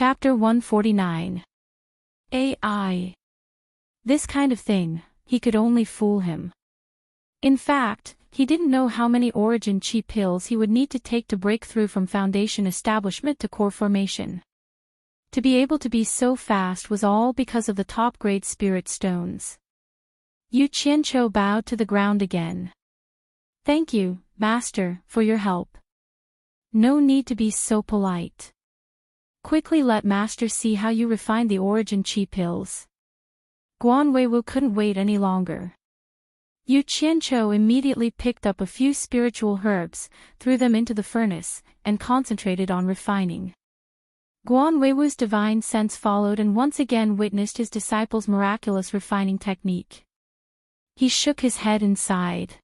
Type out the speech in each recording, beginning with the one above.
Chapter 149. AI. This kind of thing, he could only fool him. In fact, he didn't know how many origin chi pills he would need to take to break through from foundation establishment to core formation. To be able to be so fast was all because of the top-grade spirit stones. Yu Qianqiu bowed to the ground again. Thank you, Master, for your help. No need to be so polite. Quickly let Master see how you refine the origin chi pills. Guan Weiwu couldn't wait any longer. Yu Qianqiu immediately picked up a few spiritual herbs, threw them into the furnace, and concentrated on refining. Guan Weiwu's divine sense followed and once again witnessed his disciple's miraculous refining technique. He shook his head and sighed.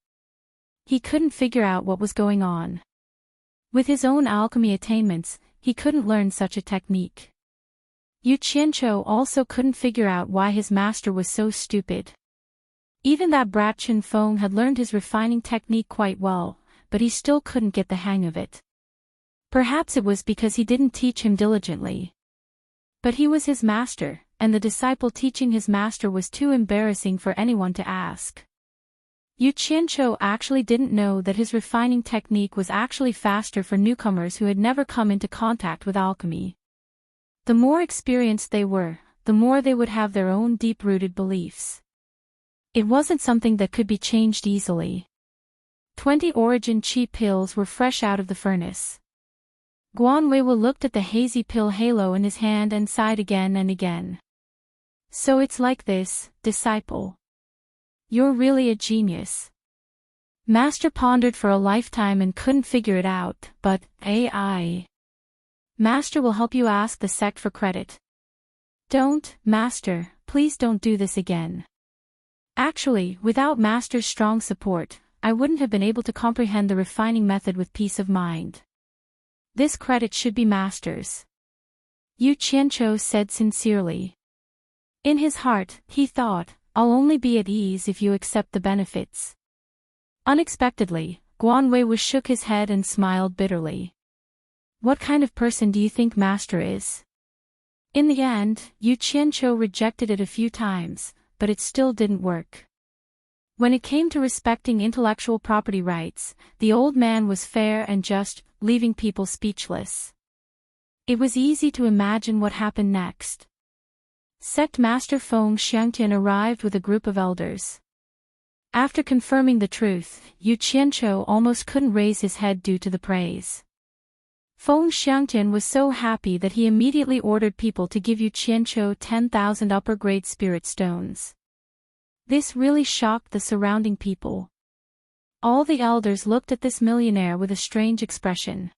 He couldn't figure out what was going on. With his own alchemy attainments, he couldn't learn such a technique. Yu Qianqiu also couldn't figure out why his master was so stupid. Even that brat Chen Feng had learned his refining technique quite well, but he still couldn't get the hang of it. Perhaps it was because he didn't teach him diligently. But he was his master, and the disciple teaching his master was too embarrassing for anyone to ask. Yu Qianqiu actually didn't know that his refining technique was actually faster for newcomers who had never come into contact with alchemy. The more experienced they were, the more they would have their own deep-rooted beliefs. It wasn't something that could be changed easily. 20 origin chi pills were fresh out of the furnace. Guan Weiwu looked at the hazy pill halo in his hand and sighed again and again. So it's like this, disciple. You're really a genius. Master pondered for a lifetime and couldn't figure it out, but, AI. Master will help you ask the sect for credit. Don't, Master, please don't do this again. Actually, without Master's strong support, I wouldn't have been able to comprehend the refining method with peace of mind. This credit should be Master's. Yu Qianqiu said sincerely. In his heart, he thought, I'll only be at ease if you accept the benefits. Unexpectedly, Guan Weiwu shook his head and smiled bitterly. What kind of person do you think Master is? In the end, Yu Qianqiu rejected it a few times, but it still didn't work. When it came to respecting intellectual property rights, the old man was fair and just, leaving people speechless. It was easy to imagine what happened next. Sect Master Feng Xiangtian arrived with a group of elders. After confirming the truth, Yu Qianqiu almost couldn't raise his head due to the praise. Feng Xiangtian was so happy that he immediately ordered people to give Yu Qianqiu 10,000 upper-grade spirit stones. This really shocked the surrounding people. All the elders looked at this millionaire with a strange expression.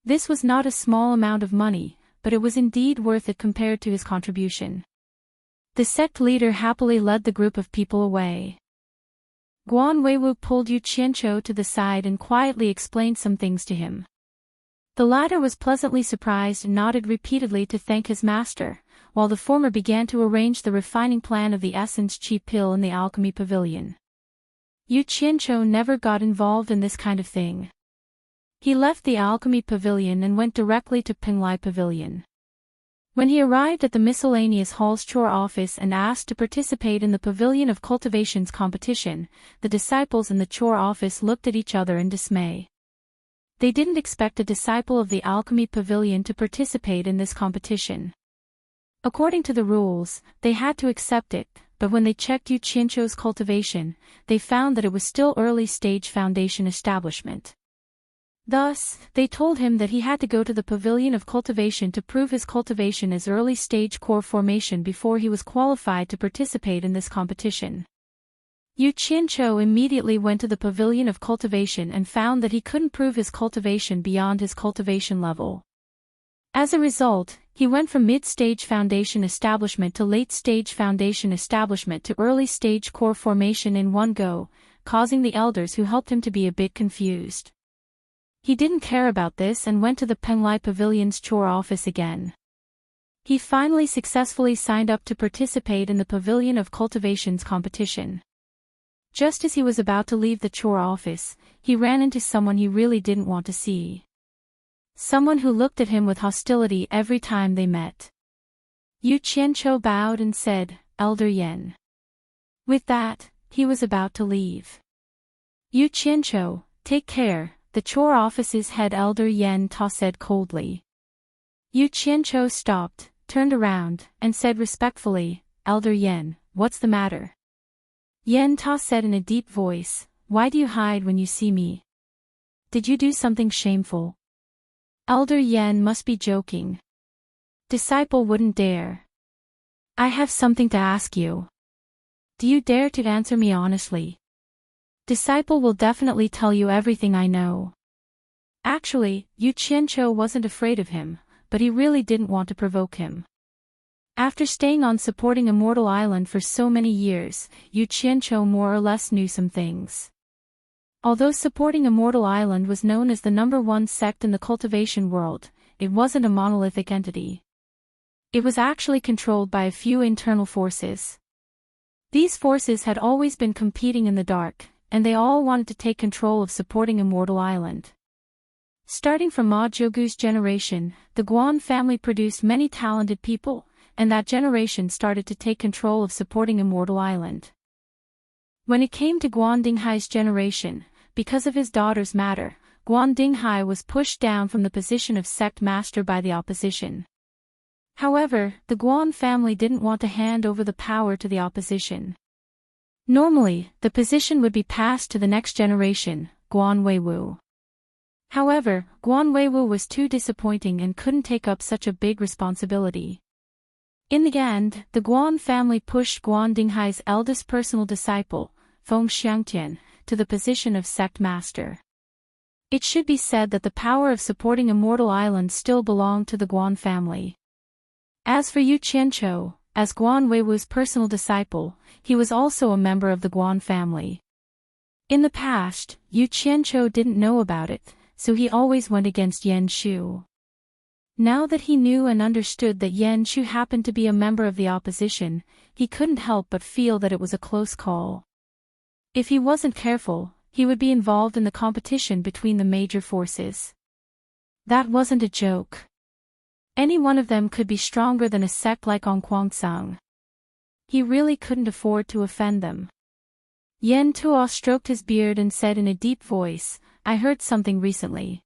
This was not a small amount of money, but it was indeed worth it compared to his contribution. The sect leader happily led the group of people away. Guan Weiwu pulled Yu Qianqiu to the side and quietly explained some things to him. The latter was pleasantly surprised and nodded repeatedly to thank his master, while the former began to arrange the refining plan of the essence chi pill in the alchemy pavilion. Yu Qianqiu never got involved in this kind of thing. He left the alchemy pavilion and went directly to Penglai Pavilion. When he arrived at the miscellaneous hall's chore office and asked to participate in the Pavilion of Cultivation's competition, the disciples in the chore office looked at each other in dismay. They didn't expect a disciple of the alchemy pavilion to participate in this competition. According to the rules, they had to accept it, but when they checked Yu Qianqiu's cultivation, they found that it was still early-stage foundation establishment. Thus, they told him that he had to go to the Pavilion of Cultivation to prove his cultivation as early-stage core formation before he was qualified to participate in this competition. Yu Qianqiu immediately went to the Pavilion of Cultivation and found that he couldn't prove his cultivation beyond his cultivation level. As a result, he went from mid-stage foundation establishment to late-stage foundation establishment to early-stage core formation in one go, causing the elders who helped him to be a bit confused. He didn't care about this and went to the Penglai Pavilion's chore office again. He finally successfully signed up to participate in the Pavilion of Cultivation's competition. Just as he was about to leave the chore office, he ran into someone he really didn't want to see. Someone who looked at him with hostility every time they met. Yu Qianqiu bowed and said, Elder Yen. With that, he was about to leave. Yu Qianqiu, take care, the chore office's head Elder Yen Ta said coldly. Yu Qianqiu stopped, turned around, and said respectfully, Elder Yen, what's the matter? Yen Ta said in a deep voice, why do you hide when you see me? Did you do something shameful? Elder Yen must be joking. Disciple wouldn't dare. I have something to ask you. Do you dare to answer me honestly? Disciple will definitely tell you everything I know. Actually, Yu Qianqiu wasn't afraid of him, but he really didn't want to provoke him. After staying on supporting Immortal Island for so many years, Yu Qianqiu more or less knew some things. Although supporting Immortal Island was known as the #1 sect in the cultivation world, it wasn't a monolithic entity. It was actually controlled by a few internal forces. These forces had always been competing in the dark, and they all wanted to take control of supporting Immortal Island. Starting from Ma Zhougu's generation, the Guan family produced many talented people, and that generation started to take control of supporting Immortal Island. When it came to Guan Dinghai's generation, because of his daughter's matter, Guan Dinghai was pushed down from the position of sect master by the opposition. However, the Guan family didn't want to hand over the power to the opposition. Normally, the position would be passed to the next generation, Guan Weiwu. However, Guan Weiwu was too disappointing and couldn't take up such a big responsibility. In the end, the Guan family pushed Guan Dinghai's eldest personal disciple, Feng Xiangtian, to the position of sect master. It should be said that the power of supporting Immortal Island still belonged to the Guan family. As for Yu Qianqiu, as Guan Weiwu's personal disciple, he was also a member of the Guan family. In the past, Yu Qianqiu didn't know about it, so he always went against Yan Shu. Now that he knew and understood that Yan Shu happened to be a member of the opposition, he couldn't help but feel that it was a close call. If he wasn't careful, he would be involved in the competition between the major forces. That wasn't a joke. Any one of them could be stronger than a sect like Ongquangsang. He really couldn't afford to offend them. Yan Tuo stroked his beard and said in a deep voice, I heard something recently.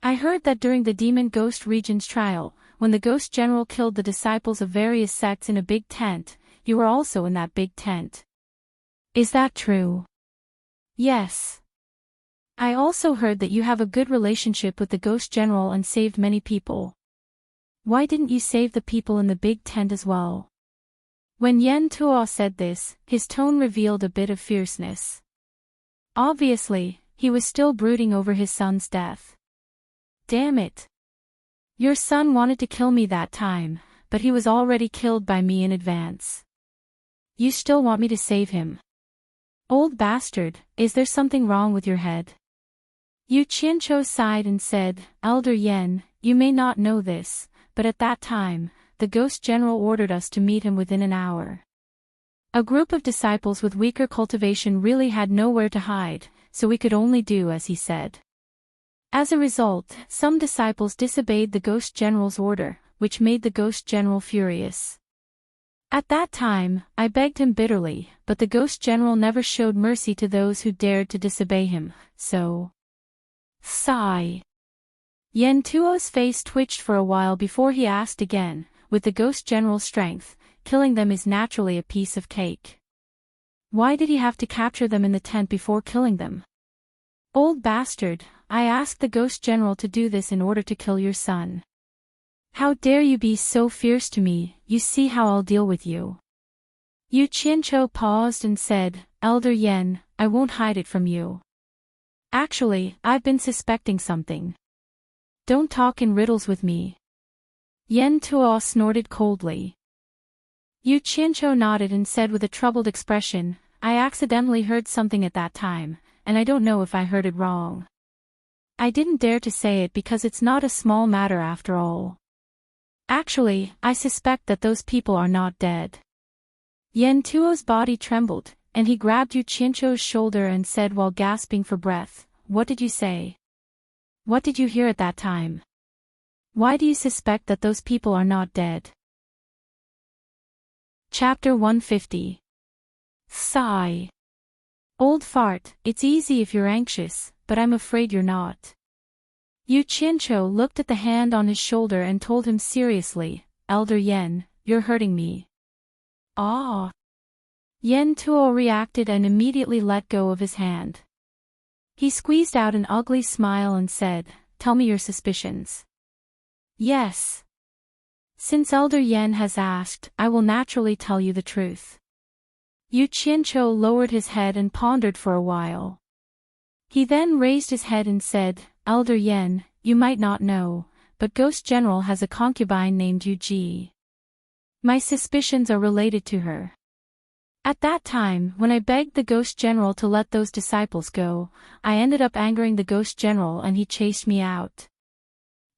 I heard that during the Demon Ghost Region's trial, when the Ghost General killed the disciples of various sects in a big tent, you were also in that big tent. Is that true? Yes. I also heard that you have a good relationship with the Ghost General and saved many people. Why didn't you save the people in the big tent as well? When Yan Tuo said this, his tone revealed a bit of fierceness. Obviously, he was still brooding over his son's death. Damn it. Your son wanted to kill me that time, but he was already killed by me in advance. You still want me to save him? Old bastard, is there something wrong with your head? Yu Qianqiu sighed and said, Elder Yen, you may not know this, but at that time, the Ghost General ordered us to meet him within an hour. A group of disciples with weaker cultivation really had nowhere to hide, so we could only do as he said. As a result, some disciples disobeyed the Ghost General's order, which made the Ghost General furious. At that time, I begged him bitterly, but the Ghost General never showed mercy to those who dared to disobey him, so... Sigh. Yan Tuo's face twitched for a while before he asked again, with the Ghost General's strength, killing them is naturally a piece of cake. Why did he have to capture them in the tent before killing them? Old bastard, I asked the Ghost General to do this in order to kill your son. How dare you be so fierce to me, you see how I'll deal with you. Yu Qianqiu paused and said, Elder Yen, I won't hide it from you. Actually, I've been suspecting something. Don't talk in riddles with me. Yan Tuo snorted coldly. Yu Qianqiu nodded and said with a troubled expression, I accidentally heard something at that time, and I don't know if I heard it wrong. I didn't dare to say it because it's not a small matter after all. Actually, I suspect that those people are not dead. Yan Tuo's body trembled, and he grabbed Yu Qianqiu's shoulder and said while gasping for breath, What did you say? What did you hear at that time? Why do you suspect that those people are not dead? Chapter 150. Sigh. Old fart, it's easy if you're anxious, but I'm afraid you're not. Yu Qianqiu looked at the hand on his shoulder and told him seriously, Elder Yen, you're hurting me. Ah. Yen Tuo reacted and immediately let go of his hand. He squeezed out an ugly smile and said, Tell me your suspicions. Yes. Since Elder Yen has asked, I will naturally tell you the truth. Yu Qianqiu lowered his head and pondered for a while. He then raised his head and said, Elder Yen, you might not know, but Ghost General has a concubine named Yu Ji. My suspicions are related to her. At that time, when I begged the Ghost General to let those disciples go, I ended up angering the Ghost General and he chased me out.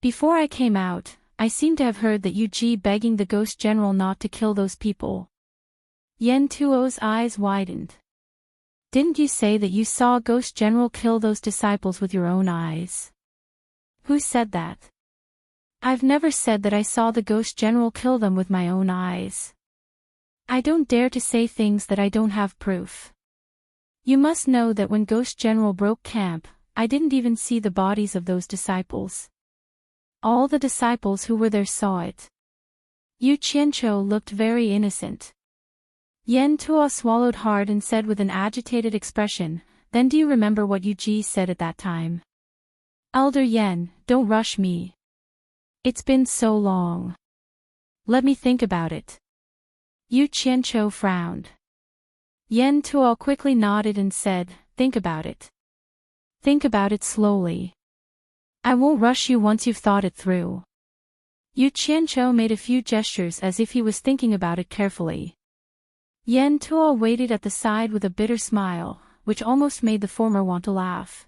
Before I came out, I seem to have heard that Yu Ji begging the Ghost General not to kill those people. Yen Tuo's eyes widened. Didn't you say that you saw Ghost General kill those disciples with your own eyes? Who said that? I've never said that I saw the Ghost General kill them with my own eyes. I don't dare to say things that I don't have proof. You must know that when Ghost General broke camp, I didn't even see the bodies of those disciples. All the disciples who were there saw it. Yu Qianqiu looked very innocent. Yen Tuo swallowed hard and said with an agitated expression, Then do you remember what Yu Ji said at that time? Elder Yen, don't rush me. It's been so long. Let me think about it. Yu Qianqiu frowned. Yen Tuo quickly nodded and said, Think about it. Think about it slowly. I won't rush you once you've thought it through. Yu Qianqiu made a few gestures as if he was thinking about it carefully. Yen Tuo waited at the side with a bitter smile, which almost made the former want to laugh.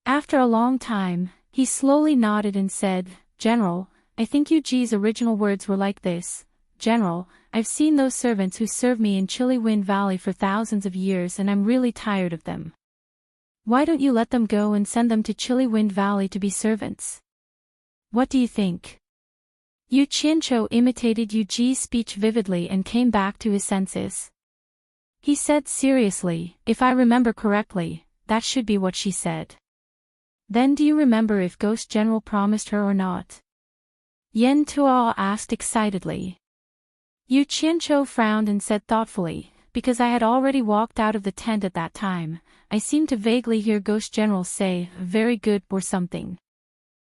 After a long time, he slowly nodded and said, General, I think Yu Ji's original words were like this, General, I've seen those servants who serve me in Chilly Wind Valley for thousands of years and I'm really tired of them. Why don't you let them go and send them to Chilly Wind Valley to be servants? What do you think? Yu Qianqiu imitated Yu Ji's speech vividly and came back to his senses. He said seriously, If I remember correctly, that should be what she said. Then do you remember if Ghost General promised her or not? Yen Tuo asked excitedly. Yu Qianqiu frowned and said thoughtfully, Because I had already walked out of the tent at that time, I seemed to vaguely hear Ghost General say, Very good or something.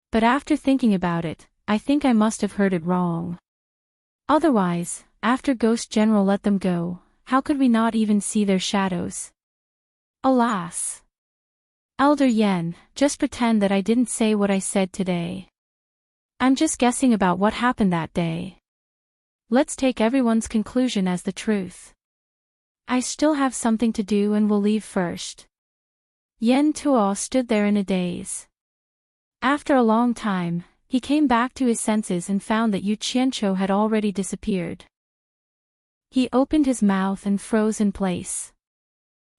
But after thinking about it, I think I must have heard it wrong. Otherwise, after Ghost General let them go, how could we not even see their shadows? Alas! Elder Yen, just pretend that I didn't say what I said today. I'm just guessing about what happened that day. Let's take everyone's conclusion as the truth. I still have something to do and will leave first. Yen Tuo stood there in a daze. After a long time, he came back to his senses and found that Yu Qianqiu had already disappeared. He opened his mouth and froze in place.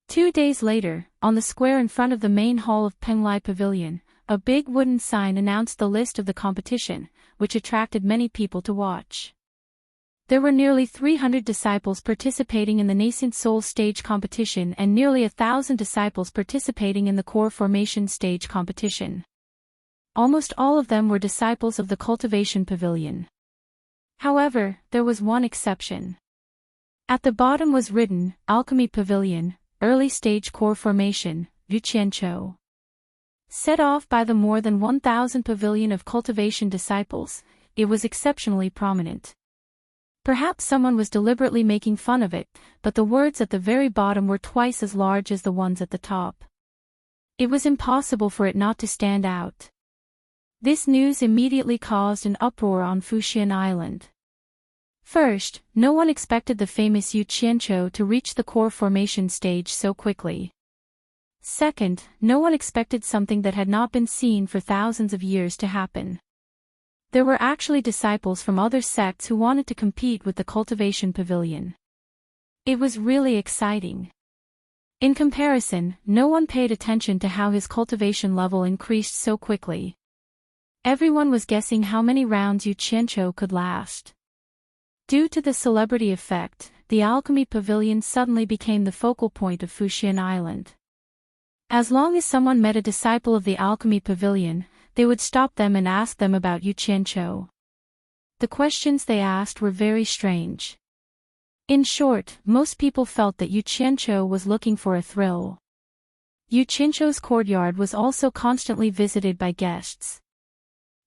2 days later, on the square in front of the main hall of Penglai Pavilion, a big wooden sign announced the list of the competition, which attracted many people to watch. There were nearly 300 disciples participating in the nascent soul stage competition and nearly 1,000 disciples participating in the core formation stage competition. Almost all of them were disciples of the Cultivation Pavilion. However, there was one exception. At the bottom was written, Alchemy Pavilion, Early Stage Core Formation, Yu Qianqiu. Set off by the more than 1,000 pavilion of cultivation disciples, it was exceptionally prominent. Perhaps someone was deliberately making fun of it, but the words at the very bottom were twice as large as the ones at the top. It was impossible for it not to stand out. This news immediately caused an uproar on Fuxian Island. First, no one expected the famous Yu Qianqiu to reach the core formation stage so quickly. Second, no one expected something that had not been seen for thousands of years to happen. There were actually disciples from other sects who wanted to compete with the Cultivation Pavilion. It was really exciting. In comparison, no one paid attention to how his cultivation level increased so quickly. Everyone was guessing how many rounds Yu Qianzhou could last. Due to the celebrity effect, the Alchemy Pavilion suddenly became the focal point of Fuxian Island. As long as someone met a disciple of the Alchemy Pavilion, they would stop them and ask them about Yu Qianzhou. The questions they asked were very strange. In short, most people felt that Yu Qianzhou was looking for a thrill. Yu Qianzhou's courtyard was also constantly visited by guests.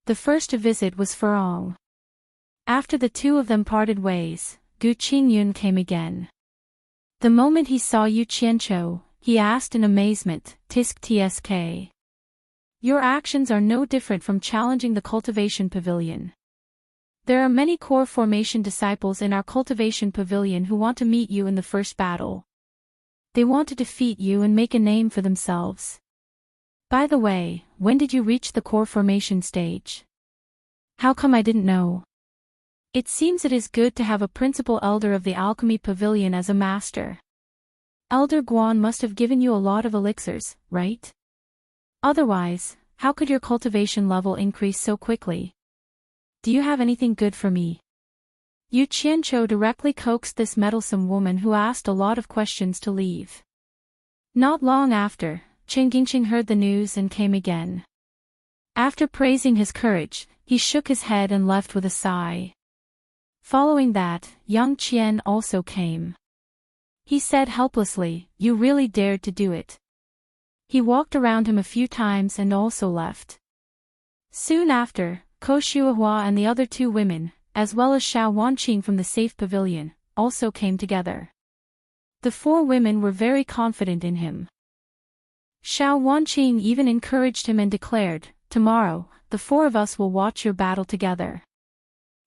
The first to visit was Furong. After the two of them parted ways, Gu Qingyun came again. The moment he saw Yu Qianzhou, he asked in amazement, "Tisk tsk. Your actions are no different from challenging the cultivation pavilion. There are many core formation disciples in our cultivation pavilion who want to meet you in the first battle. They want to defeat you and make a name for themselves. By the way, when did you reach the core formation stage? How come I didn't know? It seems it is good to have a principal elder of the Alchemy Pavilion as a master. Elder Guan must have given you a lot of elixirs, right? Otherwise, how could your cultivation level increase so quickly? Do you have anything good for me?" Yu Qianzhou directly coaxed this meddlesome woman who asked a lot of questions to leave. Not long after, Chen Gingqing heard the news and came again. After praising his courage, he shook his head and left with a sigh. Following that, Yang Qian also came. He said helplessly, "You really dared to do it." He walked around him a few times and also left. Soon after, Ko Shuahua and the other two women, as well as Xiao Wanqing from the safe pavilion, also came together. The four women were very confident in him. Xiao Wanqing even encouraged him and declared, "Tomorrow, the four of us will watch your battle together."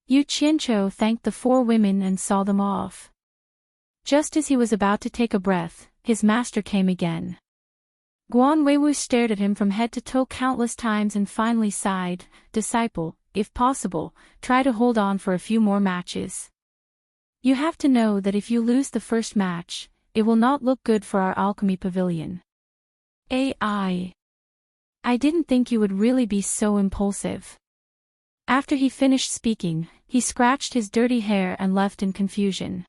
Yu Qianzhou thanked the four women and saw them off. Just as he was about to take a breath, his master came again. Guan Weiwu stared at him from head to toe countless times and finally sighed, "Disciple, if possible, try to hold on for a few more matches. You have to know that if you lose the first match, it will not look good for our Alchemy Pavilion." I didn't think you would really be so impulsive." After he finished speaking, he scratched his dirty hair and left in confusion.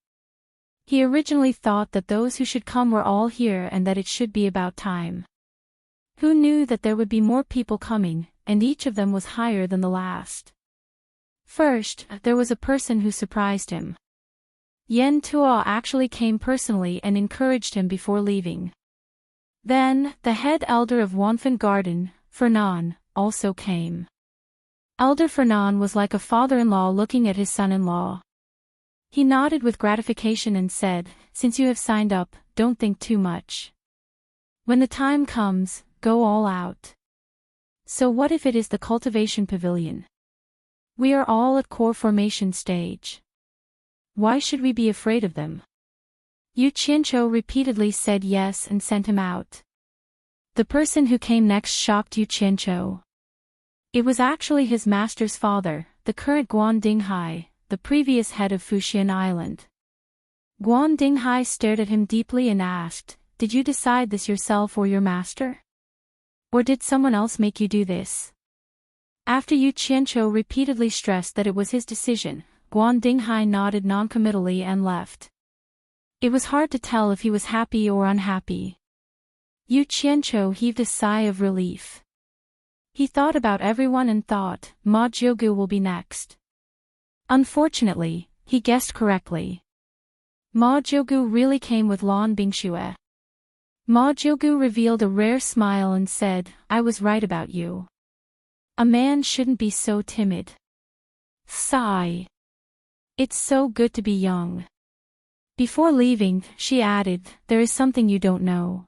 He originally thought that those who should come were all here and that it should be about time. Who knew that there would be more people coming, and each of them was higher than the last. First, there was a person who surprised him. Yan Tuo actually came personally and encouraged him before leaving. Then, the head elder of Wanfen Garden, Fernan, also came. Elder Fernan was like a father-in-law looking at his son-in-law. He nodded with gratification and said, "Since you have signed up, don't think too much. When the time comes, go all out. So what if it is the cultivation pavilion? We are all at core formation stage. Why should we be afraid of them?" Yu Qianzhou repeatedly said yes and sent him out. The person who came next shocked Yu Qianzhou. It was actually his master's father, the current Guan Dinghai, the previous head of Fuxian Island. Guan Dinghai stared at him deeply and asked, "Did you decide this yourself or your master? Or did someone else make you do this?" After Yu Qianzhou repeatedly stressed that it was his decision, Guan Dinghai nodded noncommittally and left. It was hard to tell if he was happy or unhappy. Yu Qianzhou heaved a sigh of relief. He thought about everyone and thought, Ma Jiugu will be next. Unfortunately, he guessed correctly. Ma Jiugu really came with Lan Bingxue. Ma Jiugu revealed a rare smile and said, "I was right about you. A man shouldn't be so timid." Sigh. It's so good to be young. Before leaving, she added, "There is something you don't know.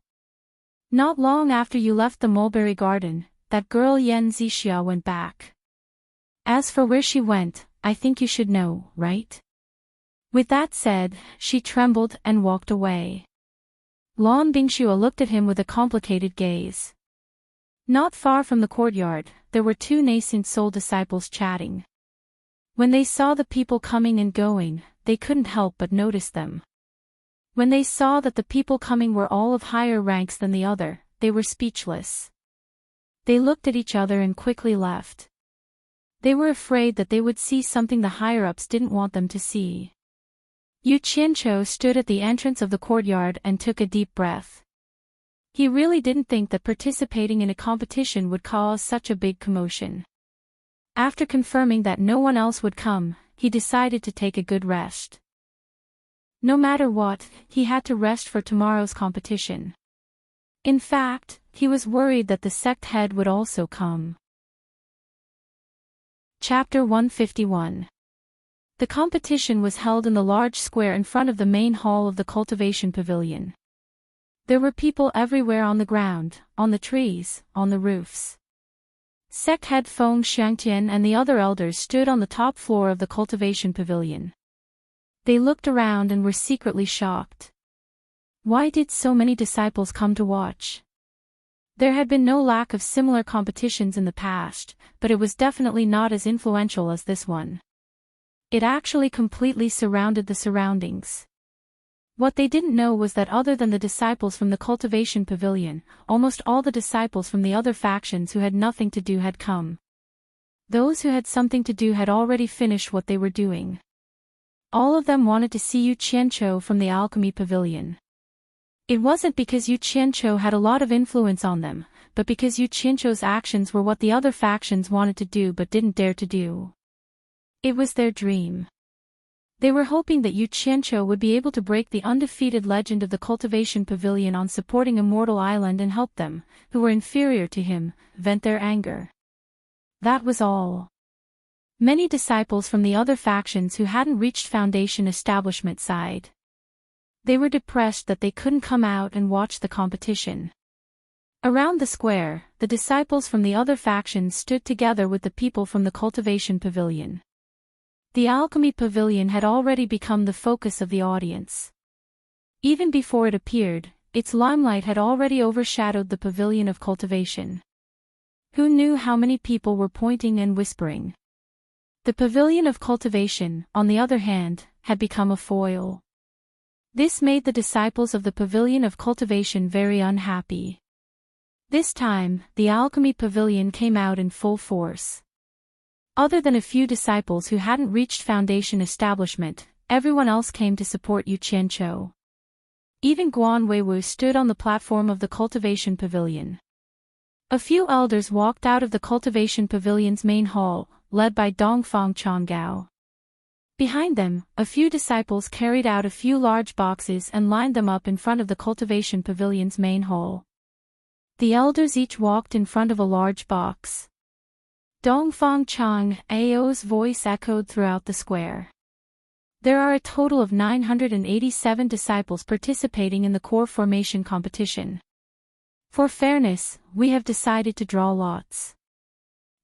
Not long after you left the mulberry garden, that girl Yan Zixia went back. As for where she went, I think you should know, right?" With that said, she trembled and walked away. Lan Bingxue looked at him with a complicated gaze. Not far from the courtyard, there were two nascent soul disciples chatting. When they saw the people coming and going, they couldn't help but notice them. When they saw that the people coming were all of higher ranks than the other, they were speechless. They looked at each other and quickly left. They were afraid that they would see something the higher-ups didn't want them to see. Yu Qianqiu stood at the entrance of the courtyard and took a deep breath. He really didn't think that participating in a competition would cause such a big commotion. After confirming that no one else would come, he decided to take a good rest. No matter what, he had to rest for tomorrow's competition. In fact, he was worried that the sect head would also come. Chapter 151. The competition was held in the large square in front of the main hall of the cultivation pavilion. There were people everywhere, on the ground, on the trees, on the roofs. Sect head Feng Xiangtian and the other elders stood on the top floor of the cultivation pavilion. They looked around and were secretly shocked. Why did so many disciples come to watch? There had been no lack of similar competitions in the past, but it was definitely not as influential as this one. It actually completely surrounded the surroundings. What they didn't know was that other than the disciples from the cultivation pavilion, almost all the disciples from the other factions who had nothing to do had come. Those who had something to do had already finished what they were doing. All of them wanted to see Yu Qianqiu from the alchemy pavilion. It wasn't because Yu Qianqiu had a lot of influence on them, but because Yu Qianqiu's actions were what the other factions wanted to do but didn't dare to do. It was their dream. They were hoping that Yu Qianqiu would be able to break the undefeated legend of the cultivation pavilion on supporting Immortal Island and help them, who were inferior to him, vent their anger. That was all. Many disciples from the other factions who hadn't reached Foundation establishment sighed. They were depressed that they couldn't come out and watch the competition. Around the square, the disciples from the other factions stood together with the people from the cultivation pavilion. The alchemy pavilion had already become the focus of the audience. Even before it appeared, its limelight had already overshadowed the pavilion of cultivation. Who knew how many people were pointing and whispering? The pavilion of cultivation, on the other hand, had become a foil. This made the disciples of the pavilion of cultivation very unhappy. This time, the alchemy pavilion came out in full force. Other than a few disciples who hadn't reached Foundation establishment, everyone else came to support Yu Qianqiu. Even Guan Weiwu stood on the platform of the cultivation pavilion. A few elders walked out of the cultivation pavilion's main hall, led by Dongfang Chonggao. Behind them, a few disciples carried out a few large boxes and lined them up in front of the cultivation pavilion's main hall. The elders each walked in front of a large box. Dongfang Chongao's voice echoed throughout the square. There are a total of 987 disciples participating in the core formation competition. For fairness, we have decided to draw lots.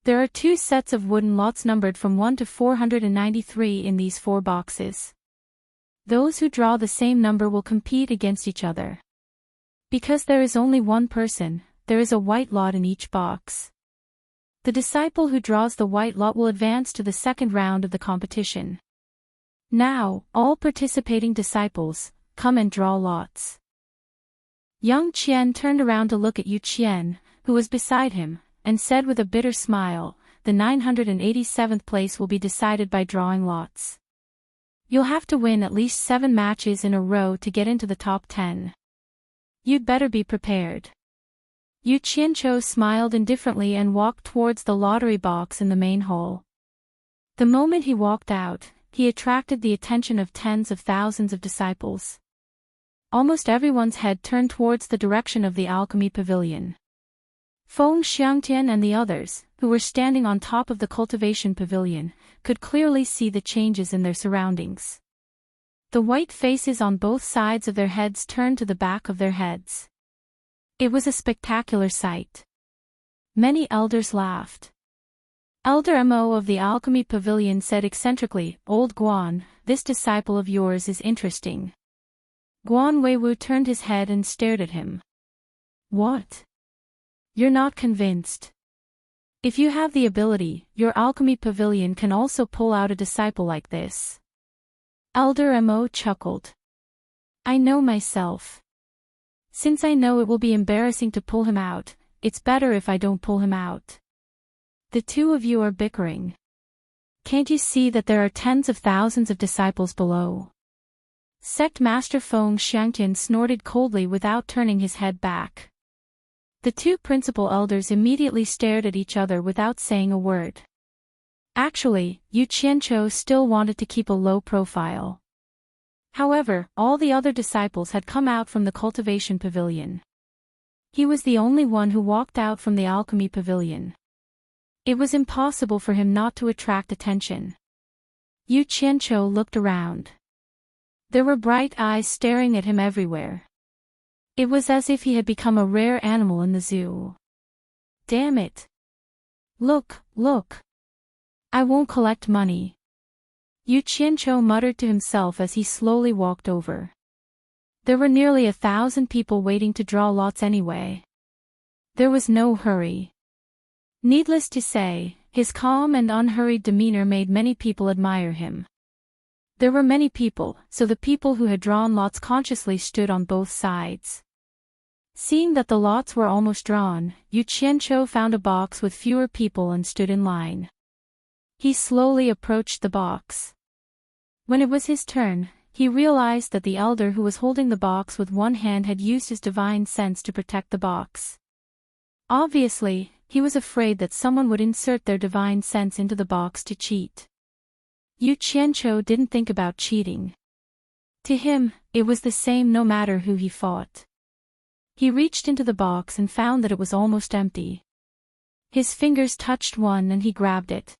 There are 2 sets of wooden lots numbered from 1 to 493 in these 4 boxes. Those who draw the same number will compete against each other. Because there is only one person, there is a white lot in each box. The disciple who draws the white lot will advance to the second round of the competition. Now, all participating disciples, come and draw lots. Young Qian turned around to look at Yu Qian, who was beside him, and said with a bitter smile, "The 987th place will be decided by drawing lots. You'll have to win at least 7 matches in a row to get into the top 10. You'd better be prepared." Yu Qianqiu smiled indifferently and walked towards the lottery box in the main hall. The moment he walked out, he attracted the attention of tens of thousands of disciples. Almost everyone's head turned towards the direction of the alchemy pavilion. Feng Xiangtian and the others, who were standing on top of the cultivation pavilion, could clearly see the changes in their surroundings. The white faces on both sides of their heads turned to the back of their heads. It was a spectacular sight. Many elders laughed. Elder Mo of the alchemy pavilion said eccentrically, "Old Guan, this disciple of yours is interesting." Guan Weiwu turned his head and stared at him. "What? You're not convinced? If you have the ability, your alchemy pavilion can also pull out a disciple like this." Elder Mo chuckled. I know myself. Since I know it will be embarrassing to pull him out, it's better if I don't pull him out. The two of you are bickering. Can't you see that there are tens of thousands of disciples below? Sect Master Feng Xiangtian snorted coldly without turning his head back. The two principal elders immediately stared at each other without saying a word. Actually, Yu Qianqiu still wanted to keep a low profile. However, all the other disciples had come out from the cultivation pavilion. He was the only one who walked out from the alchemy pavilion. It was impossible for him not to attract attention. Yu Qianqiu looked around. There were bright eyes staring at him everywhere. It was as if he had become a rare animal in the zoo. Damn it. Look, look. I won't collect money. Yu Qianqiu muttered to himself as he slowly walked over. There were nearly 1,000 people waiting to draw lots anyway. There was no hurry. Needless to say, his calm and unhurried demeanor made many people admire him. There were many people, so the people who had drawn lots consciously stood on both sides. Seeing that the lots were almost drawn, Yu Qianqiu found a box with fewer people and stood in line. He slowly approached the box. When it was his turn, he realized that the elder who was holding the box with one hand had used his divine sense to protect the box. Obviously, he was afraid that someone would insert their divine sense into the box to cheat. Yu Qianqiu didn't think about cheating. To him, it was the same no matter who he fought. He reached into the box and found that it was almost empty. His fingers touched one and he grabbed it.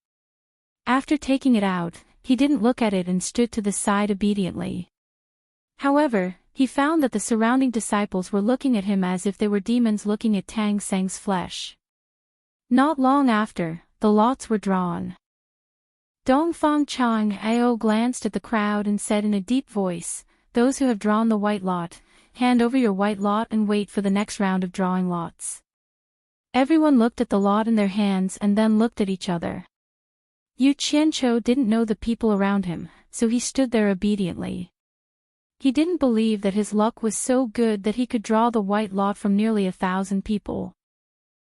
After taking it out, he didn't look at it and stood to the side obediently. However, he found that the surrounding disciples were looking at him as if they were demons looking at Tang Seng's flesh. Not long after, the lots were drawn. Dongfang Chang Ao glanced at the crowd and said in a deep voice, "Those who have drawn the white lot, hand over your white lot and wait for the next round of drawing lots." Everyone looked at the lot in their hands and then looked at each other. Yu Qianqiu didn't know the people around him, so he stood there obediently. He didn't believe that his luck was so good that he could draw the white lot from nearly 1,000 people.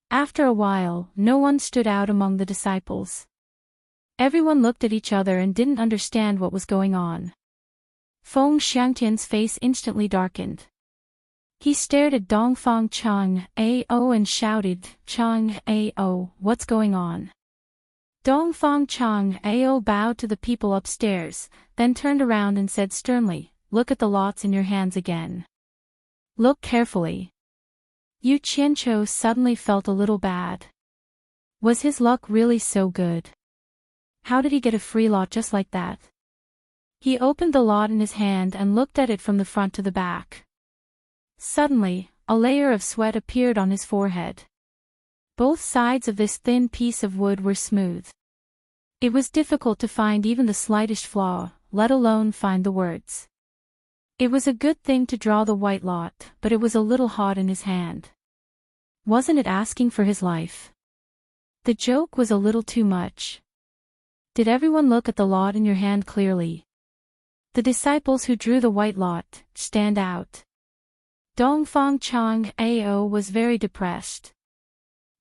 After a while, no one stood out among the disciples. Everyone looked at each other and didn't understand what was going on. Feng Xiangtian's face instantly darkened. He stared at Dongfang Chang Ao and shouted, "Chang Ao, what's going on?" Dongfang Chang Ao bowed to the people upstairs, then turned around and said sternly, "Look at the lots in your hands again. Look carefully." Yu Qianqiu suddenly felt a little bad. Was his luck really so good? How did he get a free lot just like that? He opened the lot in his hand and looked at it from the front to the back. Suddenly, a layer of sweat appeared on his forehead. Both sides of this thin piece of wood were smooth. It was difficult to find even the slightest flaw, let alone find the words. It was a good thing to draw the white lot, but it was a little hot in his hand. Wasn't it asking for his life? The joke was a little too much. Did everyone look at the lot in your hand clearly? The disciples who drew the white lot stand out. Dongfang Chang Ao was very depressed.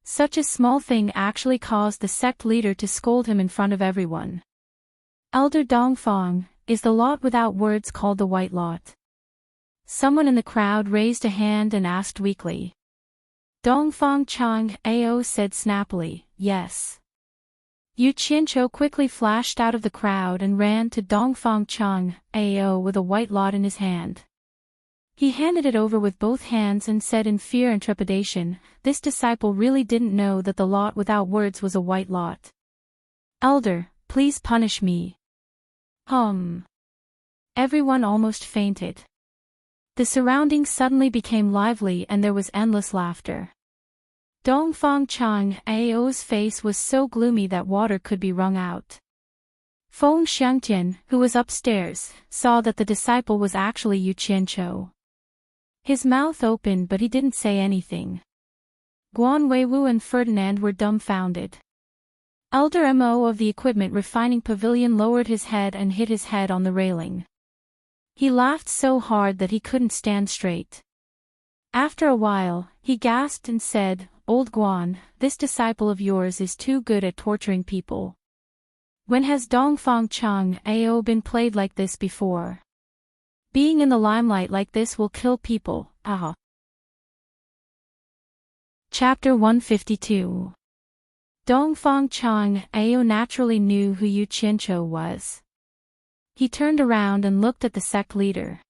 Such a small thing actually caused the sect leader to scold him in front of everyone. "Elder Dongfang, is the lot without words called the white lot?" Someone in the crowd raised a hand and asked weakly. Dongfang Chang Ao said snappily, "Yes." Yu Qianqiu quickly flashed out of the crowd and ran to Dongfang Chang Ao with a white lot in his hand. He handed it over with both hands and said in fear and trepidation, this disciple really didn't know that the lot without words was a white lot. "Elder, please punish me." Everyone almost fainted. The surroundings suddenly became lively and there was endless laughter. Dongfang Chang Ao's face was so gloomy that water could be wrung out. Feng Xiangtian, who was upstairs, saw that the disciple was actually Yu Qianqiu. His mouth opened but he didn't say anything. Guan Weiwu and Ferdinand were dumbfounded. Elder Mo of the equipment refining pavilion lowered his head and hit his head on the railing. He laughed so hard that he couldn't stand straight. After a while, he gasped and said, "Old Guan, this disciple of yours is too good at torturing people. When has Dongfang Chang Ao been played like this before? Being in the limelight like this will kill people, ah." Chapter 152. Dongfang Chang Ao naturally knew who Yu Qianzhou was. He turned around and looked at the sect leader.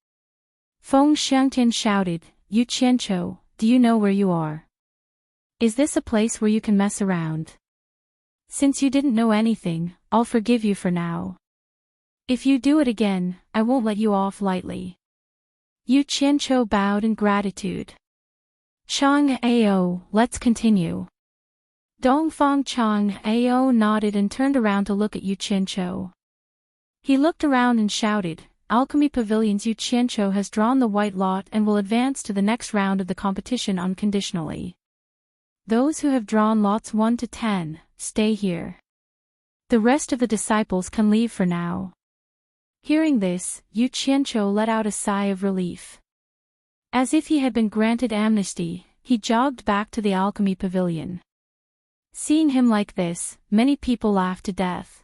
Feng Xiangtian shouted, "Yu Qianzhou, do you know where you are? Is this a place where you can mess around? Since you didn't know anything, I'll forgive you for now. If you do it again, I won't let you off lightly." Yu Qianzhou bowed in gratitude. "Chang Ao, let's continue." Dongfang Chang Ao nodded and turned around to look at Yu Qianzhou. He looked around and shouted, "Alchemy Pavilion's Yu Qianzhou has drawn the white lot and will advance to the next round of the competition unconditionally. Those who have drawn lots 1 to 10, stay here. The rest of the disciples can leave for now." Hearing this, Yu Qianzhou let out a sigh of relief. As if he had been granted amnesty, he jogged back to the Alchemy Pavilion. Seeing him like this, many people laughed to death.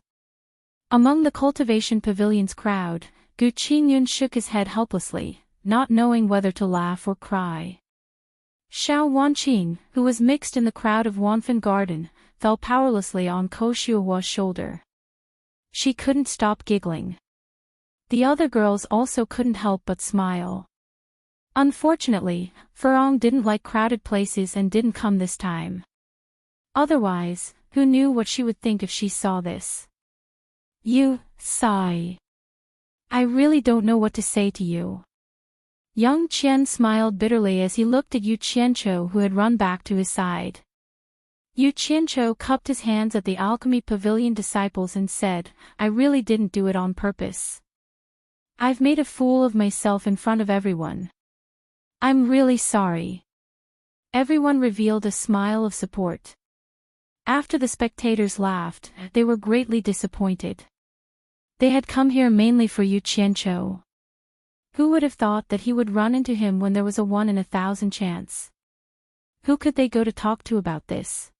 Among the Cultivation Pavilion's crowd, Gu Qingyun shook his head helplessly, not knowing whether to laugh or cry. Xiao Wanqing, who was mixed in the crowd of Wanfan Garden, fell powerlessly on Ko Shuohua's shoulder. She couldn't stop giggling. The other girls also couldn't help but smile. Unfortunately, Furong didn't like crowded places and didn't come this time. Otherwise, who knew what she would think if she saw this? "You, sigh. I really don't know what to say to you." Young Qian smiled bitterly as he looked at Yu Qianzhou, who had run back to his side. Yu Qianzhou cupped his hands at the Alchemy Pavilion disciples and said, "I really didn't do it on purpose. I've made a fool of myself in front of everyone. I'm really sorry." Everyone revealed a smile of support. After the spectators laughed, they were greatly disappointed. They had come here mainly for Yu Qianzhou. Who would have thought that he would run into him when there was a 1 in 1,000 chance? Who could they go to talk to about this?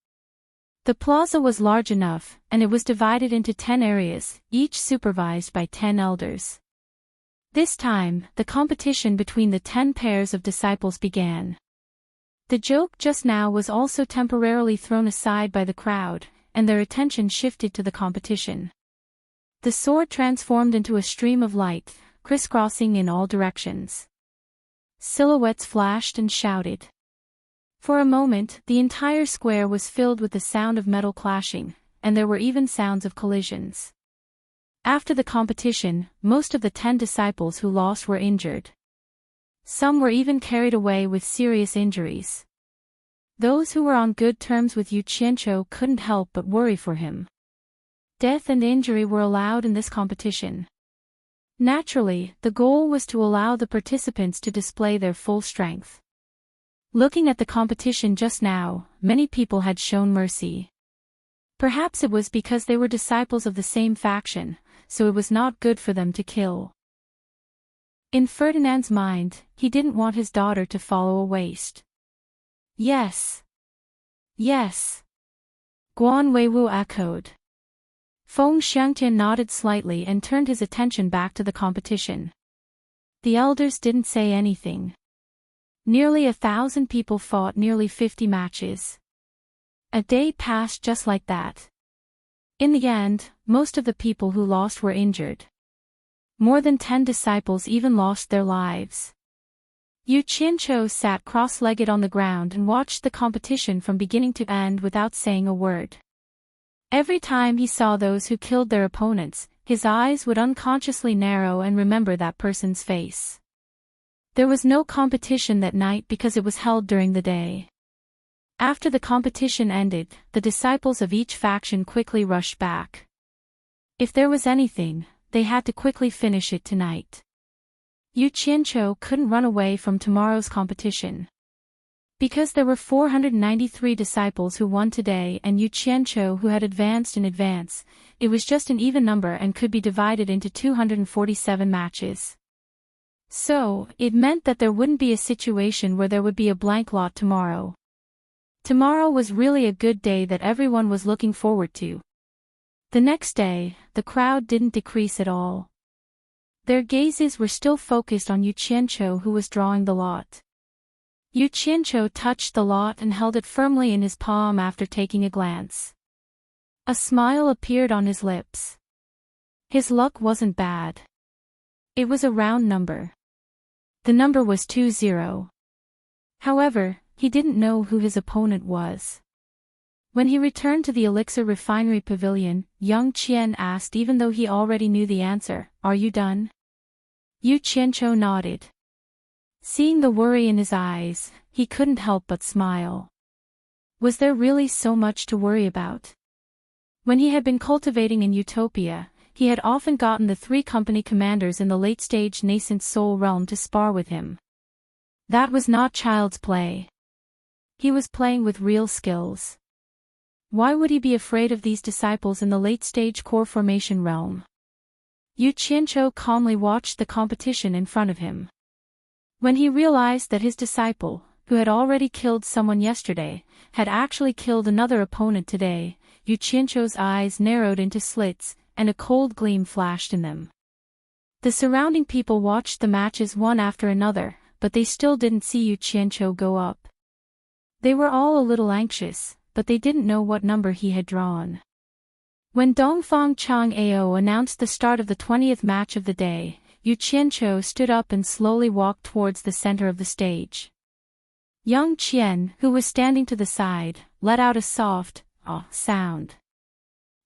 The plaza was large enough, and it was divided into 10 areas, each supervised by 10 elders. This time, the competition between the 10 pairs of disciples began. The joke just now was also temporarily thrown aside by the crowd, and their attention shifted to the competition. The sword transformed into a stream of light, crisscrossing in all directions. Silhouettes flashed and shouted. For a moment, the entire square was filled with the sound of metal clashing, and there were even sounds of collisions. After the competition, most of the 10 disciples who lost were injured. Some were even carried away with serious injuries. Those who were on good terms with Yu Qianzhou couldn't help but worry for him. Death and injury were allowed in this competition. Naturally, the goal was to allow the participants to display their full strength. Looking at the competition just now, many people had shown mercy. Perhaps it was because they were disciples of the same faction, so it was not good for them to kill. In Ferdinand's mind, he didn't want his daughter to follow a waste. "Yes. Yes." Guan Weiwu echoed. Feng Xiangtian nodded slightly and turned his attention back to the competition. The elders didn't say anything. Nearly 1,000 people fought nearly 50 matches. A day passed just like that. In the end, most of the people who lost were injured. More than 10 disciples even lost their lives. Yu Qianzhou sat cross-legged on the ground and watched the competition from beginning to end without saying a word. Every time he saw those who killed their opponents, his eyes would unconsciously narrow and remember that person's face. There was no competition that night because it was held during the day. After the competition ended, the disciples of each faction quickly rushed back. If there was anything, they had to quickly finish it tonight. Yu Qianzhou couldn't run away from tomorrow's competition. Because there were 493 disciples who won today and Yu Qianzhou who had advanced in advance, it was just an even number and could be divided into 247 matches. So, it meant that there wouldn't be a situation where there would be a blank lot tomorrow. Tomorrow was really a good day that everyone was looking forward to. The next day, the crowd didn't decrease at all. Their gazes were still focused on Yu Qianqiu, who was drawing the lot. Yu Qianqiu touched the lot and held it firmly in his palm after taking a glance. A smile appeared on his lips. His luck wasn't bad. It was a round number. The number was 20. However, he didn't know who his opponent was. When he returned to the elixir refinery pavilion, young Qian asked, even though he already knew the answer, "Are you done?" Yu Qianqiu nodded. Seeing the worry in his eyes, he couldn't help but smile. Was there really so much to worry about? When he had been cultivating in Utopia, he had often gotten the 3 company commanders in the late-stage nascent soul realm to spar with him. That was not child's play. He was playing with real skills. Why would he be afraid of these disciples in the late-stage core formation realm? Yu Qianqiu calmly watched the competition in front of him. When he realized that his disciple, who had already killed someone yesterday, had actually killed another opponent today, Yu Qianqiu's eyes narrowed into slits, and a cold gleam flashed in them. The surrounding people watched the matches one after another, but they still didn't see Yu Qianqiu go up. They were all a little anxious, but they didn't know what number he had drawn. When Dongfang Chang'ao announced the start of the 20th match of the day, Yu Qianqiu stood up and slowly walked towards the center of the stage. Young Qian, who was standing to the side, let out a soft, "ah" sound.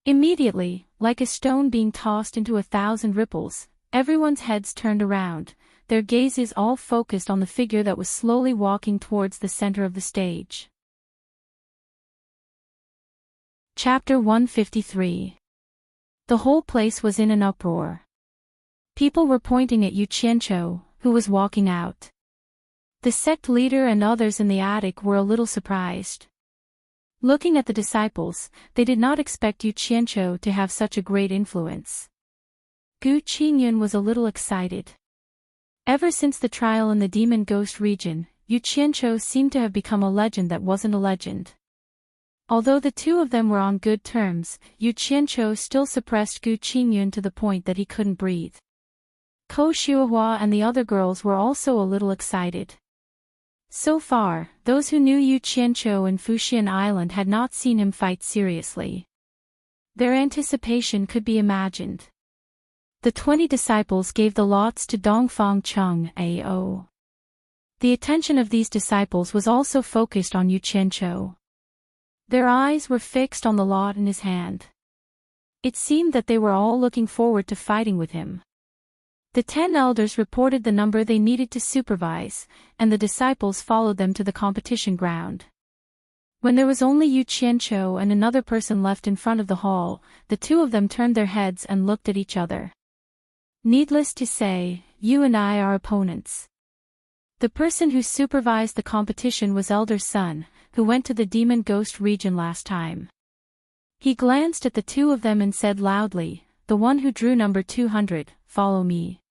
Immediately, like a stone being tossed into 1,000 ripples, everyone's heads turned around, their gazes all focused on the figure that was slowly walking towards the center of the stage. Chapter 153. The whole place was in an uproar. People were pointing at Yu Qianqiu, who was walking out. The sect leader and others in the attic were a little surprised. Looking at the disciples, they did not expect Yu Qianqiu to have such a great influence. Gu Qingyun was a little excited. Ever since the trial in the demon ghost region, Yu Qianqiu seemed to have become a legend that wasn't a legend. Although the two of them were on good terms, Yu Qianqiu still suppressed Gu Qingyun to the point that he couldn't breathe. Ko Xiuhua and the other girls were also a little excited. So far, those who knew Yu Qianqiu in Fuxian Island had not seen him fight seriously. Their anticipation could be imagined. The 20 disciples gave the lots to Dongfang Chang'ao. The attention of these disciples was also focused on Yu Qianqiu. Their eyes were fixed on the lot in his hand. It seemed that they were all looking forward to fighting with him. The 10 elders reported the number they needed to supervise, and the disciples followed them to the competition ground. When there was only Yu Qianqiu and another person left in front of the hall, the two of them turned their heads and looked at each other. Needless to say, you and I are opponents. The person who supervised the competition was Elder Sun, who went to the demon ghost region last time. He glanced at the two of them and said loudly, "The one who drew number 200, follow me."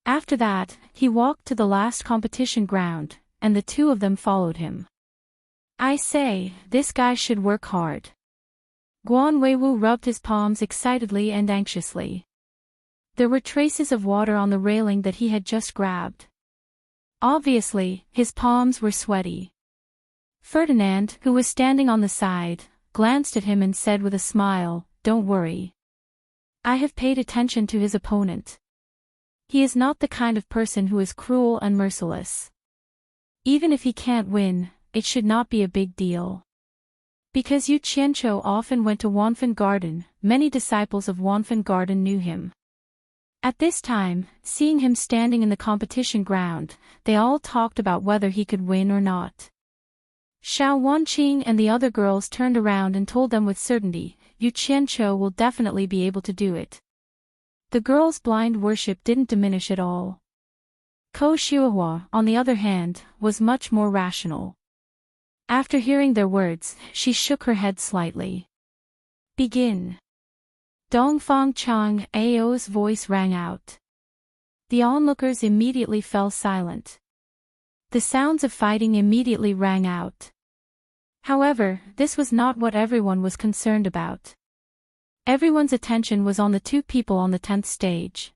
After that, he walked to the last competition ground, and the two of them followed him. I say, this guy should work hard. Guan Weiwu rubbed his palms excitedly and anxiously. There were traces of water on the railing that he had just grabbed. Obviously, his palms were sweaty. Ferdinand, who was standing on the side, glanced at him and said with a smile, "Don't worry. I have paid attention to his opponent. He is not the kind of person who is cruel and merciless. Even if he can't win, it should not be a big deal." Because Yu Qianqiu often went to Wanfen Garden, many disciples of Wanfen Garden knew him. At this time, seeing him standing in the competition ground, they all talked about whether he could win or not. Xiao Wanqing and the other girls turned around and told them with certainty, Yu Qianqiu will definitely be able to do it. The girls' blind worship didn't diminish at all. Ko Xiuhua, on the other hand, was much more rational. After hearing their words, she shook her head slightly. Begin. Dongfang Chang'ao's voice rang out. The onlookers immediately fell silent. The sounds of fighting immediately rang out. However, this was not what everyone was concerned about. Everyone's attention was on the two people on the 10th stage.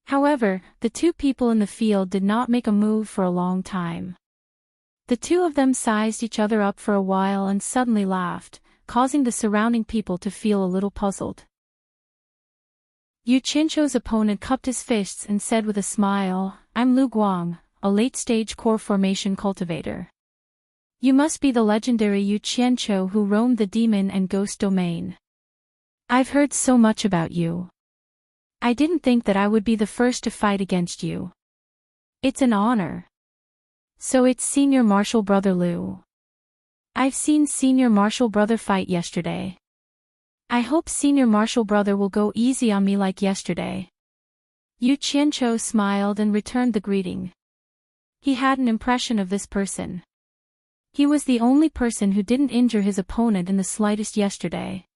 However, the two people in the field did not make a move for a long time. The two of them sized each other up for a while and suddenly laughed, causing the surrounding people to feel a little puzzled. Yu Qianqiu's opponent cupped his fists and said with a smile, "I'm Lu Guang, a late-stage core formation cultivator. You must be the legendary Yu Qianqiu who roamed the demon and ghost domain. I've heard so much about you. I didn't think that I would be the first to fight against you. It's an honor." "So it's Senior Martial Brother Lu. I've seen Senior Martial Brother fight yesterday. I hope Senior Martial Brother will go easy on me like yesterday." Yu Qianqiu smiled and returned the greeting. He had an impression of this person. He was the only person who didn't injure his opponent in the slightest yesterday.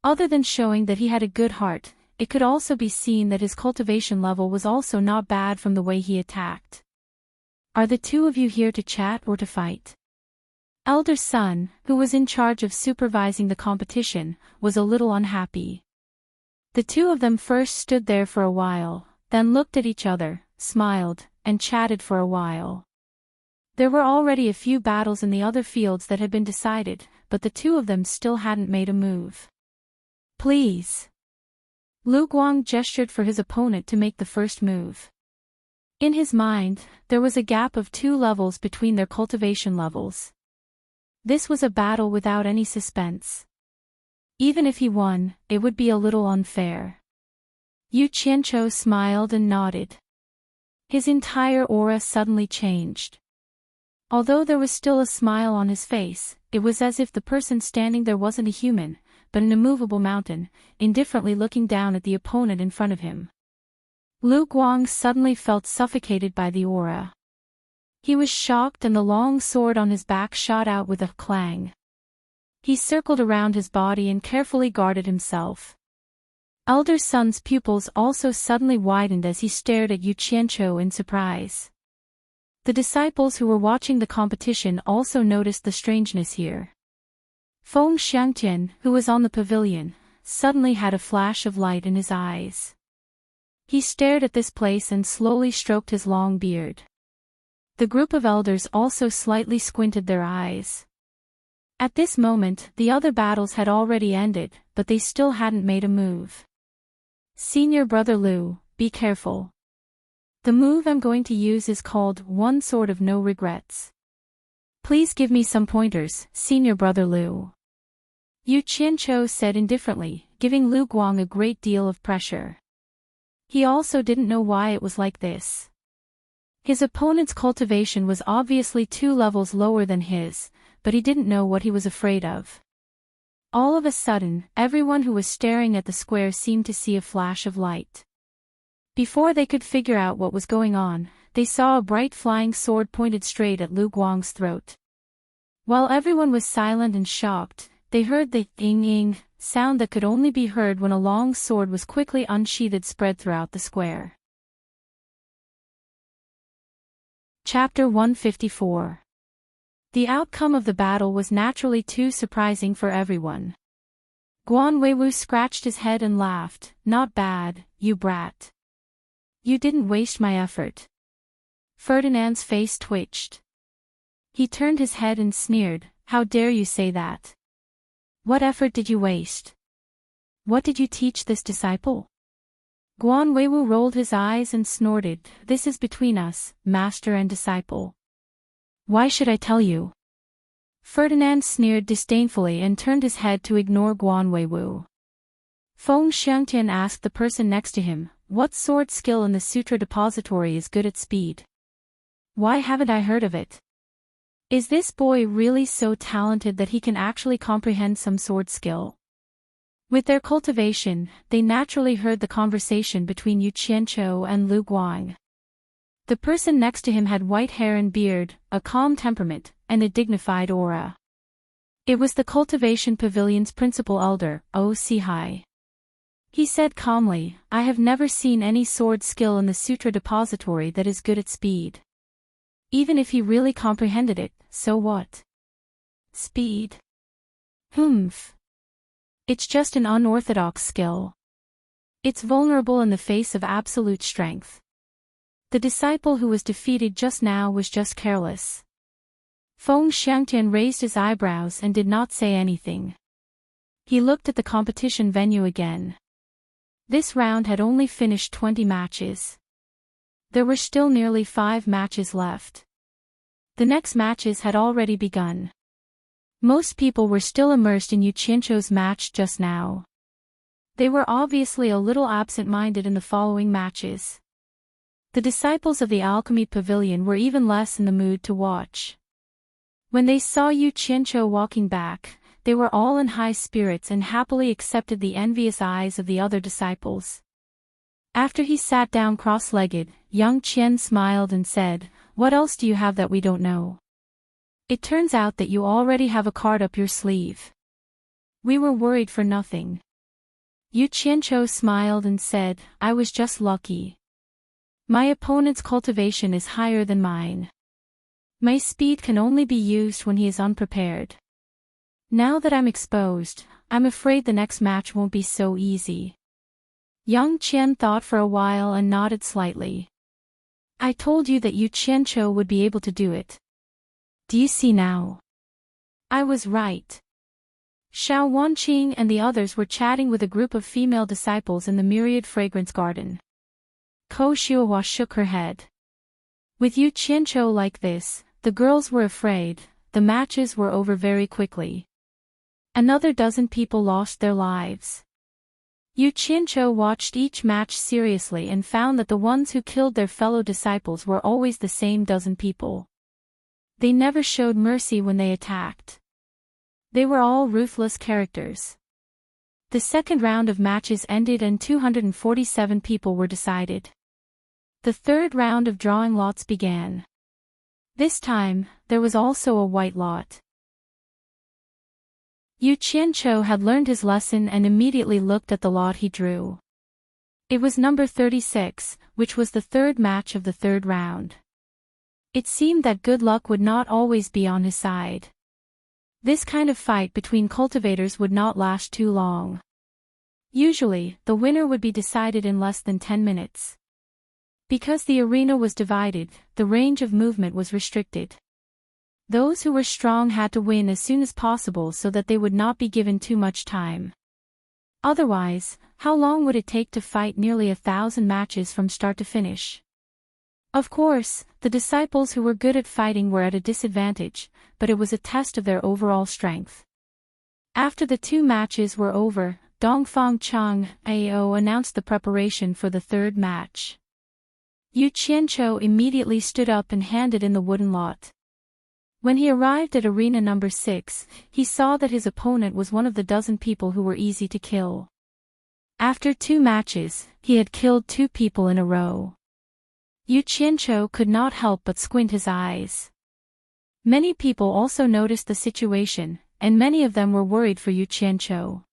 Other than showing that he had a good heart, it could also be seen that his cultivation level was also not bad from the way he attacked. "Are the two of you here to chat or to fight?" Elder Son, who was in charge of supervising the competition, was a little unhappy. The two of them first stood there for a while, then looked at each other, smiled, and chatted for a while. There were already a few battles in the other fields that had been decided, but the two of them still hadn't made a move. "Please." Lu Guang gestured for his opponent to make the first move. In his mind, there was a gap of 2 levels between their cultivation levels. This was a battle without any suspense. Even if he won, it would be a little unfair. Yu Qianqiu smiled and nodded. His entire aura suddenly changed. Although there was still a smile on his face, it was as if the person standing there wasn't a human, but an immovable mountain, indifferently looking down at the opponent in front of him. Lu Guang suddenly felt suffocated by the aura. He was shocked and the long sword on his back shot out with a clang. He circled around his body and carefully guarded himself. Elder Son's pupils also suddenly widened as he stared at Yu Qianqiu in surprise. The disciples who were watching the competition also noticed the strangeness here. Feng Xiangtian, who was on the pavilion, suddenly had a flash of light in his eyes. He stared at this place and slowly stroked his long beard. The group of elders also slightly squinted their eyes. At this moment, the other battles had already ended, but they still hadn't made a move. "Senior Brother Lu, be careful. The move I'm going to use is called One Sword of No Regrets. Please give me some pointers, Senior Brother Lu." Yu Qianqiu said indifferently, giving Lu Guang a great deal of pressure. He also didn't know why it was like this. His opponent's cultivation was obviously 2 levels lower than his, but he didn't know what he was afraid of. All of a sudden, everyone who was staring at the square seemed to see a flash of light. Before they could figure out what was going on, they saw a bright flying sword pointed straight at Lu Guang's throat. While everyone was silent and shocked, they heard the "ing-ing" sound that could only be heard when a long sword was quickly unsheathed spread throughout the square. Chapter 154. The outcome of the battle was naturally too surprising for everyone. Guan Weiwu scratched his head and laughed. "Not bad, you brat. You didn't waste my effort." Ferdinand's face twitched. He turned his head and sneered, "How dare you say that? What effort did you waste? What did you teach this disciple?" Guan Weiwu rolled his eyes and snorted, "This is between us, master and disciple. Why should I tell you?" Ferdinand sneered disdainfully and turned his head to ignore Guan Weiwu. Feng Xiangtian asked the person next to him, "What sword skill in the Sutra Depository is good at speed? Why haven't I heard of it? Is this boy really so talented that he can actually comprehend some sword skill?" With their cultivation, they naturally heard the conversation between Yu Qianqiu and Lu Guang. The person next to him had white hair and beard, a calm temperament, and a dignified aura. It was the cultivation pavilion's principal elder, O Sihai. He said calmly, I have never seen any sword skill in the Sutra depository that is good at speed. Even if he really comprehended it, so what? Speed? Humph. It's just an unorthodox skill. It's vulnerable in the face of absolute strength. The disciple who was defeated just now was just careless. Feng Xiangtian raised his eyebrows and did not say anything. He looked at the competition venue again. This round had only finished 20 matches. There were still nearly 5 matches left. The next matches had already begun. Most people were still immersed in Yu Qianzhou's match just now. They were obviously a little absent-minded in the following matches. The disciples of the Alchemy Pavilion were even less in the mood to watch. When they saw Yu Qianzhou walking back, they were all in high spirits and happily accepted the envious eyes of the other disciples. After he sat down cross-legged, Yang Qian smiled and said, What else do you have that we don't know? It turns out that you already have a card up your sleeve. We were worried for nothing. Yu Qianzhou smiled and said, I was just lucky. My opponent's cultivation is higher than mine. My speed can only be used when he is unprepared. Now that I'm exposed, I'm afraid the next match won't be so easy. Yang Qian thought for a while and nodded slightly. I told you that Yu Qianzhou would be able to do it. Do you see now? I was right. Xiao Wanqing and the others were chatting with a group of female disciples in the Myriad Fragrance Garden. Ko Xiuhua shook her head. With Yu Qianzhou like this, the girls were afraid. The matches were over very quickly. Another dozen people lost their lives. Yu Qianzhou watched each match seriously and found that the ones who killed their fellow disciples were always the same dozen people. They never showed mercy when they attacked. They were all ruthless characters. The second round of matches ended and 247 people were decided. The third round of drawing lots began. This time, there was also a white lot. Yu Qianzhou had learned his lesson and immediately looked at the lot he drew. It was number 36, which was the third match of the third round. It seemed that good luck would not always be on his side. This kind of fight between cultivators would not last too long. Usually, the winner would be decided in less than 10 minutes. Because the arena was divided, the range of movement was restricted. Those who were strong had to win as soon as possible so that they would not be given too much time. Otherwise, how long would it take to fight nearly 1,000 matches from start to finish? Of course, the disciples who were good at fighting were at a disadvantage, but it was a test of their overall strength. After the 2 matches were over, Dongfang Chang Ao announced the preparation for the third match. Yu Qianzhou immediately stood up and handed in the wooden lot. When he arrived at arena number 6, he saw that his opponent was one of the dozen people who were easy to kill. After 2 matches, he had killed 2 people in a row. Yu Qianzhou could not help but squint his eyes. Many people also noticed the situation, and many of them were worried for Yu Qianzhou.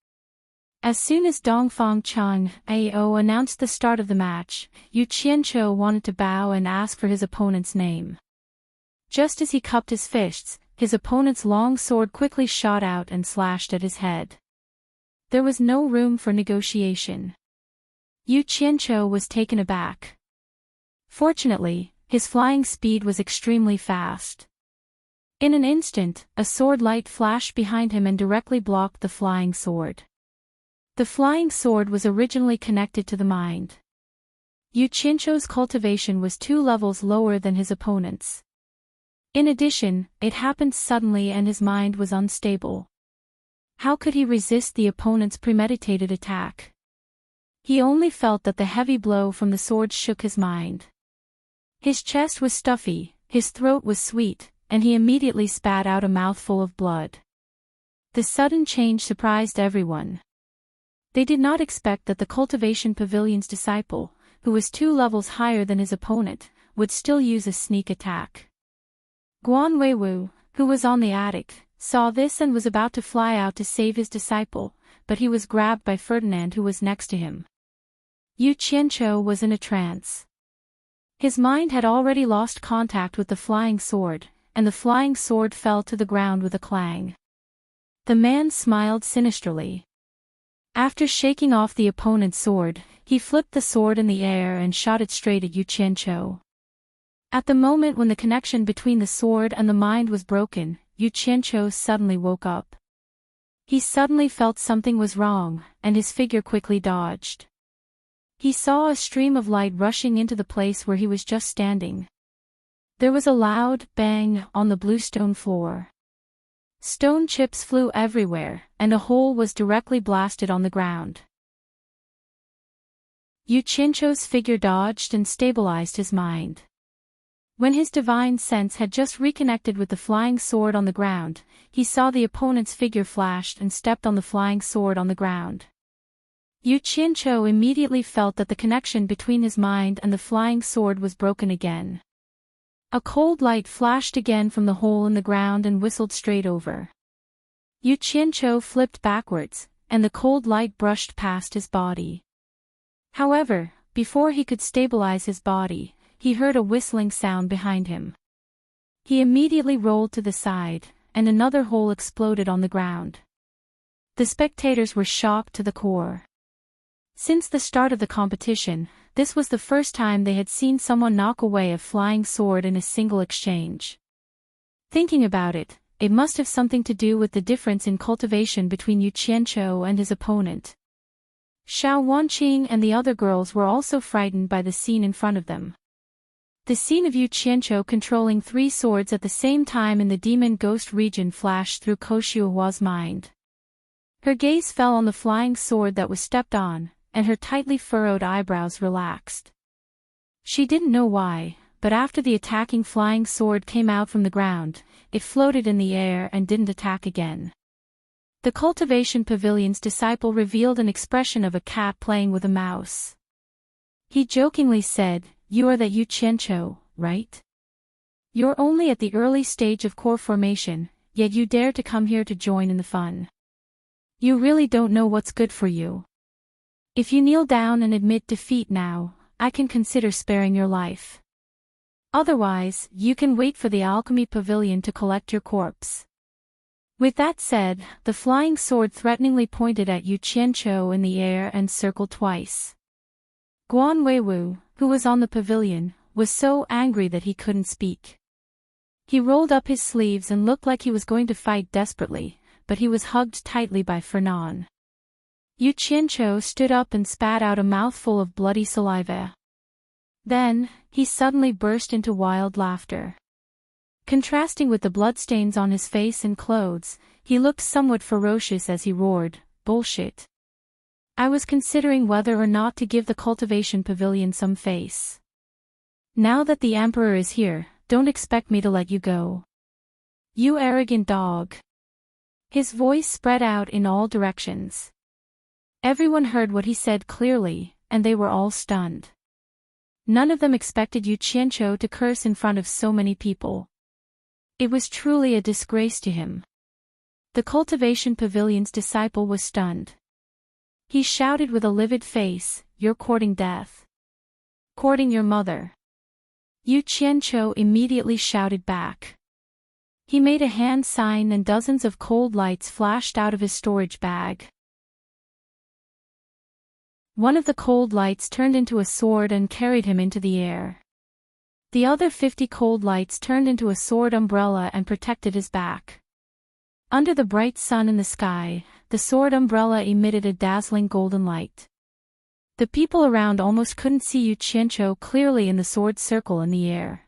As soon as Dongfang Chang Ao announced the start of the match, Yu Qianzhou wanted to bow and ask for his opponent's name. Just as he cupped his fists, his opponent's long sword quickly shot out and slashed at his head. There was no room for negotiation. Yu Qianzhou was taken aback. Fortunately, his flying speed was extremely fast. In an instant, a sword light flashed behind him and directly blocked the flying sword. The flying sword was originally connected to the mind. Yu Qianzhou's cultivation was 2 levels lower than his opponent's. In addition, it happened suddenly and his mind was unstable. How could he resist the opponent's premeditated attack? He only felt that the heavy blow from the sword shook his mind. His chest was stuffy, his throat was sweet, and he immediately spat out a mouthful of blood. The sudden change surprised everyone. They did not expect that the Cultivation Pavilion's disciple, who was 2 levels higher than his opponent, would still use a sneak attack. Guan Weiwu, who was on the attic, saw this and was about to fly out to save his disciple, but he was grabbed by Ferdinand, who was next to him. Yu Qianqiu was in a trance. His mind had already lost contact with the flying sword, and the flying sword fell to the ground with a clang. The man smiled sinisterly. After shaking off the opponent's sword, he flipped the sword in the air and shot it straight at Yu Qianqiu. At the moment when the connection between the sword and the mind was broken, Yu Qianqiu suddenly woke up. He suddenly felt something was wrong, and his figure quickly dodged. He saw a stream of light rushing into the place where he was just standing. There was a loud bang on the blue stone floor. Stone chips flew everywhere, and a hole was directly blasted on the ground. Yu Qianqiu's figure dodged and stabilized his mind. When his divine sense had just reconnected with the flying sword on the ground, he saw the opponent's figure flashed and stepped on the flying sword on the ground. Yu Qianqiu immediately felt that the connection between his mind and the flying sword was broken again. A cold light flashed again from the hole in the ground and whistled straight over. Yu Qianqiu flipped backwards, and the cold light brushed past his body. However, before he could stabilize his body, he heard a whistling sound behind him. He immediately rolled to the side, and another hole exploded on the ground. The spectators were shocked to the core. Since the start of the competition, this was the first time they had seen someone knock away a flying sword in a single exchange. Thinking about it, it must have something to do with the difference in cultivation between Yu Qianqiu and his opponent. Xiao Wanqing and the other girls were also frightened by the scene in front of them. The scene of Yu Qianqiu controlling 3 swords at the same time in the demon ghost region flashed through Koxiuhua's mind. Her gaze fell on the flying sword that was stepped on, and her tightly furrowed eyebrows relaxed. She didn't know why, but after the attacking flying sword came out from the ground, it floated in the air and didn't attack again. The cultivation pavilion's disciple revealed an expression of a cat playing with a mouse. He jokingly said, "You are that Yu Qianqiu, right? You're only at the early stage of core formation, yet you dare to come here to join in the fun. You really don't know what's good for you. If you kneel down and admit defeat now, I can consider sparing your life. Otherwise, you can wait for the alchemy pavilion to collect your corpse." With that said, the flying sword threateningly pointed at Yu Qianqiu in the air and circled twice. Guan Weiwu, who was on the pavilion, was so angry that he couldn't speak. He rolled up his sleeves and looked like he was going to fight desperately, but he was hugged tightly by Fernand. Yu Qianqiu stood up and spat out a mouthful of bloody saliva. Then, he suddenly burst into wild laughter. Contrasting with the bloodstains on his face and clothes, he looked somewhat ferocious as he roared, "Bullshit. I was considering whether or not to give the cultivation pavilion some face. Now that the emperor is here, don't expect me to let you go. You arrogant dog." His voice spread out in all directions. Everyone heard what he said clearly, and they were all stunned. None of them expected Yu Qianqiu to curse in front of so many people. It was truly a disgrace to him. The cultivation pavilion's disciple was stunned. He shouted with a livid face, "You're courting death. Courting your mother." Yu Qianqiu immediately shouted back. He made a hand sign and dozens of cold lights flashed out of his storage bag. One of the cold lights turned into a sword and carried him into the air. The other 50 cold lights turned into a sword umbrella and protected his back. Under the bright sun in the sky, the sword umbrella emitted a dazzling golden light. The people around almost couldn't see Yu Qianqiu clearly in the sword circle in the air.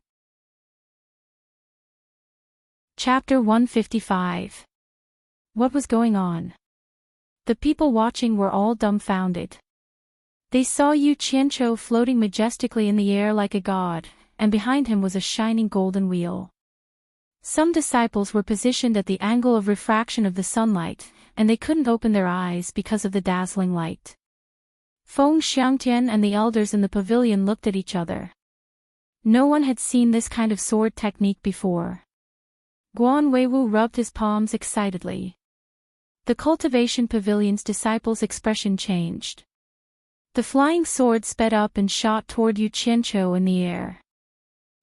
Chapter 155. What was going on? The people watching were all dumbfounded. They saw Yu Qianqiu floating majestically in the air like a god, and behind him was a shining golden wheel. Some disciples were positioned at the angle of refraction of the sunlight, and they couldn't open their eyes because of the dazzling light. Feng Xiangtian and the elders in the pavilion looked at each other. No one had seen this kind of sword technique before. Guan Weiwu rubbed his palms excitedly. The cultivation pavilion's disciples' expression changed. The flying sword sped up and shot toward Yu Qianqiu in the air.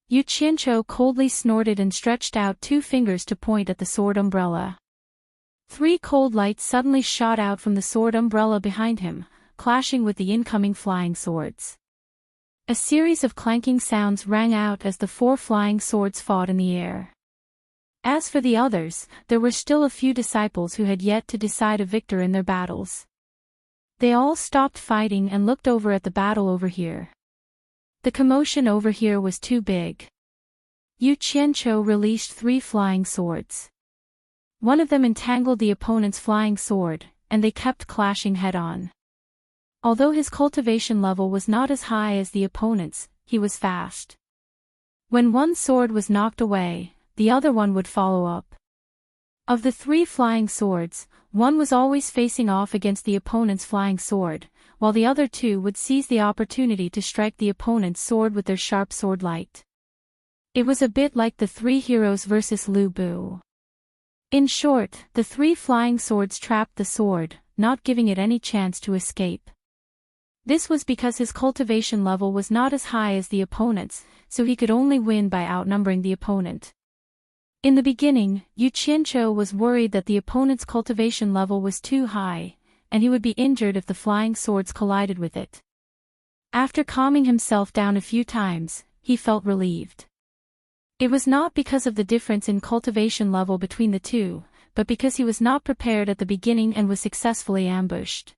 Yu Qianqiu coldly snorted and stretched out 2 fingers to point at the sword umbrella. 3 cold lights suddenly shot out from the sword umbrella behind him, clashing with the incoming flying swords. A series of clanking sounds rang out as the 4 flying swords fought in the air. As for the others, there were still a few disciples who had yet to decide a victor in their battles. They all stopped fighting and looked over at the battle over here. The commotion over here was too big. Yu Qianqiu released 3 flying swords. One of them entangled the opponent's flying sword, and they kept clashing head-on. Although his cultivation level was not as high as the opponent's, he was fast. When one sword was knocked away, the other one would follow up. Of the 3 flying swords, one was always facing off against the opponent's flying sword, while the other 2 would seize the opportunity to strike the opponent's sword with their sharp sword light. It was a bit like the 3 heroes versus Lu Bu. In short, the 3 flying swords trapped the sword, not giving it any chance to escape. This was because his cultivation level was not as high as the opponent's, so he could only win by outnumbering the opponent. In the beginning, Yu Qianqiu was worried that the opponent's cultivation level was too high, and he would be injured if the flying swords collided with it. After calming himself down a few times, he felt relieved. It was not because of the difference in cultivation level between the 2, but because he was not prepared at the beginning and was successfully ambushed.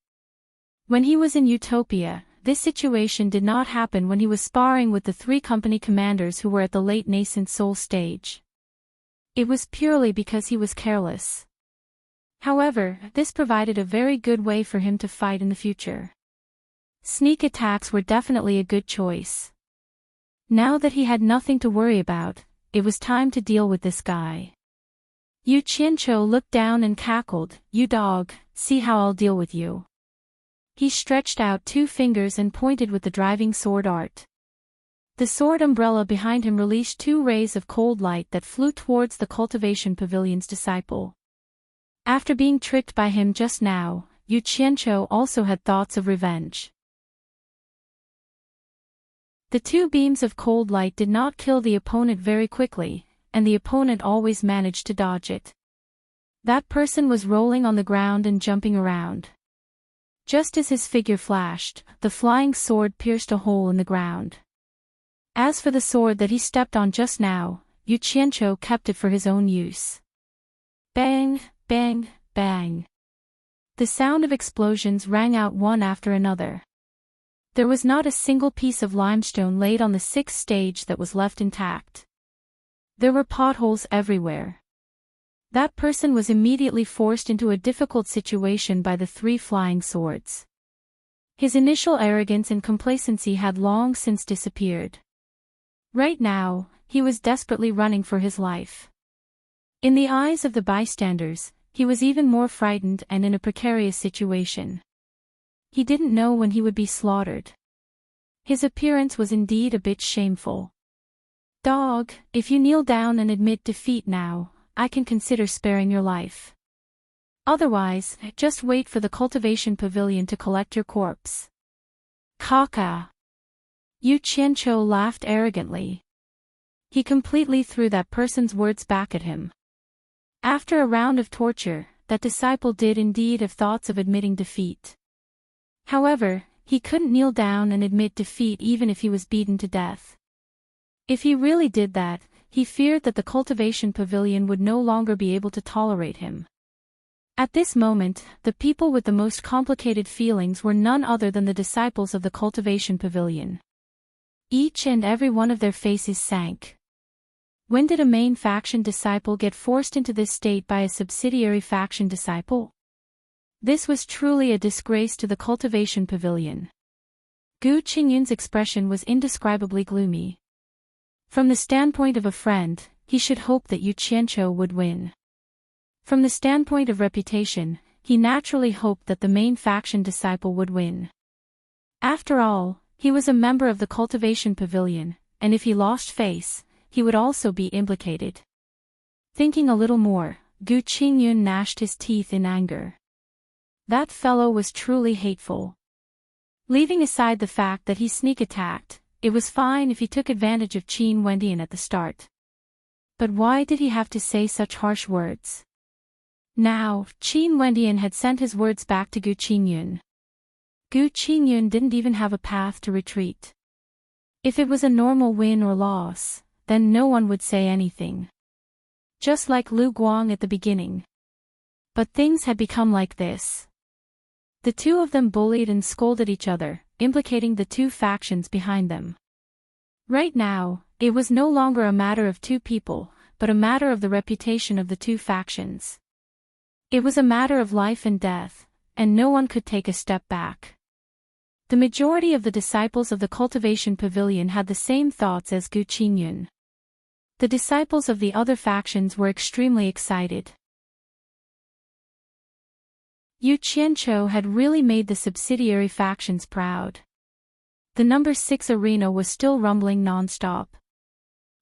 When he was in Utopia, this situation did not happen when he was sparring with the 3 company commanders who were at the late nascent soul stage. It was purely because he was careless. However, this provided a very good way for him to fight in the future. Sneak attacks were definitely a good choice. Now that he had nothing to worry about, it was time to deal with this guy. Yu Qianqiu looked down and cackled, "You dog, see how I'll deal with you." He stretched out 2 fingers and pointed with the driving sword art. The sword umbrella behind him released 2 rays of cold light that flew towards the cultivation pavilion's disciple. After being tricked by him just now, Yu Qianqiu also had thoughts of revenge. The 2 beams of cold light did not kill the opponent very quickly, and the opponent always managed to dodge it. That person was rolling on the ground and jumping around. Just as his figure flashed, the flying sword pierced a hole in the ground. As for the sword that he stepped on just now, Yu Qianqiu kept it for his own use. Bang, bang, bang. The sound of explosions rang out one after another. There was not a single piece of limestone laid on the 6th stage that was left intact. There were potholes everywhere. That person was immediately forced into a difficult situation by the 3 flying swords. His initial arrogance and complacency had long since disappeared. Right now, he was desperately running for his life. In the eyes of the bystanders, he was even more frightened and in a precarious situation. He didn't know when he would be slaughtered. His appearance was indeed a bit shameful. "Dog, if you kneel down and admit defeat now, I can consider sparing your life. Otherwise, just wait for the cultivation pavilion to collect your corpse." "Kaka." Yu Qianqiu laughed arrogantly. He completely threw that person's words back at him. After a round of torture, that disciple did indeed have thoughts of admitting defeat. However, he couldn't kneel down and admit defeat even if he was beaten to death. If he really did that, he feared that the cultivation pavilion would no longer be able to tolerate him. At this moment, the people with the most complicated feelings were none other than the disciples of the cultivation pavilion. Each and every one of their faces sank. When did a main faction disciple get forced into this state by a subsidiary faction disciple? This was truly a disgrace to the cultivation pavilion. Gu Qingyun's expression was indescribably gloomy. From the standpoint of a friend, he should hope that Yu Qianqiu would win. From the standpoint of reputation, he naturally hoped that the main faction disciple would win. After all, he was a member of the cultivation pavilion, and if he lost face, he would also be implicated. Thinking a little more, Gu Qingyun gnashed his teeth in anger. That fellow was truly hateful. Leaving aside the fact that he sneak attacked, it was fine if he took advantage of Qin Wendian at the start. But why did he have to say such harsh words? Now, Qin Wendian had sent his words back to Gu Qingyun. Gu Qingyun didn't even have a path to retreat. If it was a normal win or loss, then no one would say anything. Just like Lu Guang at the beginning. But things had become like this. The two of them bullied and scolded each other, implicating the two factions behind them. Right now, it was no longer a matter of two people, but a matter of the reputation of the two factions. It was a matter of life and death, and no one could take a step back. The majority of the disciples of the Cultivation Pavilion had the same thoughts as Gu Qingyun. The disciples of the other factions were extremely excited. Yu Qianzhou had really made the subsidiary factions proud. The number 6 arena was still rumbling non-stop.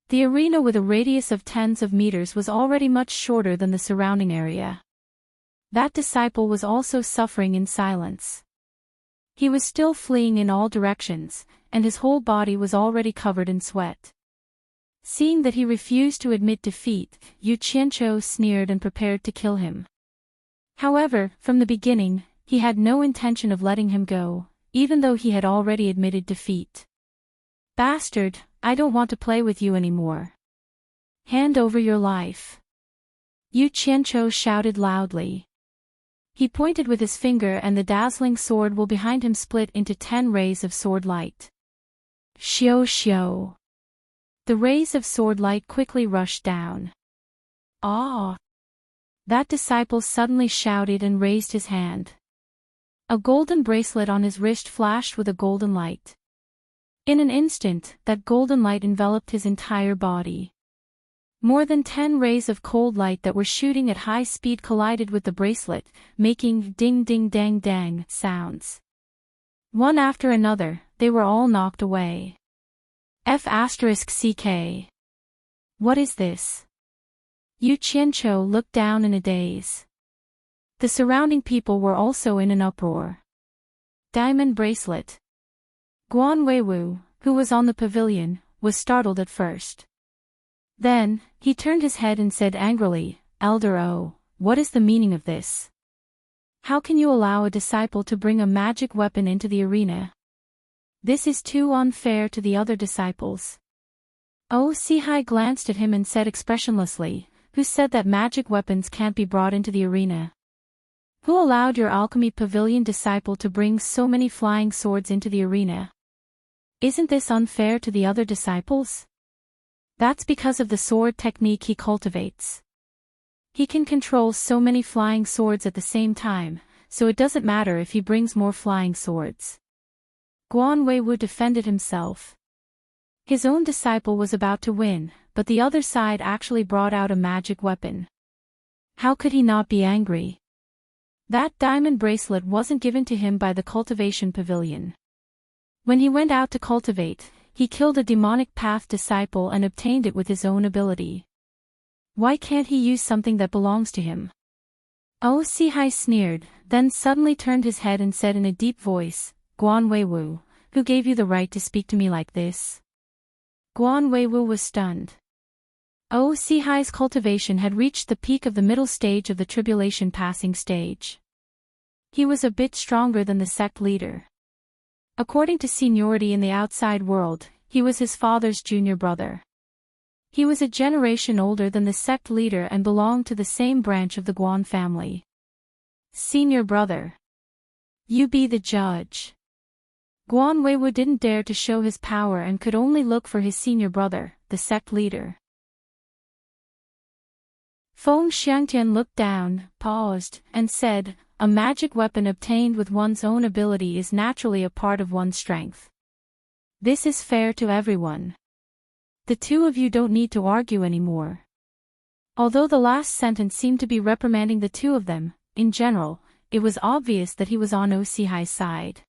The arena with a radius of tens of meters was already much shorter than the surrounding area. That disciple was also suffering in silence. He was still fleeing in all directions, and his whole body was already covered in sweat. Seeing that he refused to admit defeat, Yu Qianzhou sneered and prepared to kill him. However, from the beginning, he had no intention of letting him go, even though he had already admitted defeat. Bastard, I don't want to play with you anymore. Hand over your life. Yu Qianzhou shouted loudly. He pointed with his finger and the dazzling sword will behind him split into 10 rays of sword light. Xiao xiao. The rays of sword light quickly rushed down. Ah! That disciple suddenly shouted and raised his hand. A golden bracelet on his wrist flashed with a golden light. In an instant, that golden light enveloped his entire body. More than 10 rays of cold light that were shooting at high speed collided with the bracelet, making ding ding dang dang sounds. One after another, they were all knocked away. F***CK. What is this? Yu Qianzhou looked down in a daze. The surrounding people were also in an uproar. Diamond bracelet. Guan Weiwu, who was on the pavilion, was startled at first. Then, he turned his head and said angrily, Elder O, what is the meaning of this? How can you allow a disciple to bring a magic weapon into the arena? This is too unfair to the other disciples. O Sihai glanced at him and said expressionlessly, who said that magic weapons can't be brought into the arena? Who allowed your alchemy pavilion disciple to bring so many flying swords into the arena? Isn't this unfair to the other disciples? That's because of the sword technique he cultivates. He can control so many flying swords at the same time, so it doesn't matter if he brings more flying swords. Guan Weiwu defended himself. His own disciple was about to win, but the other side actually brought out a magic weapon. How could he not be angry? That diamond bracelet wasn't given to him by the Cultivation Pavilion. When he went out to cultivate, he killed a demonic path disciple and obtained it with his own ability. Why can't he use something that belongs to him? O Sihai sneered, then suddenly turned his head and said in a deep voice, Guan Weiwu, who gave you the right to speak to me like this? Guan Weiwu was stunned. O Sihai's cultivation had reached the peak of the middle stage of the tribulation passing stage. He was a bit stronger than the sect leader. According to seniority in the outside world, he was his father's junior brother. He was a generation older than the sect leader and belonged to the same branch of the Guan family. Senior brother. You be the judge. Guan Weiwu didn't dare to show his power and could only look for his senior brother, the sect leader. Feng Xiangtian looked down, paused, and said, a magic weapon obtained with one's own ability is naturally a part of one's strength. This is fair to everyone. The two of you don't need to argue anymore. Although the last sentence seemed to be reprimanding the two of them, in general, it was obvious that he was on O Sihai's side.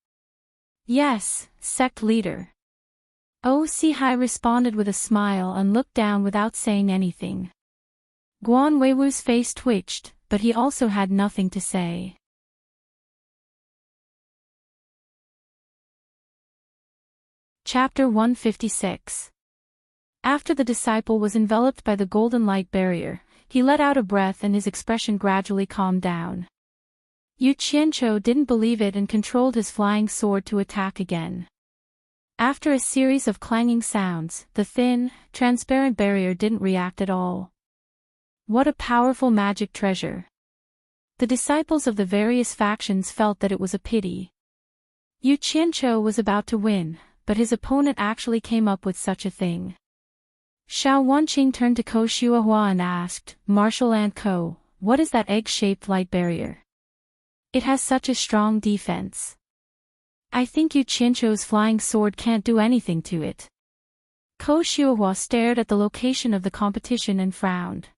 Yes, sect leader. O Sihai responded with a smile and looked down without saying anything. Guan Weiwu's face twitched, but he also had nothing to say. Chapter 156. After the disciple was enveloped by the golden light barrier, he let out a breath and his expression gradually calmed down. Yu Qianqiu didn't believe it and controlled his flying sword to attack again. After a series of clanging sounds, the thin, transparent barrier didn't react at all. What a powerful magic treasure! The disciples of the various factions felt that it was a pity. Yu Qianqiu was about to win, but his opponent actually came up with such a thing. Xiao Wanqing turned to Ko Shuahua and asked, "Martial Ant Ko, what is that egg-shaped light barrier? It has such a strong defense. I think Yu Qianqiu's flying sword can't do anything to it." Ko Shuahua stared at the location of the competition and frowned.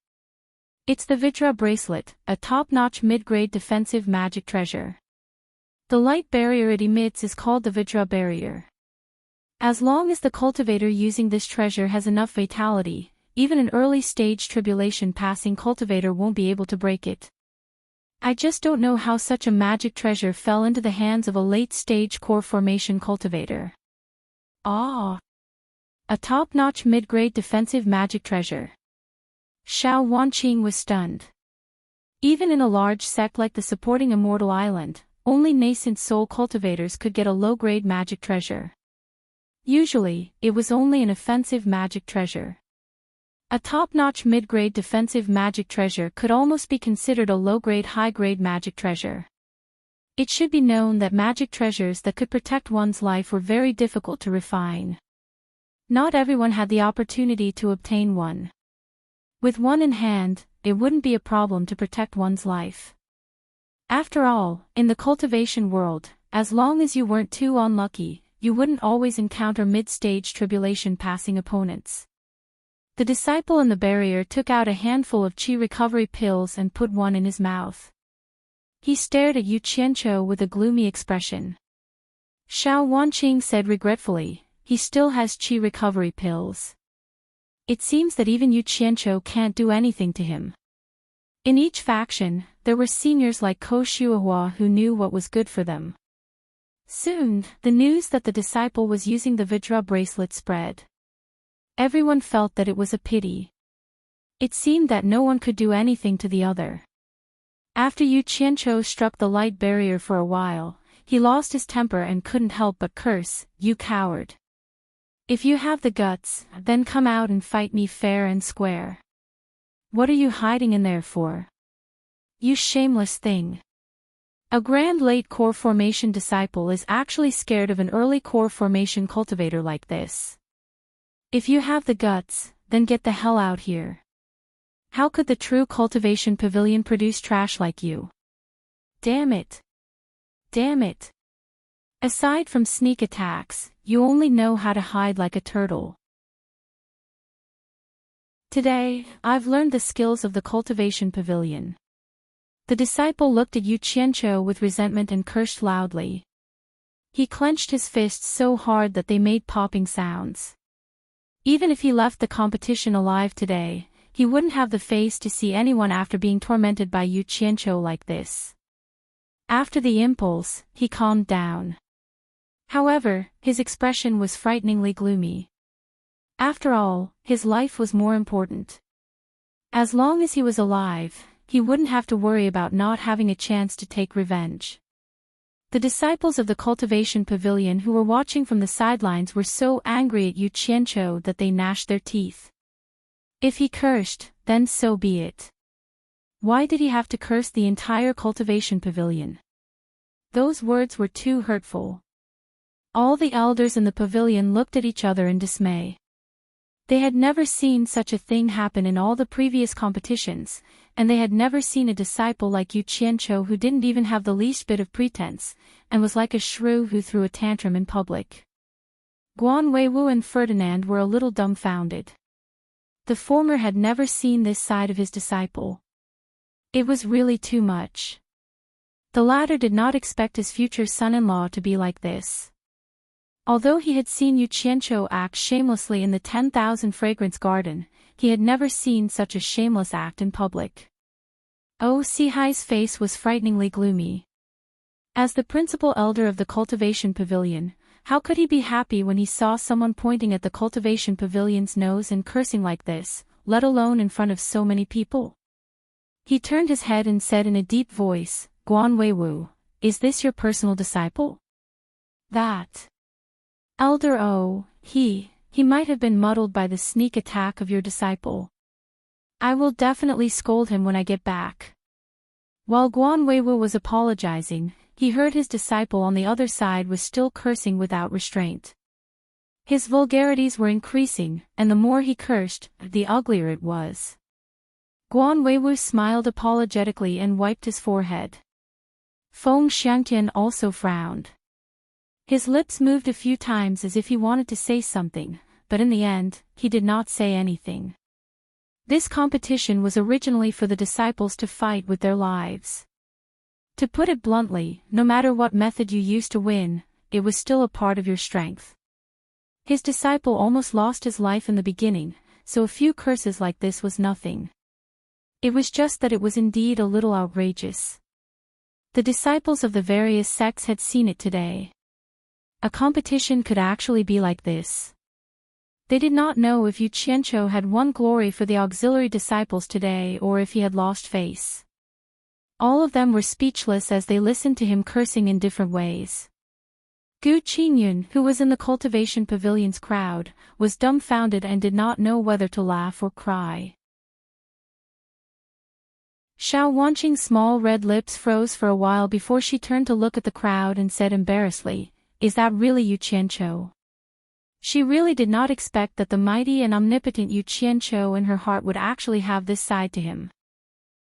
It's the Vidra bracelet, a top-notch mid-grade defensive magic treasure. The light barrier it emits is called the Vidra barrier. As long as the cultivator using this treasure has enough vitality, even an early-stage tribulation-passing cultivator won't be able to break it. I just don't know how such a magic treasure fell into the hands of a late-stage core formation cultivator. Ah! A top-notch mid-grade defensive magic treasure. Xiao Wanqing was stunned. Even in a large sect like the supporting Immortal Island, only nascent soul cultivators could get a low-grade magic treasure. Usually, it was only an offensive magic treasure. A top-notch mid-grade defensive magic treasure could almost be considered a low-grade high-grade magic treasure. It should be known that magic treasures that could protect one's life were very difficult to refine. Not everyone had the opportunity to obtain one. With one in hand, it wouldn't be a problem to protect one's life. After all, in the cultivation world, as long as you weren't too unlucky, you wouldn't always encounter mid-stage tribulation-passing opponents. The disciple in the barrier took out a handful of qi recovery pills and put one in his mouth. He stared at Yu Qianqiu with a gloomy expression. Xiao Wanqing said regretfully, "He still has qi recovery pills. It seems that even Yu Qianqiu can't do anything to him." In each faction, there were seniors like Ko Shuahua who knew what was good for them. Soon, the news that the disciple was using the Vidra bracelet spread. Everyone felt that it was a pity. It seemed that no one could do anything to the other. After Yu Qianqiu struck the light barrier for a while, he lost his temper and couldn't help but curse, "You coward! If you have the guts, then come out and fight me fair and square. What are you hiding in there for? You shameless thing." A grand late core formation disciple is actually scared of an early core formation cultivator like this. If you have the guts, then get the hell out here. How could the true cultivation pavilion produce trash like you? Damn it. Damn it. Aside from sneak attacks, you only know how to hide like a turtle. Today, I've learned the skills of the cultivation pavilion. The disciple looked at Yu Qianqiu with resentment and cursed loudly. He clenched his fists so hard that they made popping sounds. Even if he left the competition alive today, he wouldn't have the face to see anyone after being tormented by Yu Qianqiu like this. After the impulse, he calmed down. However, his expression was frighteningly gloomy. After all, his life was more important. As long as he was alive, he wouldn't have to worry about not having a chance to take revenge. The disciples of the cultivation pavilion who were watching from the sidelines were so angry at Yu Qianqiu that they gnashed their teeth. If he cursed, then so be it. Why did he have to curse the entire cultivation pavilion? Those words were too hurtful. All the elders in the pavilion looked at each other in dismay. They had never seen such a thing happen in all the previous competitions, and they had never seen a disciple like Yu Qianqiu who didn't even have the least bit of pretense, and was like a shrew who threw a tantrum in public. Guan Weiwu and Ferdinand were a little dumbfounded. The former had never seen this side of his disciple. It was really too much. The latter did not expect his future son-in-law to be like this. Although he had seen Yu Qianqiu act shamelessly in the 10,000 fragrance garden, he had never seen such a shameless act in public. Oh, Sihai's face was frighteningly gloomy. As the principal elder of the cultivation pavilion, how could he be happy when he saw someone pointing at the cultivation pavilion's nose and cursing like this, let alone in front of so many people? He turned his head and said in a deep voice, "Guan Weiwu, is this your personal disciple?" That elder, oh, he might have been muddled by the sneak attack of your disciple. I will definitely scold him when I get back. While Guan Weiwu was apologizing, he heard his disciple on the other side was still cursing without restraint. His vulgarities were increasing, and the more he cursed, the uglier it was. Guan Weiwu smiled apologetically and wiped his forehead. Feng Xiangtian also frowned. His lips moved a few times as if he wanted to say something, but in the end, he did not say anything. This competition was originally for the disciples to fight with their lives. To put it bluntly, no matter what method you used to win, it was still a part of your strength. His disciple almost lost his life in the beginning, so a few curses like this was nothing. It was just that it was indeed a little outrageous. The disciples of the various sects had seen it today. A competition could actually be like this. They did not know if Yu Qianqiu had won glory for the auxiliary disciples today or if he had lost face. All of them were speechless as they listened to him cursing in different ways. Gu Qingyun, who was in the cultivation pavilion's crowd, was dumbfounded and did not know whether to laugh or cry. Xiao Wanqing's small red lips froze for a while before she turned to look at the crowd and said embarrassedly, "Is that really Yu Qianqiu?" She really did not expect that the mighty and omnipotent Yu Qianqiu in her heart would actually have this side to him.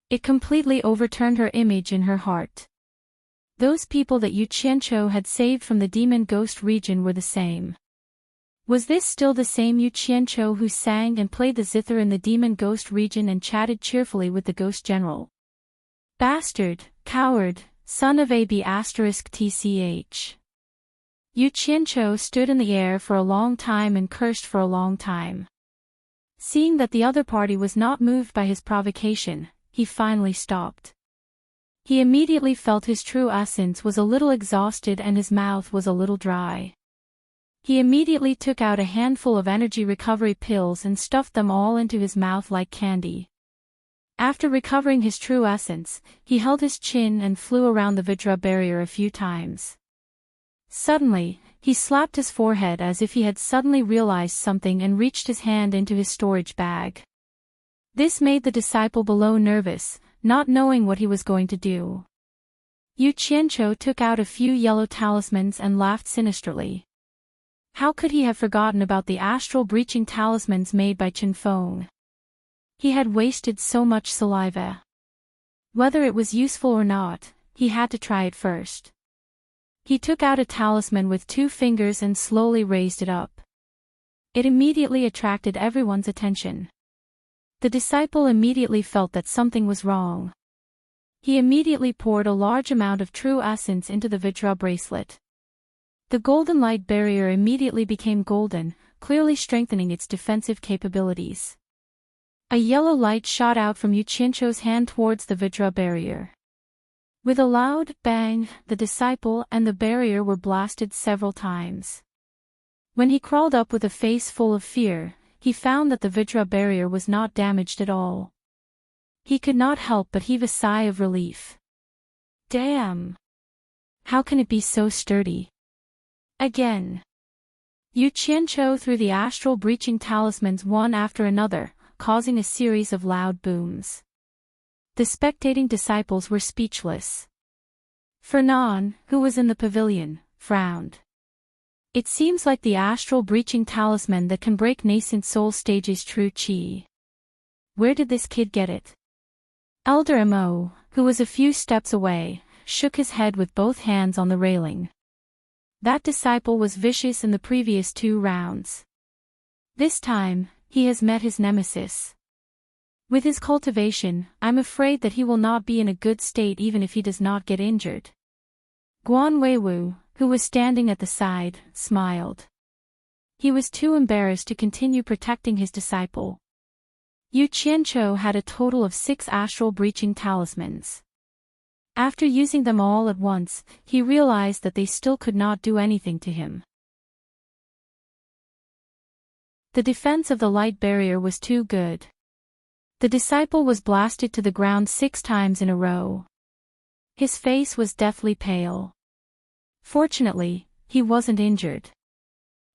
It completely overturned her image in her heart. Those people that Yu Qianqiu had saved from the demon ghost region were the same. Was this still the same Yu Qianqiu who sang and played the zither in the demon ghost region and chatted cheerfully with the ghost general? Bastard, coward, son of a b*tch. Yu Qianqiu stood in the air for a long time and cursed for a long time. Seeing that the other party was not moved by his provocation, he finally stopped. He immediately felt his true essence was a little exhausted and his mouth was a little dry. He immediately took out a handful of energy recovery pills and stuffed them all into his mouth like candy. After recovering his true essence, he held his chin and flew around the Vidra barrier a few times. Suddenly, he slapped his forehead as if he had suddenly realized something and reached his hand into his storage bag. This made the disciple below nervous, not knowing what he was going to do. Yu Qianqiu took out a few yellow talismans and laughed sinisterly. How could he have forgotten about the astral breaching talismans made by Chen Feng? He had wasted so much saliva. Whether it was useful or not, he had to try it first. He took out a talisman with 2 fingers and slowly raised it up. It immediately attracted everyone's attention. The disciple immediately felt that something was wrong. He immediately poured a large amount of true essence into the Vidra bracelet. The golden light barrier immediately became golden, clearly strengthening its defensive capabilities. A yellow light shot out from Yu Qianqiu's hand towards the Vidra barrier. With a loud bang, the disciple and the barrier were blasted several times. When he crawled up with a face full of fear, he found that the Vidra barrier was not damaged at all. He could not help but heave a sigh of relief. Damn! How can it be so sturdy? Again. Yu Qianqiu threw the astral breaching talismans one after another, causing a series of loud booms. The spectating disciples were speechless. Fernan, who was in the pavilion, frowned. It seems like the astral breaching talisman that can break nascent soul stages' true chi. Where did this kid get it? Elder Mo, who was a few steps away, shook his head with both hands on the railing. That disciple was vicious in the previous 2 rounds. This time, he has met his nemesis. With his cultivation, I'm afraid that he will not be in a good state even if he does not get injured. Guan Weiwu, who was standing at the side, smiled. He was too embarrassed to continue protecting his disciple. Yu Qianzhou had a total of 6 astral breaching talismans. After using them all at once, he realized that they still could not do anything to him. The defense of the light barrier was too good. The disciple was blasted to the ground 6 times in a row. His face was deathly pale. Fortunately, he wasn't injured.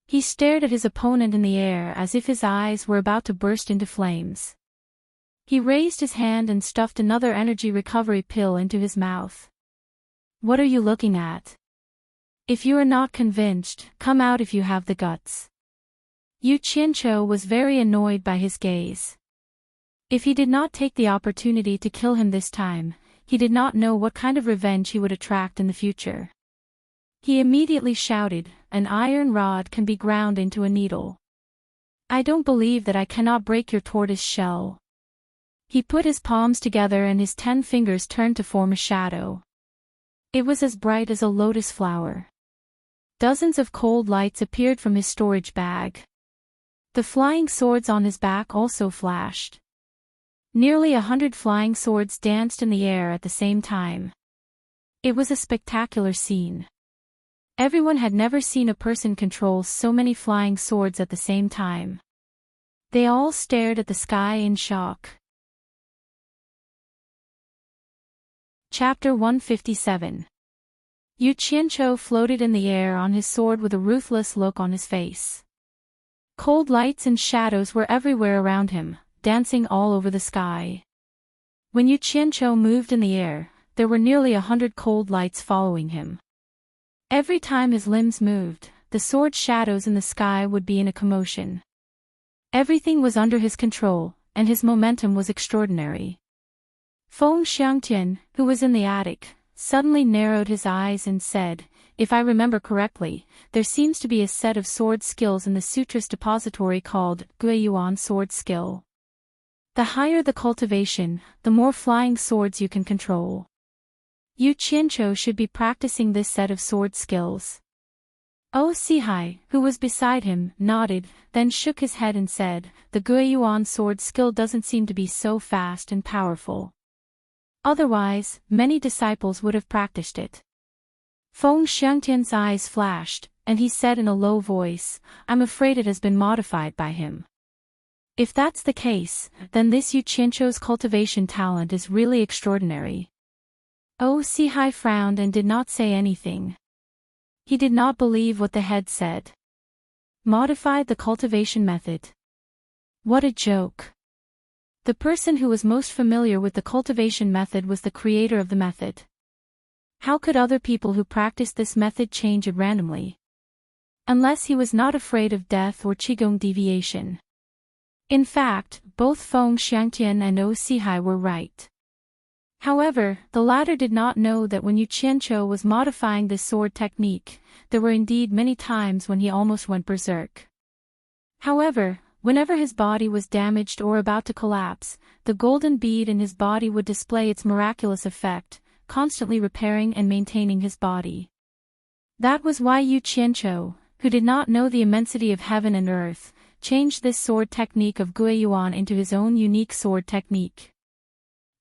He stared at his opponent in the air as if his eyes were about to burst into flames. He raised his hand and stuffed another energy recovery pill into his mouth. "What are you looking at? If you are not convinced, come out if you have the guts." Yu Qianzhou was very annoyed by his gaze. If he did not take the opportunity to kill him this time, he did not know what kind of revenge he would attract in the future. He immediately shouted, "An iron rod can be ground into a needle. I don't believe that I cannot break your tortoise shell." He put his palms together and his 10 fingers turned to form a shadow. It was as bright as a lotus flower. Dozens of cold lights appeared from his storage bag. The flying swords on his back also flashed. Nearly 100 flying swords danced in the air at the same time. It was a spectacular scene. Everyone had never seen a person control so many flying swords at the same time. They all stared at the sky in shock. Chapter 157. Yu Qianzhou floated in the air on his sword with a ruthless look on his face. Cold lights and shadows were everywhere around him, dancing all over the sky. When Yu Qianzhou moved in the air, there were nearly 100 cold lights following him. Every time his limbs moved, the sword shadows in the sky would be in a commotion. Everything was under his control, and his momentum was extraordinary. Feng Xiangtian, who was in the attic, suddenly narrowed his eyes and said, "If I remember correctly, there seems to be a set of sword skills in the Sutras depository called Guiyuan sword skill. The higher the cultivation, the more flying swords you can control. Yu Qianzhou should be practicing this set of sword skills." Oh Sihai, who was beside him, nodded, then shook his head and said, "The Guiyuan sword skill doesn't seem to be so fast and powerful. Otherwise, many disciples would have practiced it." Feng Xiangtian's eyes flashed, and he said in a low voice, "I'm afraid it has been modified by him." If that's the case, then this Yu Qianzhou's cultivation talent is really extraordinary. Oh Sihai frowned and did not say anything. He did not believe what the head said. Modified the cultivation method. What a joke. The person who was most familiar with the cultivation method was the creator of the method. How could other people who practiced this method change it randomly? Unless he was not afraid of death or qigong deviation. In fact, both Feng Xiangtian and O Sihai were right. However, the latter did not know that when Yu Qianzhou was modifying this sword technique, there were indeed many times when he almost went berserk. However, whenever his body was damaged or about to collapse, the golden bead in his body would display its miraculous effect, constantly repairing and maintaining his body. That was why Yu Qianzhou, who did not know the immensity of heaven and earth, changed this sword technique of Guiyuan into his own unique sword technique.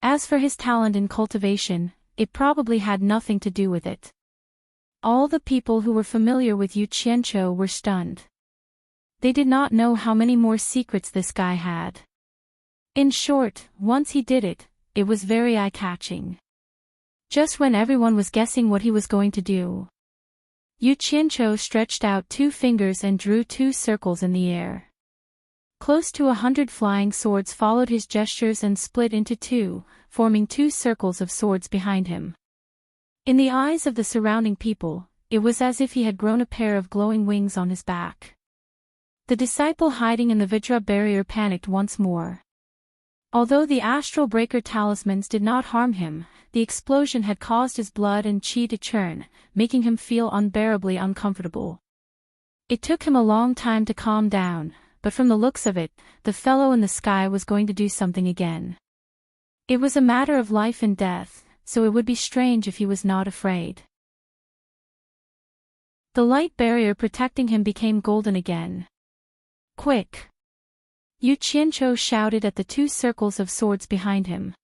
As for his talent in cultivation, it probably had nothing to do with it. All the people who were familiar with Yu Qianzhou were stunned. They did not know how many more secrets this guy had. In short, once he did it, it was very eye-catching. Just when everyone was guessing what he was going to do, Yu Qianzhou stretched out 2 fingers and drew 2 circles in the air. Close to 100 flying swords followed his gestures and split into 2, forming 2 circles of swords behind him. In the eyes of the surrounding people, it was as if he had grown a pair of glowing wings on his back. The disciple hiding in the Vidra barrier panicked once more. Although the astral breaker talismans did not harm him, the explosion had caused his blood and qi to churn, making him feel unbearably uncomfortable. It took him a long time to calm down, but from the looks of it, the fellow in the sky was going to do something again. It was a matter of life and death, so it would be strange if he was not afraid. The light barrier protecting him became golden again. Quick! Yu Qianqiu shouted at the two circles of swords behind him.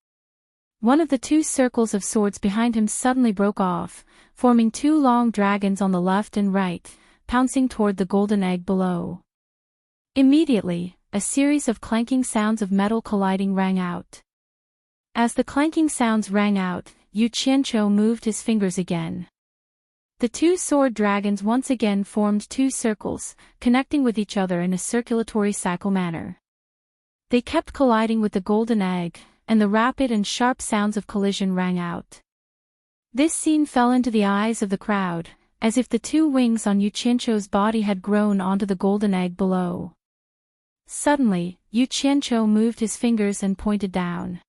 One of the two circles of swords behind him suddenly broke off, forming two long dragons on the left and right, pouncing toward the golden egg below. Immediately, a series of clanking sounds of metal colliding rang out. As the clanking sounds rang out, Yu Qianqiu moved his fingers again. The two sword dragons once again formed two circles, connecting with each other in a circulatory cycle manner. They kept colliding with the golden egg, and the rapid and sharp sounds of collision rang out. This scene fell into the eyes of the crowd, as if the two wings on Yu Qianqiu's body had grown onto the golden egg below. Suddenly, Yu Qianqiu moved his fingers and pointed down.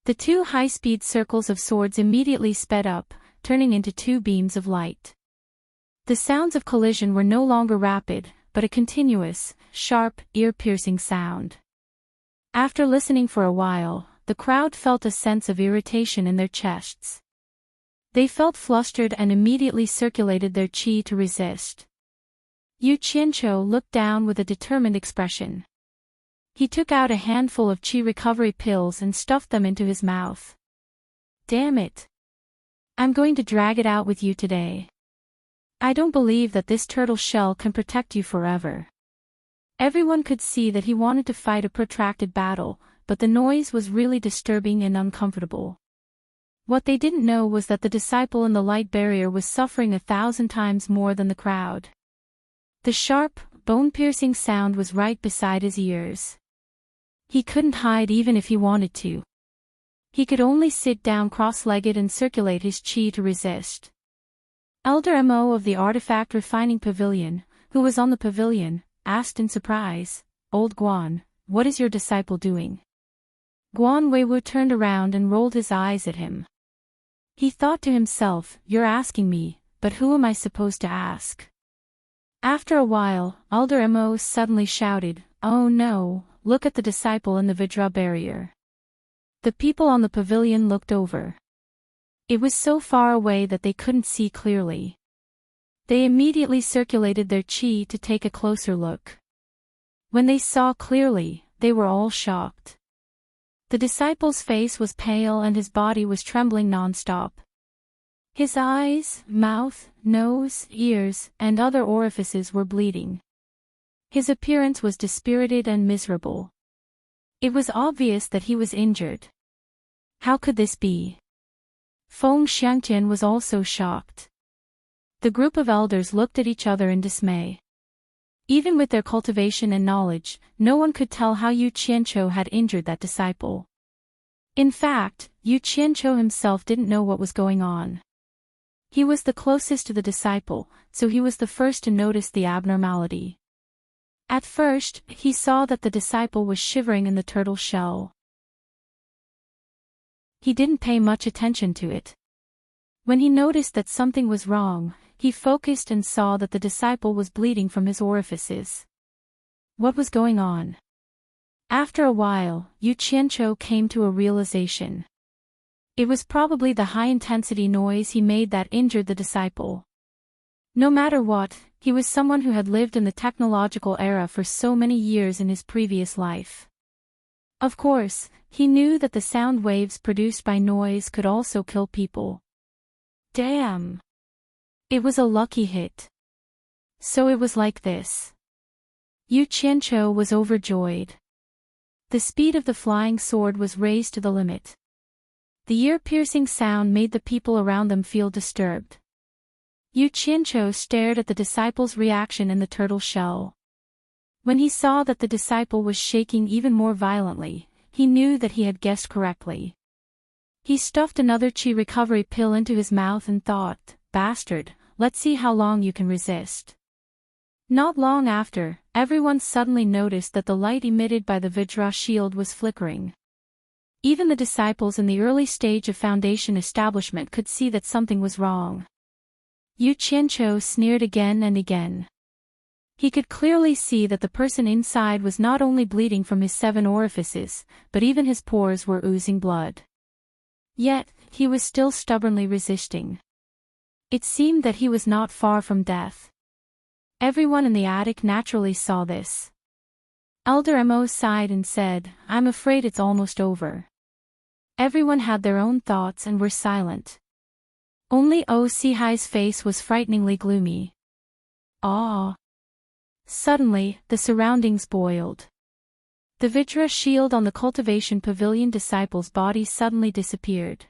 The two high-speed circles of swords immediately sped up, turning into two beams of light. The sounds of collision were no longer rapid, but a continuous, sharp, ear-piercing sound. After listening for a while, the crowd felt a sense of irritation in their chests. They felt flustered and immediately circulated their qi to resist. Yu Qianqiu looked down with a determined expression. He took out a handful of qi recovery pills and stuffed them into his mouth. Damn it! I'm going to drag it out with you today. I don't believe that this turtle shell can protect you forever. Everyone could see that he wanted to fight a protracted battle, but the noise was really disturbing and uncomfortable. What they didn't know was that the disciple in the light barrier was suffering 1,000 times more than the crowd. The sharp, bone-piercing sound was right beside his ears. He couldn't hide even if he wanted to. He could only sit down cross-legged and circulate his qi to resist. Elder Mo of the Artifact Refining Pavilion, who was on the pavilion, asked in surprise, "Old Guan, what is your disciple doing?" Guan Weiwu turned around and rolled his eyes at him. He thought to himself, "You're asking me, but who am I supposed to ask?" After a while, Elder Mo suddenly shouted, "Oh no, look at the disciple in the Vidra barrier." The people on the pavilion looked over. It was so far away that they couldn't see clearly. They immediately circulated their qi to take a closer look. When they saw clearly, they were all shocked. The disciple's face was pale and his body was trembling non-stop. His eyes, mouth, nose, ears, and other orifices were bleeding. His appearance was dispirited and miserable. It was obvious that he was injured. How could this be? Feng Xiangtian was also shocked. The group of elders looked at each other in dismay. Even with their cultivation and knowledge, no one could tell how Yu Qianqiu had injured that disciple. In fact, Yu Qianqiu himself didn't know what was going on. He was the closest to the disciple, so he was the first to notice the abnormality. At first, he saw that the disciple was shivering in the turtle shell. He didn't pay much attention to it. When he noticed that something was wrong, he focused and saw that the disciple was bleeding from his orifices. What was going on? After a while, Yu Qianqiu came to a realization. It was probably the high-intensity noise he made that injured the disciple. No matter what, he was someone who had lived in the technological era for so many years in his previous life. Of course, he knew that the sound waves produced by noise could also kill people. Damn! It was a lucky hit. So it was like this. Yu Qianqiu was overjoyed. The speed of the flying sword was raised to the limit. The ear-piercing sound made the people around them feel disturbed. Yu Qianqiu stared at the disciple's reaction in the turtle shell. When he saw that the disciple was shaking even more violently, he knew that he had guessed correctly. He stuffed another qi recovery pill into his mouth and thought, "Bastard, let's see how long you can resist." Not long after, everyone suddenly noticed that the light emitted by the Vidra shield was flickering. Even the disciples in the early stage of foundation establishment could see that something was wrong. Yu Qianqiu sneered again and again. He could clearly see that the person inside was not only bleeding from his 7 orifices, but even his pores were oozing blood. Yet, he was still stubbornly resisting. It seemed that he was not far from death. Everyone in the attic naturally saw this. Elder Mo sighed and said, "I'm afraid it's almost over." Everyone had their own thoughts and were silent. Only Osihai's face was frighteningly gloomy. Ah! Suddenly, the surroundings boiled. The Vajra shield on the cultivation pavilion disciple's body suddenly disappeared.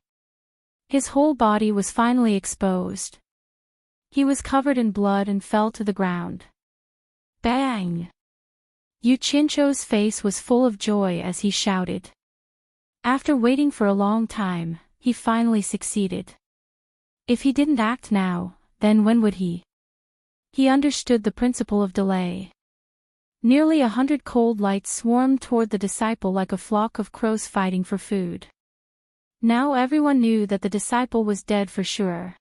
His whole body was finally exposed. He was covered in blood and fell to the ground. Bang! Yu Qianzhou's face was full of joy as he shouted. After waiting for a long time, he finally succeeded. If he didn't act now, then when would he? He understood the principle of delay. Nearly 100 cold lights swarmed toward the disciple like a flock of crows fighting for food. Now everyone knew that the disciple was dead for sure.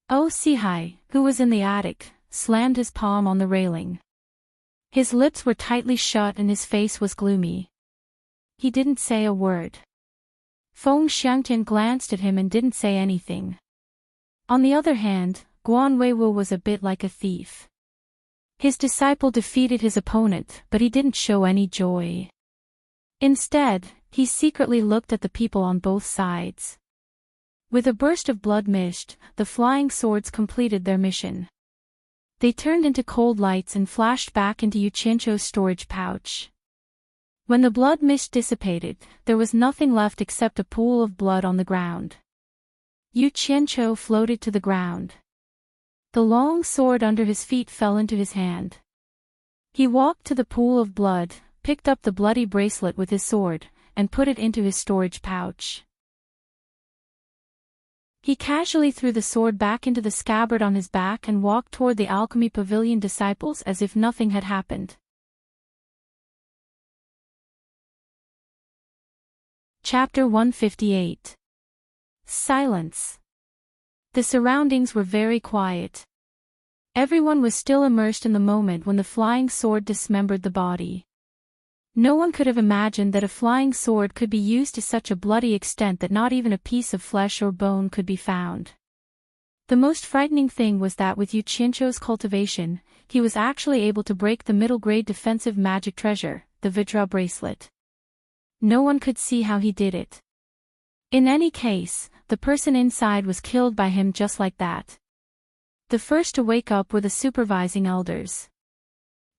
Osihai, who was in the attic, slammed his palm on the railing. His lips were tightly shut and his face was gloomy. He didn't say a word. Feng Xiangtian glanced at him and didn't say anything. On the other hand, Guan Weiwu was a bit like a thief. His disciple defeated his opponent, but he didn't show any joy. Instead, he secretly looked at the people on both sides. With a burst of blood mist, the flying swords completed their mission. They turned into cold lights and flashed back into Yu Qianzhou's storage pouch. When the blood mist dissipated, there was nothing left except a pool of blood on the ground. Yu Qianzhou floated to the ground. The long sword under his feet fell into his hand. He walked to the pool of blood, picked up the bloody bracelet with his sword, and put it into his storage pouch. He casually threw the sword back into the scabbard on his back and walked toward the alchemy pavilion disciples as if nothing had happened. Chapter 158. Silence. The surroundings were very quiet. Everyone was still immersed in the moment when the flying sword dismembered the body. No one could have imagined that a flying sword could be used to such a bloody extent that not even a piece of flesh or bone could be found. The most frightening thing was that with Yu Qianzhou's cultivation, he was actually able to break the middle-grade defensive magic treasure, the Vajra bracelet. No one could see how he did it. In any case, the person inside was killed by him just like that. The first to wake up were the supervising elders.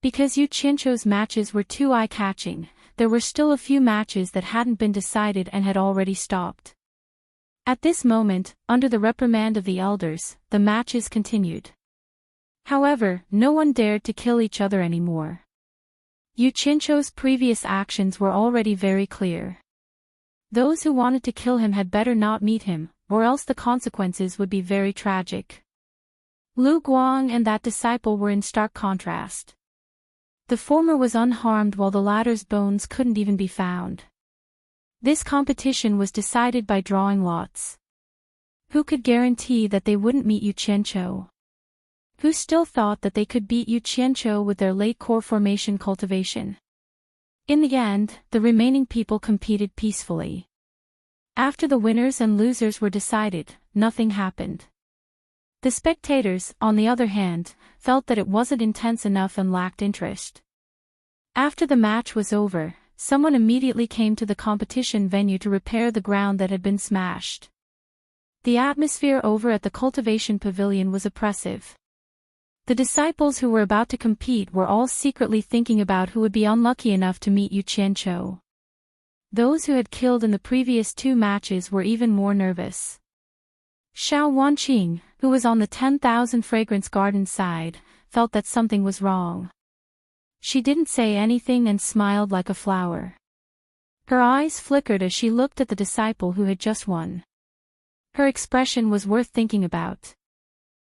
Because Yu Qianzhou's matches were too eye-catching, there were still a few matches that hadn't been decided and had already stopped. At this moment, under the reprimand of the elders, the matches continued. However, no one dared to kill each other anymore. Yu Qianzhou's previous actions were already very clear. Those who wanted to kill him had better not meet him, or else the consequences would be very tragic. Lu Guang and that disciple were in stark contrast. The former was unharmed while the latter's bones couldn't even be found. This competition was decided by drawing lots. Who could guarantee that they wouldn't meet Yu Qianzhou? Who still thought that they could beat Yu Qianzhou with their late core formation cultivation? In the end, the remaining people competed peacefully. After the winners and losers were decided, nothing happened. The spectators, on the other hand, felt that it wasn't intense enough and lacked interest. After the match was over, someone immediately came to the competition venue to repair the ground that had been smashed. The atmosphere over at the cultivation pavilion was oppressive. The disciples who were about to compete were all secretly thinking about who would be unlucky enough to meet Yu Qianzhou. Those who had killed in the previous 2 matches were even more nervous. Xiao Wanqing, who was on the 10,000 fragrance garden side, felt that something was wrong. She didn't say anything and smiled like a flower. Her eyes flickered as she looked at the disciple who had just won. Her expression was worth thinking about.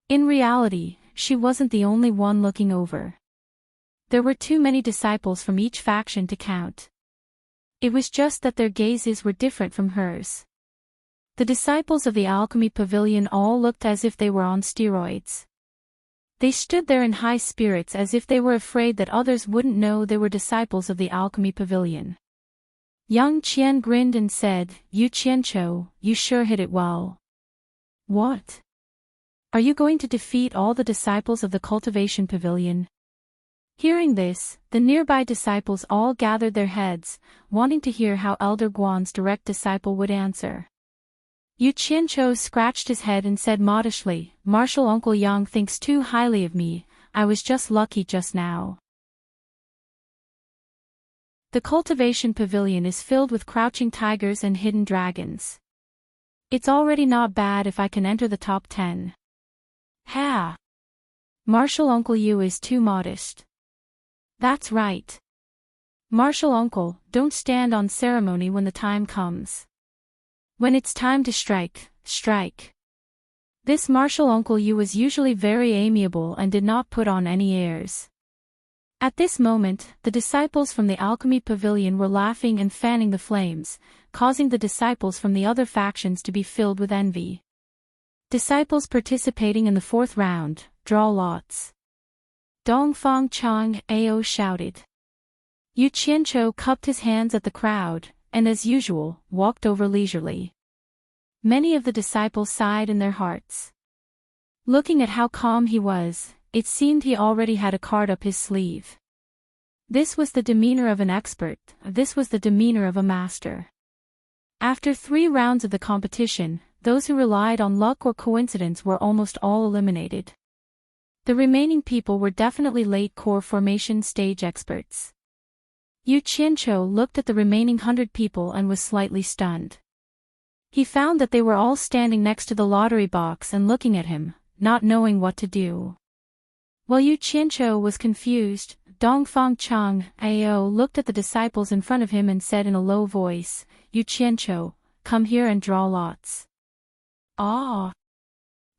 In reality, she wasn't the only one looking over. There were too many disciples from each faction to count. It was just that their gazes were different from hers. The disciples of the alchemy pavilion all looked as if they were on steroids. They stood there in high spirits as if they were afraid that others wouldn't know they were disciples of the alchemy pavilion. Yang Qian grinned and said, "Yu Qianzhou, you sure hit it well." "What?" Are you going to defeat all the disciples of the cultivation pavilion? Hearing this, the nearby disciples all gathered their heads, wanting to hear how Elder Guan's direct disciple would answer. Yu Qianzhou scratched his head and said modestly, "Martial Uncle Yang thinks too highly of me, I was just lucky just now." The cultivation pavilion is filled with crouching tigers and hidden dragons. It's already not bad if I can enter the top 10. Ha! Martial Uncle Yu is too modest. That's right. Martial Uncle, don't stand on ceremony when the time comes. When it's time to strike, strike. This Martial Uncle Yu was usually very amiable and did not put on any airs. At this moment, the disciples from the alchemy pavilion were laughing and fanning the flames, causing the disciples from the other factions to be filled with envy. Disciples participating in the fourth round, draw lots. Dongfang Chang Ao shouted. Yu Qianzhou cupped his hands at the crowd, and as usual, walked over leisurely. Many of the disciples sighed in their hearts. Looking at how calm he was, it seemed he already had a card up his sleeve. This was the demeanor of an expert, this was the demeanor of a master. After 3 rounds of the competition, those who relied on luck or coincidence were almost all eliminated. The remaining people were definitely late core formation stage experts. Yu Qianzhou looked at the remaining 100 people and was slightly stunned. He found that they were all standing next to the lottery box and looking at him, not knowing what to do. While Yu Qianzhou was confused, Dongfang Chang Ao looked at the disciples in front of him and said in a low voice, "Yu Qianzhou, come here and draw lots." "Ah!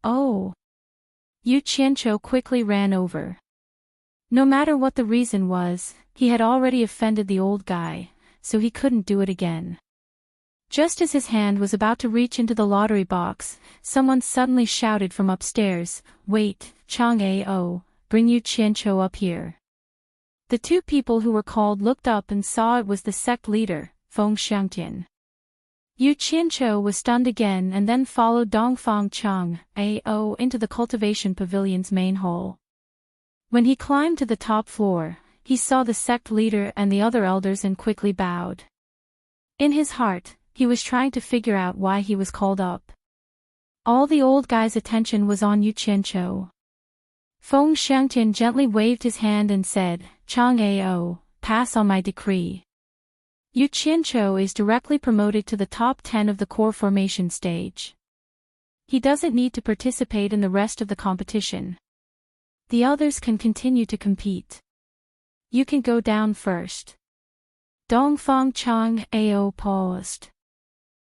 Oh!" Yu Qianzhou quickly ran over. No matter what the reason was, he had already offended the old guy, so he couldn't do it again. Just as his hand was about to reach into the lottery box, someone suddenly shouted from upstairs, "Wait, Chang Ao, bring Yu Qianzhou up here." The 2 people who were called looked up and saw it was the sect leader, Feng Xiangtian. Yu Qianzhou was stunned again and then followed Dongfang Chang Ao into the cultivation pavilion's main hall. When he climbed to the top floor, he saw the sect leader and the other elders and quickly bowed. In his heart, he was trying to figure out why he was called up. All the old guy's attention was on Yu Qianzhou. Feng Xiangtian gently waved his hand and said, "Chang Ao, pass on my decree. Yu Qianzhou is directly promoted to the top 10 of the core formation stage. He doesn't need to participate in the rest of the competition. The others can continue to compete. You can go down first." Dongfang Chang Ao paused.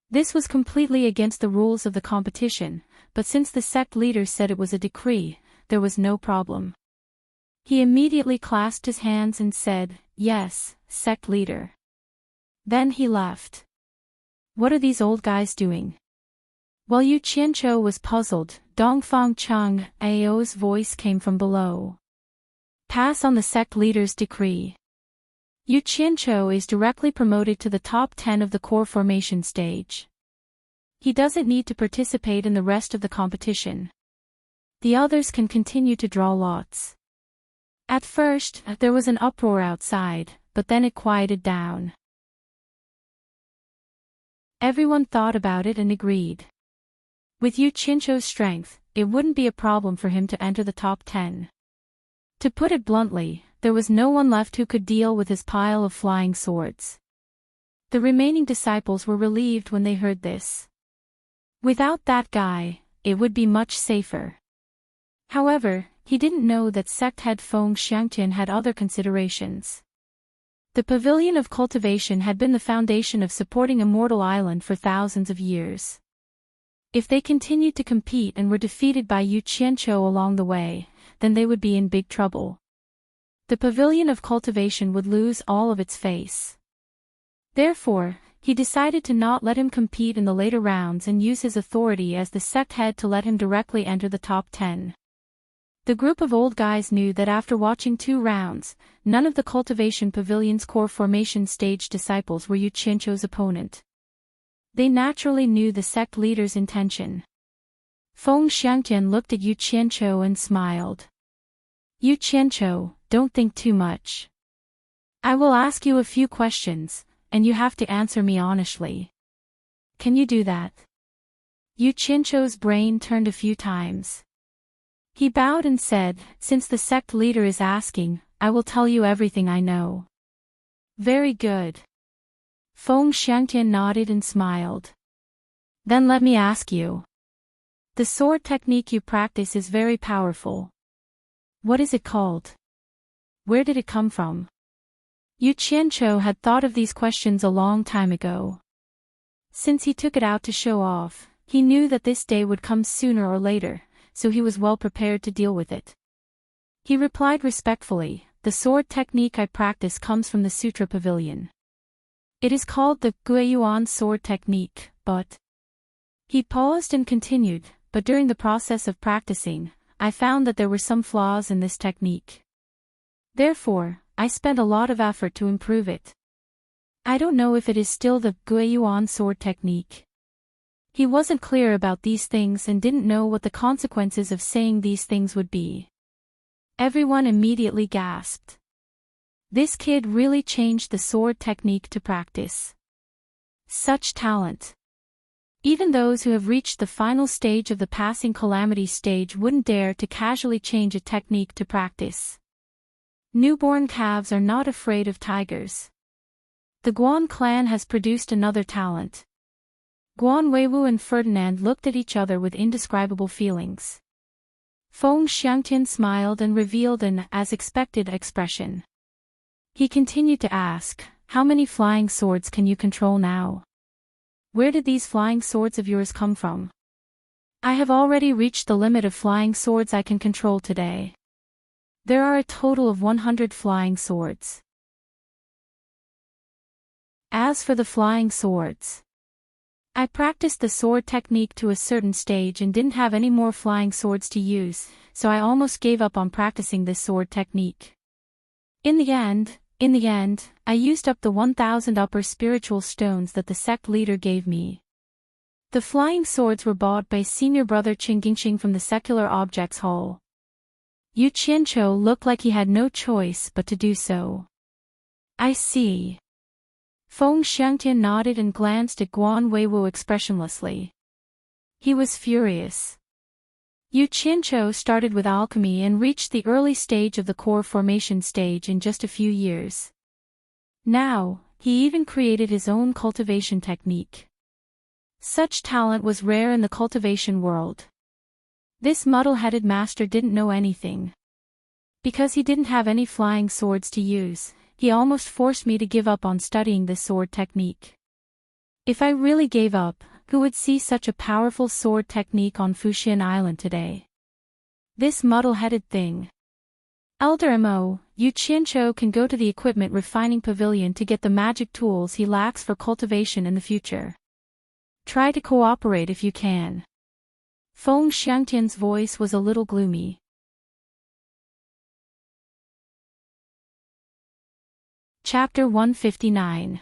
This was completely against the rules of the competition, but since the sect leader said it was a decree, there was no problem. He immediately clasped his hands and said, "Yes, sect leader." Then he left. What are these old guys doing? While Yu Qianzhou was puzzled, Dongfang Chang Ao's voice came from below. "Pass on the sect leader's decree. Yu Qianzhou is directly promoted to the top 10 of the core formation stage. He doesn't need to participate in the rest of the competition. The others can continue to draw lots." At first, there was an uproar outside, but then it quieted down. Everyone thought about it and agreed. With Yu Qianzhou's strength, it wouldn't be a problem for him to enter the top 10. To put it bluntly, there was no one left who could deal with his pile of flying swords. The remaining disciples were relieved when they heard this. Without that guy, it would be much safer. However, he didn't know that sect head Feng Xiangtian had other considerations. The Pavilion of Cultivation had been the foundation of supporting Immortal Island for thousands of years. If they continued to compete and were defeated by Yu Qianzhou along the way, then they would be in big trouble. The Pavilion of Cultivation would lose all of its face. Therefore, he decided to not let him compete in the later rounds and use his authority as the sect head to let him directly enter the top 10. The group of old guys knew that after watching 2 rounds, none of the Cultivation Pavilion's core formation stage disciples were Yu Qianzhou's opponent. They naturally knew the sect leader's intention. Feng Xiangtian looked Yu Qianqiu and smiled. Yu Qianqiu, don't think too much. I will ask you a few questions, and you have to answer me honestly. Can you do that? Yu Qianqiu's brain turned a few times. He bowed and said, since the sect leader is asking, I will tell you everything I know. Very good. Feng Xiangtian nodded and smiled. Then let me ask you. The sword technique you practice is very powerful. What is it called? Where did it come from? Yu Qianqiu had thought of these questions a long time ago. Since he took it out to show off, he knew that this day would come sooner or later, so he was well prepared to deal with it. He replied respectfully, the sword technique I practice comes from the Sutra Pavilion. It is called the Guiyuan sword technique, but... He paused and continued, but during the process of practicing, I found that there were some flaws in this technique. Therefore, I spent a lot of effort to improve it. I don't know if it is still the Guiyuan sword technique. He wasn't clear about these things and didn't know what the consequences of saying these things would be. Everyone immediately gasped. This kid really changed the sword technique to practice. Such talent. Even those who have reached the final stage of the passing calamity stage wouldn't dare to casually change a technique to practice. Newborn calves are not afraid of tigers. The Guan clan has produced another talent. Guan Weiwu and Ferdinand looked at each other with indescribable feelings. Feng Xiangtian smiled and revealed an as expected expression. He continued to ask, how many flying swords can you control now? Where did these flying swords of yours come from? I have already reached the limit of flying swords I can control today. There are a total of 100 flying swords. As for the flying swords, I practiced the sword technique to a certain stage and didn't have any more flying swords to use, so I almost gave up on practicing this sword technique. In the end, I used up the 1,000 upper spiritual stones that the sect leader gave me. The flying swords were bought by senior brother Qingjingxing from the secular objects hall. Yu Qianqiu looked like he had no choice but to do so. I see. Feng Xiangtian nodded and glanced at Guan Weiwu expressionlessly. He was furious. Yu Qianqiu started with alchemy and reached the early stage of the core formation stage in just a few years. Now, he even created his own cultivation technique. Such talent was rare in the cultivation world. This muddle-headed master didn't know anything. Because he didn't have any flying swords to use, he almost forced me to give up on studying this sword technique. If I really gave up, who would see such a powerful sword technique on Fuxian Island today? This muddle-headed thing. Elder Mo, Yu Qianqiu can go to the equipment refining pavilion to get the magic tools he lacks for cultivation in the future. Try to cooperate if you can. Feng Xiangtian's voice was a little gloomy. Chapter 159.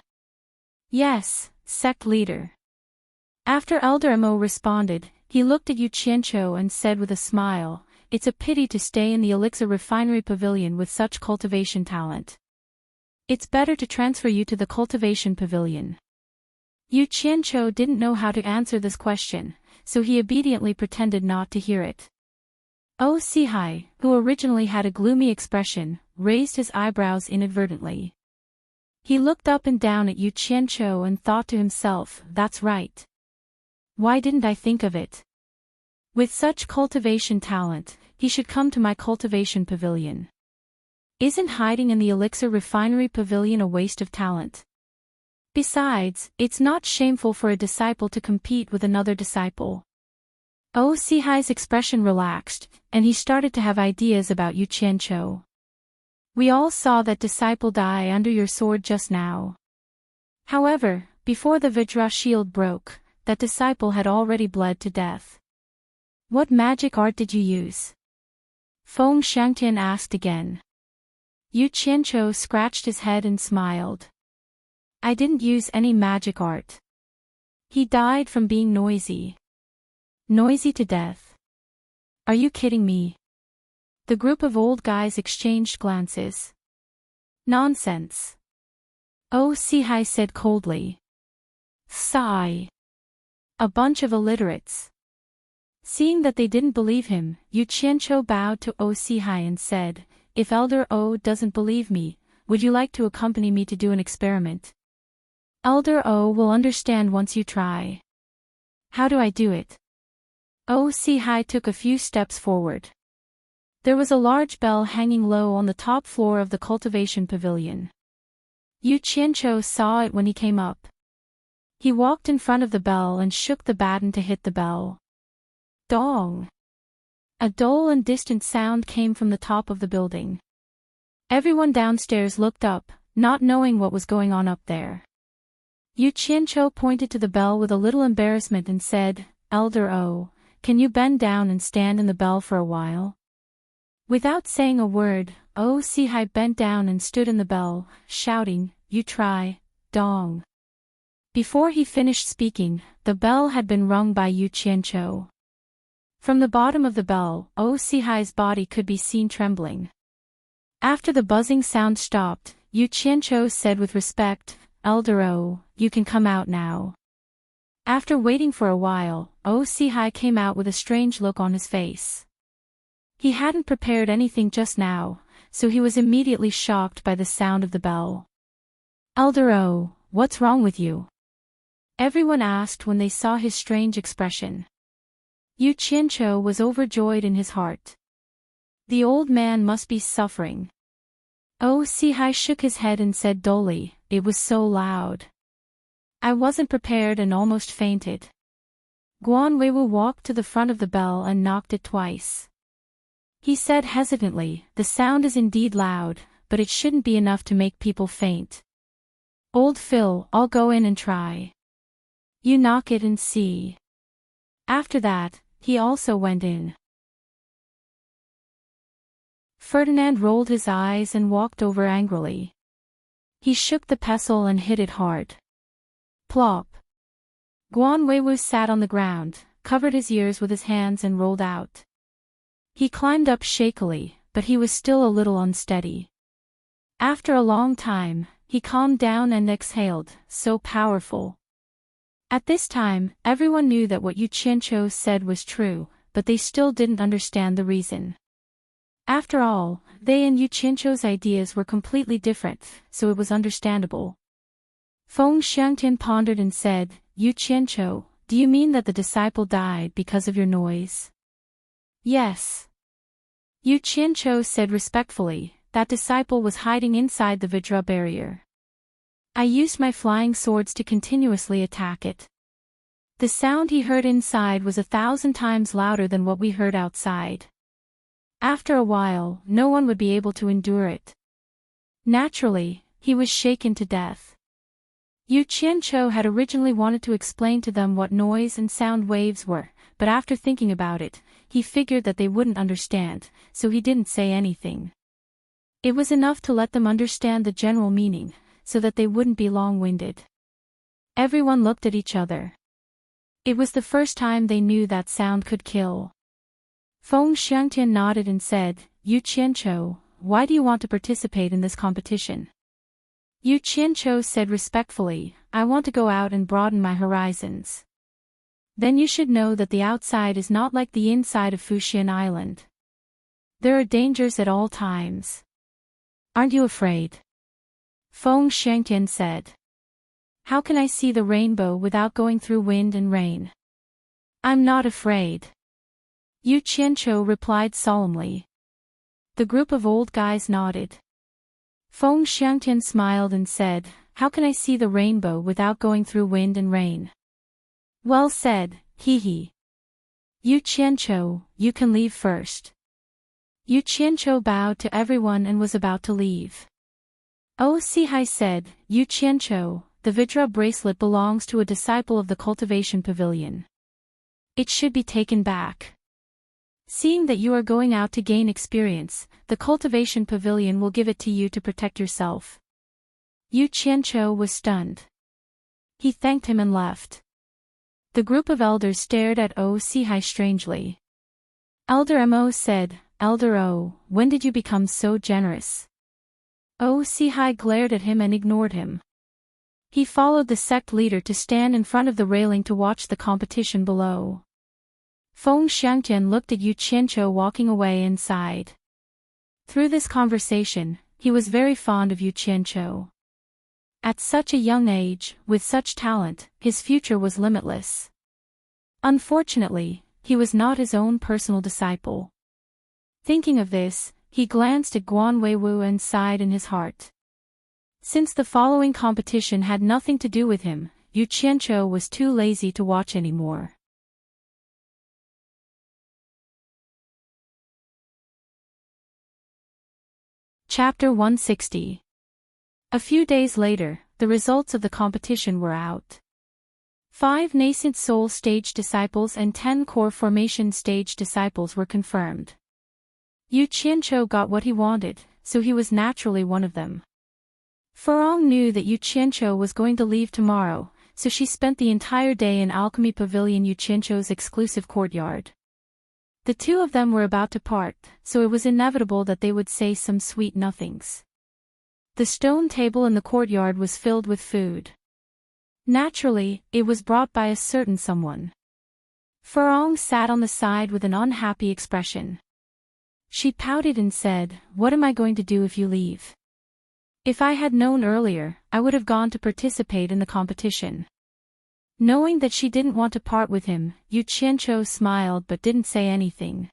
Yes, sect leader. After Elder Mo responded, he looked at Yu Qianqiu and said with a smile, it's a pity to stay in the elixir refinery pavilion with such cultivation talent. It's better to transfer you to the cultivation pavilion. Yu Qianqiu didn't know how to answer this question, so he obediently pretended not to hear it. Oh Sihai, who originally had a gloomy expression, raised his eyebrows inadvertently. He looked up and down at Yu Qianqiu and thought to himself, that's right. Why didn't I think of it? With such cultivation talent, he should come to my cultivation pavilion. Isn't hiding in the elixir refinery pavilion a waste of talent? Besides, it's not shameful for a disciple to compete with another disciple. Oh Sihai's expression relaxed, and he started to have ideas about Yu Qianqiu. We all saw that disciple die under your sword just now. However, before the Vajra shield broke, that disciple had already bled to death. What magic art did you use? Feng Xiangtian asked again. Yu Qianqiu scratched his head and smiled. I didn't use any magic art. He died from being noisy. Noisy to death. Are you kidding me? The group of old guys exchanged glances. Nonsense. Oh, Sihai said coldly. Sigh. A bunch of illiterates. Seeing that they didn't believe him, Yu Qianqiu bowed to O Sihai and said, if Elder O doesn't believe me, would you like to accompany me to do an experiment? Elder O will understand once you try. How do I do it? O Sihai took a few steps forward. There was a large bell hanging low on the top floor of the cultivation pavilion. Yu Qianqiu saw it when he came up. He walked in front of the bell and shook the baton to hit the bell. Dong! A dull and distant sound came from the top of the building. Everyone downstairs looked up, not knowing what was going on up there. Yu Qianqiu pointed to the bell with a little embarrassment and said, Elder O, can you bend down and stand in the bell for a while? Without saying a word, O Sihai bent down and stood in the bell, shouting, you try, dong. Before he finished speaking, the bell had been rung by Yu Qianqiu. From the bottom of the bell, O Sihai's body could be seen trembling. After the buzzing sound stopped, Yu Qianqiu said with respect, Elder O, you can come out now. After waiting for a while, O Sihai came out with a strange look on his face. He hadn't prepared anything just now, so he was immediately shocked by the sound of the bell. Elder O, what's wrong with you? Everyone asked when they saw his strange expression. Yu Qianqiu was overjoyed in his heart. The old man must be suffering. O Sihai shook his head and said dully, it was so loud. I wasn't prepared and almost fainted. Guan Weiwu walked to the front of the bell and knocked it twice. He said hesitantly, the sound is indeed loud, but it shouldn't be enough to make people faint. Old Phil, I'll go in and try. You knock it and see. After that, he also went in. Ferdinand rolled his eyes and walked over angrily. He shook the pestle and hit it hard. Plop. Guan Weiwu sat on the ground, covered his ears with his hands and rolled out. He climbed up shakily, but he was still a little unsteady. After a long time, he calmed down and exhaled, so powerful. At this time, everyone knew that what Yu Qianqiu said was true, but they still didn't understand the reason. After all, they and Yu Qianqiu's ideas were completely different, so it was understandable. Feng Xiangtian pondered and said, Yu Qianqiu, do you mean that the disciple died because of your noise? Yes. Yu Qianqiu said respectfully, that disciple was hiding inside the Vidra barrier. I used my flying swords to continuously attack it. The sound he heard inside was 1,000 times louder than what we heard outside. After a while, no one would be able to endure it. Naturally, he was shaken to death. Yu Qianqiu had originally wanted to explain to them what noise and sound waves were, but after thinking about it, he figured that they wouldn't understand, so he didn't say anything. It was enough to let them understand the general meaning, so that they wouldn't be long-winded. Everyone looked at each other. It was the first time they knew that sound could kill. Feng Xiangtian nodded and said, Yu Qianqiu, why do you want to participate in this competition? Yu Qianqiu said respectfully, I want to go out and broaden my horizons. Then you should know that the outside is not like the inside of Fuxian Island. There are dangers at all times. Aren't you afraid? Feng Xiangtian said. How can I see the rainbow without going through wind and rain? I'm not afraid. Yu Qianqiu replied solemnly. The group of old guys nodded. Feng Xiangtian smiled and said, how can I see the rainbow without going through wind and rain? Well said, hee. Yu Qianqiu, you can leave first. Yu Qianqiu bowed to everyone and was about to leave. O Sihai said, Yu Qianqiu, the Vidra bracelet belongs to a disciple of the cultivation pavilion. It should be taken back. Seeing that you are going out to gain experience, the cultivation pavilion will give it to you to protect yourself. Yu Qianqiu was stunned. He thanked him and left. The group of elders stared at O Sihai strangely. Elder Mo said, Elder O, when did you become so generous? O Sihai glared at him and ignored him. He followed the sect leader to stand in front of the railing to watch the competition below. Feng Xiangtian looked at Yu Qianqiu walking away and sighed. Through this conversation, he was very fond of Yu Qianqiu. At such a young age, with such talent, his future was limitless. Unfortunately, he was not his own personal disciple. Thinking of this, he glanced at Guan Weiwu and sighed in his heart. Since the following competition had nothing to do with him, Yu Qianqiu was too lazy to watch anymore. Chapter 160. A few days later, the results of the competition were out. 5 nascent soul stage disciples and 10 core formation stage disciples were confirmed. Yu Qianqiu got what he wanted, so he was naturally one of them. Furong knew that Yu Qianqiu was going to leave tomorrow, so she spent the entire day in Alchemy Pavilion, Yu Qianqiu's exclusive courtyard. The two of them were about to part, so it was inevitable that they would say some sweet nothings. The stone table in the courtyard was filled with food. Naturally, it was brought by a certain someone. Furong sat on the side with an unhappy expression. She pouted and said, "What am I going to do if you leave? If I had known earlier, I would have gone to participate in the competition." Knowing that she didn't want to part with him, Yu Qianqiu smiled but didn't say anything.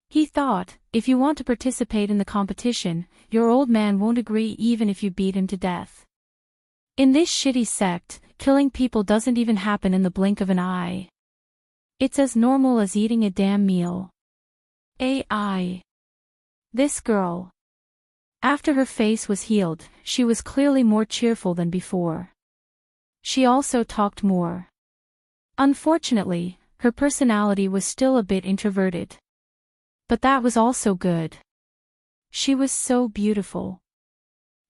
He thought, if you want to participate in the competition, your old man won't agree even if you beat him to death. In this shitty sect, killing people doesn't even happen in the blink of an eye. It's as normal as eating a damn meal. AI. This girl. After her face was healed, she was clearly more cheerful than before. She also talked more. Unfortunately, her personality was still a bit introverted. But that was also good. She was so beautiful.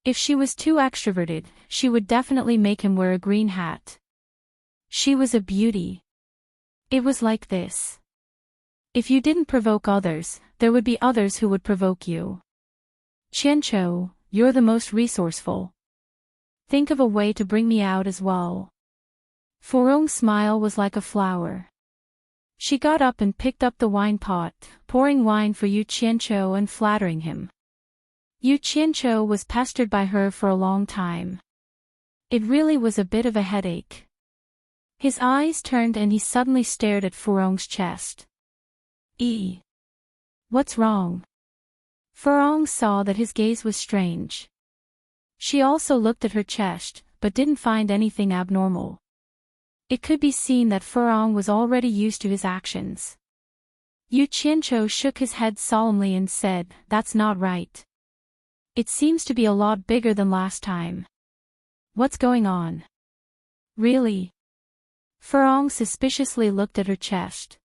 If she was too extroverted, she would definitely make him wear a green hat. She was a beauty. It was like this. If you didn't provoke others, there would be others who would provoke you. Qianqiu, you're the most resourceful. Think of a way to bring me out as well. Furong's smile was like a flower. She got up and picked up the wine pot, pouring wine for Yu Qianqiu and flattering him. Yu Qianqiu was pestered by her for a long time. It really was a bit of a headache. His eyes turned and he suddenly stared at Furong's chest. What's wrong? Furong saw that his gaze was strange. She also looked at her chest, but didn't find anything abnormal. It could be seen that Furong was already used to his actions. Yu Qianqiu shook his head solemnly and said, "That's not right. It seems to be a lot bigger than last time. What's going on?" "Really?" Furong suspiciously looked at her chest.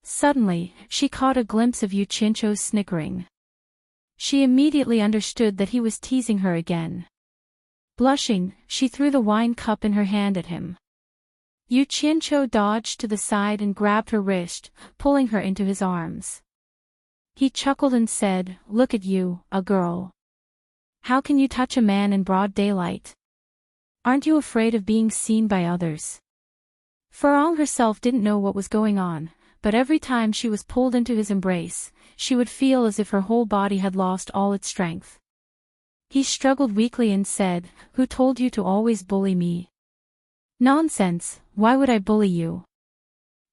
Suddenly, she caught a glimpse of Yu Qianqiu's snickering. She immediately understood that he was teasing her again. Blushing, she threw the wine cup in her hand at him. Yu Qianqiu dodged to the side and grabbed her wrist, pulling her into his arms. He chuckled and said, "Look at you, a girl. How can you touch a man in broad daylight? Aren't you afraid of being seen by others?" Furong herself didn't know what was going on, but every time she was pulled into his embrace, she would feel as if her whole body had lost all its strength. He struggled weakly and said, "Who told you to always bully me?" "Nonsense, why would I bully you?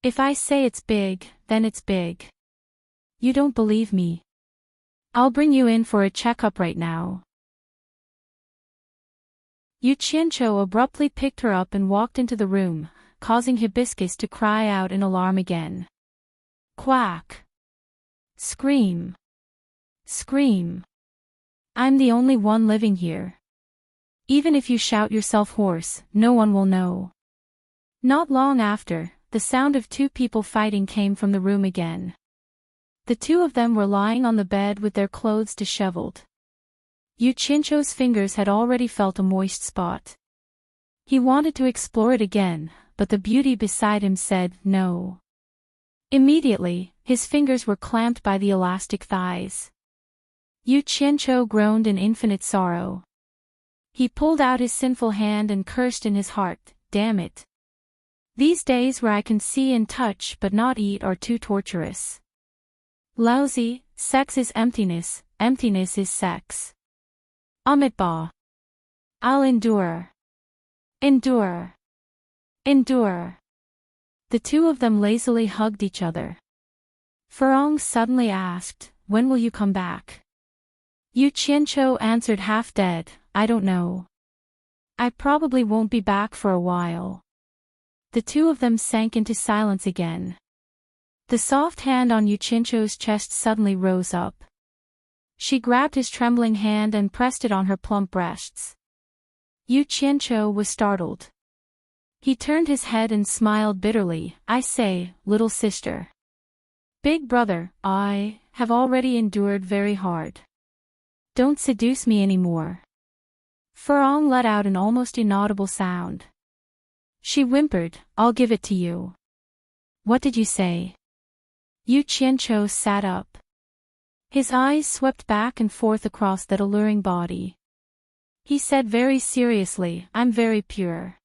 If I say it's big, then it's big. You don't believe me. I'll bring you in for a checkup right now." Yu Qianqiu abruptly picked her up and walked into the room, causing Hibiscus to cry out in alarm again. Quack! Scream! Scream! I'm the only one living here. Even if you shout yourself hoarse, no one will know. Not long after, the sound of 2 people fighting came from the room again. The 2 of them were lying on the bed with their clothes disheveled. Yu Qianqiu's fingers had already felt a moist spot. He wanted to explore it again, but the beauty beside him said, "No." Immediately, His fingers were clamped by the elastic thighs. Yu Qianqiu groaned in infinite sorrow. He pulled out his sinful hand and cursed in his heart, "Damn it. These days where I can see and touch but not eat are too torturous. Lousy, sex is emptiness, emptiness is sex. Amitabha. I'll endure. Endure. Endure." The two of them lazily hugged each other. Furong suddenly asked, "When will you come back?" Yu Qianqiu answered half dead, "I don't know. I probably won't be back for a while." The two of them sank into silence again. The soft hand on Yu Qianqiu's chest suddenly rose up. She grabbed his trembling hand and pressed it on her plump breasts. Yu Qianqiu was startled. He turned his head and smiled bitterly. "I say, little sister. Big brother, I have already endured very hard. Don't seduce me anymore." Furong let out an almost inaudible sound. She whimpered, "I'll give it to you." "What did you say?" Yu Qianqiu sat up. His eyes swept back and forth across that alluring body. He said very seriously, "I'm very pure.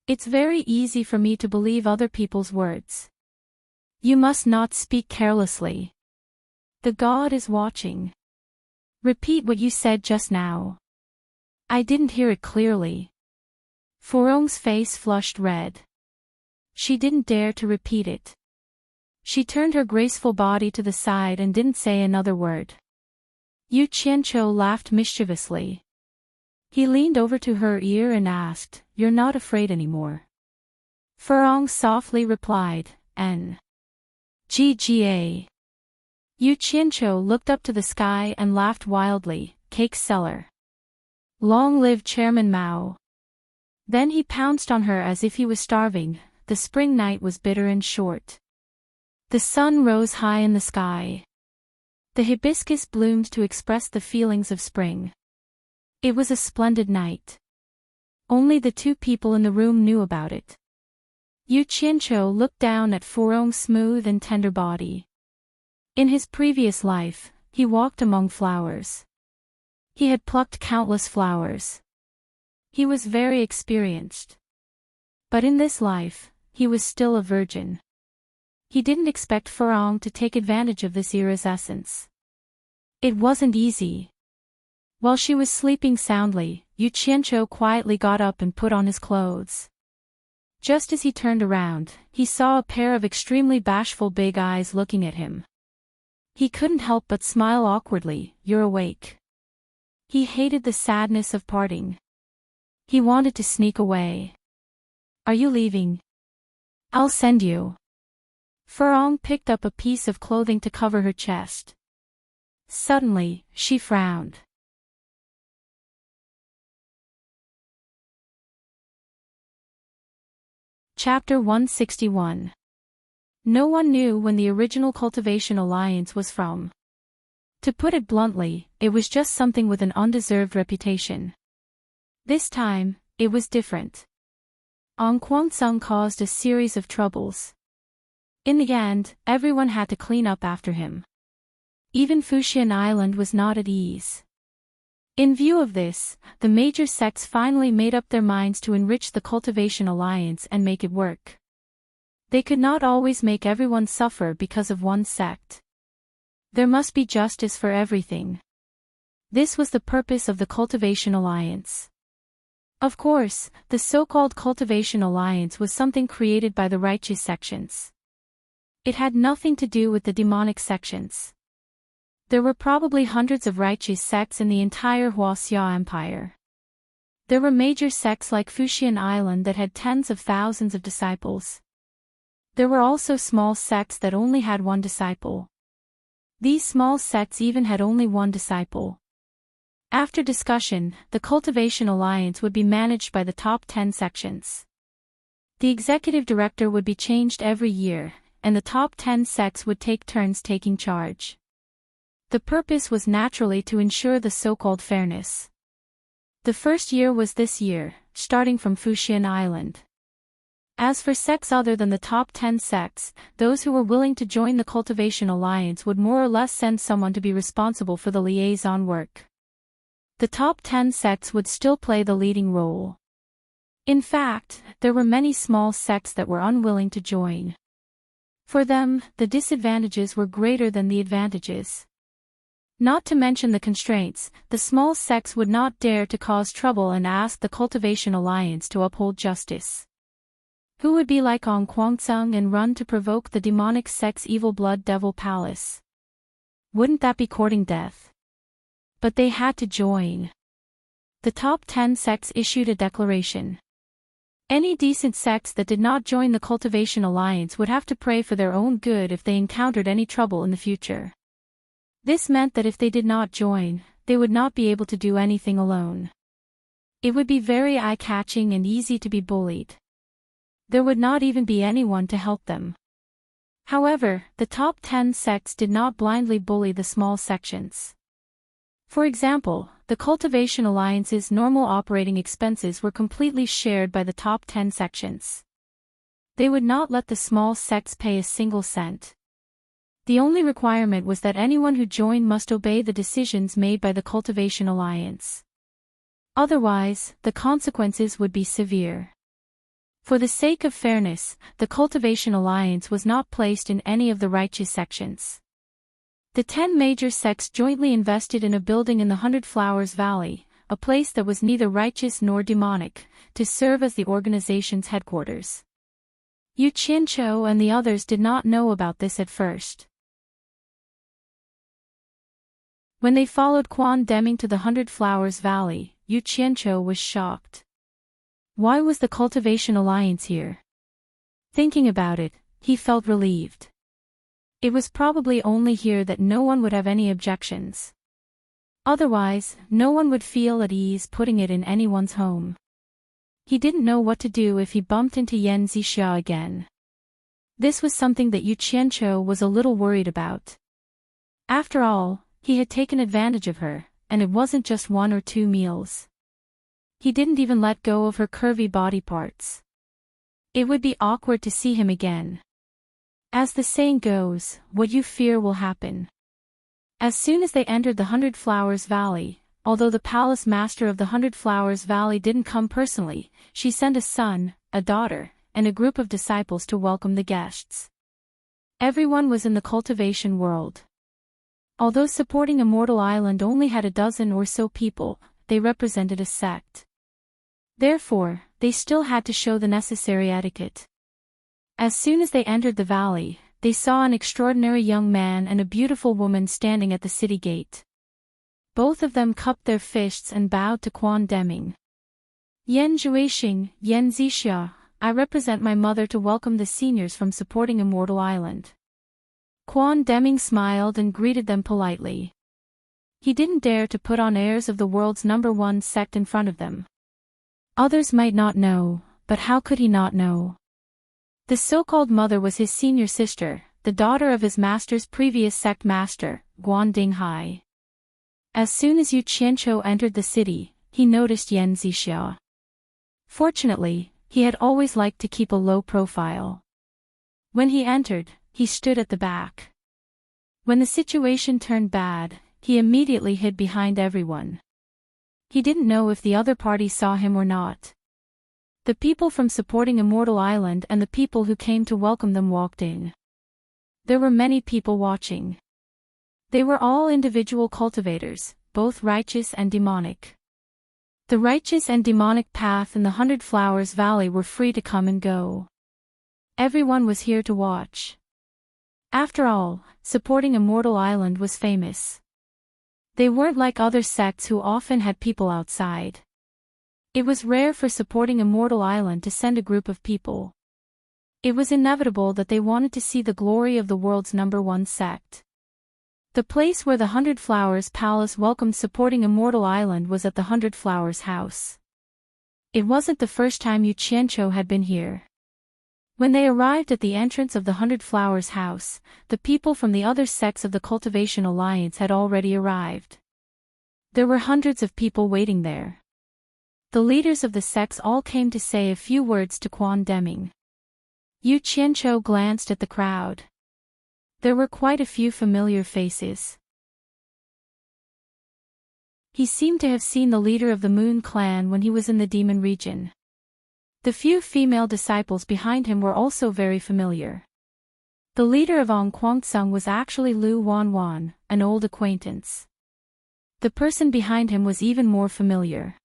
It's very easy for me to believe other people's words. You must not speak carelessly. The God is watching. Repeat what you said just now." "I didn't hear it clearly." Furong's face flushed red. She didn't dare to repeat it. She turned her graceful body to the side and didn't say another word. Yu Qianqiu laughed mischievously. He leaned over to her ear and asked, "You're not afraid anymore?" Furong softly replied, "N.G.G.A." Yu Qianqiu looked up to the sky and laughed wildly, "Cake seller. Long live Chairman Mao." Then he pounced on her as if he was starving. The spring night was bitter and short. The sun rose high in the sky. The hibiscus bloomed to express the feelings of spring. It was a splendid night. Only the two people in the room knew about it. Yu Qianqiu looked down at Furong's smooth and tender body. In his previous life, he walked among flowers. He had plucked countless flowers. He was very experienced. But in this life, he was still a virgin. He didn't expect Furong to take advantage of this iridescence. It wasn't easy. While she was sleeping soundly, Yu Qianqiu quietly got up and put on his clothes. Just as he turned around, he saw a pair of extremely bashful big eyes looking at him. He couldn't help but smile awkwardly. "You're awake." He hated the sadness of parting. He wanted to sneak away. "Are you leaving?" "I'll send you." Furong picked up a piece of clothing to cover her chest. Suddenly, she frowned. Chapter 161. No one knew when the original Cultivation Alliance was from. To put it bluntly, it was just something with an undeserved reputation. This time, it was different. Ong Kwangsung caused a series of troubles. In the end, everyone had to clean up after him. Even Fuxian Island was not at ease. In view of this, the major sects finally made up their minds to enrich the Cultivation Alliance and make it work. They could not always make everyone suffer because of one sect. There must be justice for everything. This was the purpose of the Cultivation Alliance. Of course, the so-called Cultivation Alliance was something created by the righteous sections. It had nothing to do with the demonic sections. There were probably hundreds of righteous sects in the entire Huaxia Empire. There were major sects like Fuxian Island that had tens of thousands of disciples. There were also small sects that only had one disciple. These small sects even had only one disciple. After discussion, the Cultivation Alliance would be managed by the top 10 sections. The executive director would be changed every year, and the top 10 sects would take turns taking charge. The purpose was naturally to ensure the so-called fairness. The first year was this year, starting from Fuxian Island. As for sects other than the top 10 sects, those who were willing to join the Cultivation Alliance would more or less send someone to be responsible for the liaison work. The top 10 sects would still play the leading role. In fact, there were many small sects that were unwilling to join. For them, the disadvantages were greater than the advantages. Not to mention the constraints, the small sects would not dare to cause trouble and ask the Cultivation Alliance to uphold justice. Who would be like Ong Kwangtsung and run to provoke the demonic sect's evil blood devil palace? Wouldn't that be courting death? But they had to join. The top 10 sects issued a declaration. Any decent sects that did not join the Cultivation Alliance would have to pray for their own good if they encountered any trouble in the future. This meant that if they did not join, they would not be able to do anything alone. It would be very eye-catching and easy to be bullied. There would not even be anyone to help them. However, the top 10 sects did not blindly bully the small sections. For example, the Cultivation Alliance's normal operating expenses were completely shared by the top 10 sections. They would not let the small sects pay a single cent. The only requirement was that anyone who joined must obey the decisions made by the Cultivation Alliance. Otherwise, the consequences would be severe. For the sake of fairness, the Cultivation Alliance was not placed in any of the righteous sections. The 10 major sects jointly invested in a building in the 100 Flowers Valley, a place that was neither righteous nor demonic, to serve as the organization's headquarters. Yu Qianqiu and the others did not know about this at first. When they followed Quan Deming to the 100 Flowers Valley, Yu Qianqiu was shocked. Why was the Cultivation Alliance here? Thinking about it, he felt relieved. It was probably only here that no one would have any objections. Otherwise, no one would feel at ease putting it in anyone's home. He didn't know what to do if he bumped into Yan Zixia again. This was something that Yu Qianqiu was a little worried about. After all, he had taken advantage of her, and it wasn't just 1 or 2 meals. He didn't even let go of her curvy body parts. It would be awkward to see him again. As the saying goes, what you fear will happen. As soon as they entered the 100 Flowers Valley, although the palace master of the 100 Flowers Valley didn't come personally, she sent a son, a daughter, and a group of disciples to welcome the guests. Everyone was in the cultivation world. Although supporting Immortal Island only had a dozen or so people, they represented a sect. Therefore, they still had to show the necessary etiquette. As soon as they entered the valley, they saw an extraordinary young man and a beautiful woman standing at the city gate. Both of them cupped their fists and bowed to Quan Deming. Yan Zhuixing, Yan Zixia, I represent my mother to welcome the seniors from supporting Immortal Island. Quan Deming smiled and greeted them politely. He didn't dare to put on airs of the world's #1 sect in front of them. Others might not know, but how could he not know? The so-called mother was his senior sister, the daughter of his master's previous sect master, Guan Dinghai. As soon as Yu Qianqiu entered the city, he noticed Yan Zixia. Fortunately, he had always liked to keep a low profile. When he entered, he stood at the back. When the situation turned bad, he immediately hid behind everyone. He didn't know if the other party saw him or not. The people from supporting Immortal Island and the people who came to welcome them walked in. There were many people watching. They were all individual cultivators, both righteous and demonic. The righteous and demonic path in the 100 Flowers Valley were free to come and go. Everyone was here to watch. After all, supporting Immortal Island was famous. They weren't like other sects who often had people outside. It was rare for supporting Immortal Island to send a group of people. It was inevitable that they wanted to see the glory of the world's #1 sect. The place where the 100 Flowers Palace welcomed supporting Immortal Island was at the 100 Flowers House. It wasn't the first time Yu Qianqiu had been here. When they arrived at the entrance of the 100 Flowers House, the people from the other sects of the Cultivation Alliance had already arrived. There were hundreds of people waiting there. The leaders of the sects all came to say a few words to Quan Deming. Yu Qianzhou glanced at the crowd. There were quite a few familiar faces. He seemed to have seen the leader of the Moon Clan when he was in the demon region. The few female disciples behind him were also very familiar. The leader of On Kuang-tsung was actually Lu Wanwan, an old acquaintance. The person behind him was even more familiar.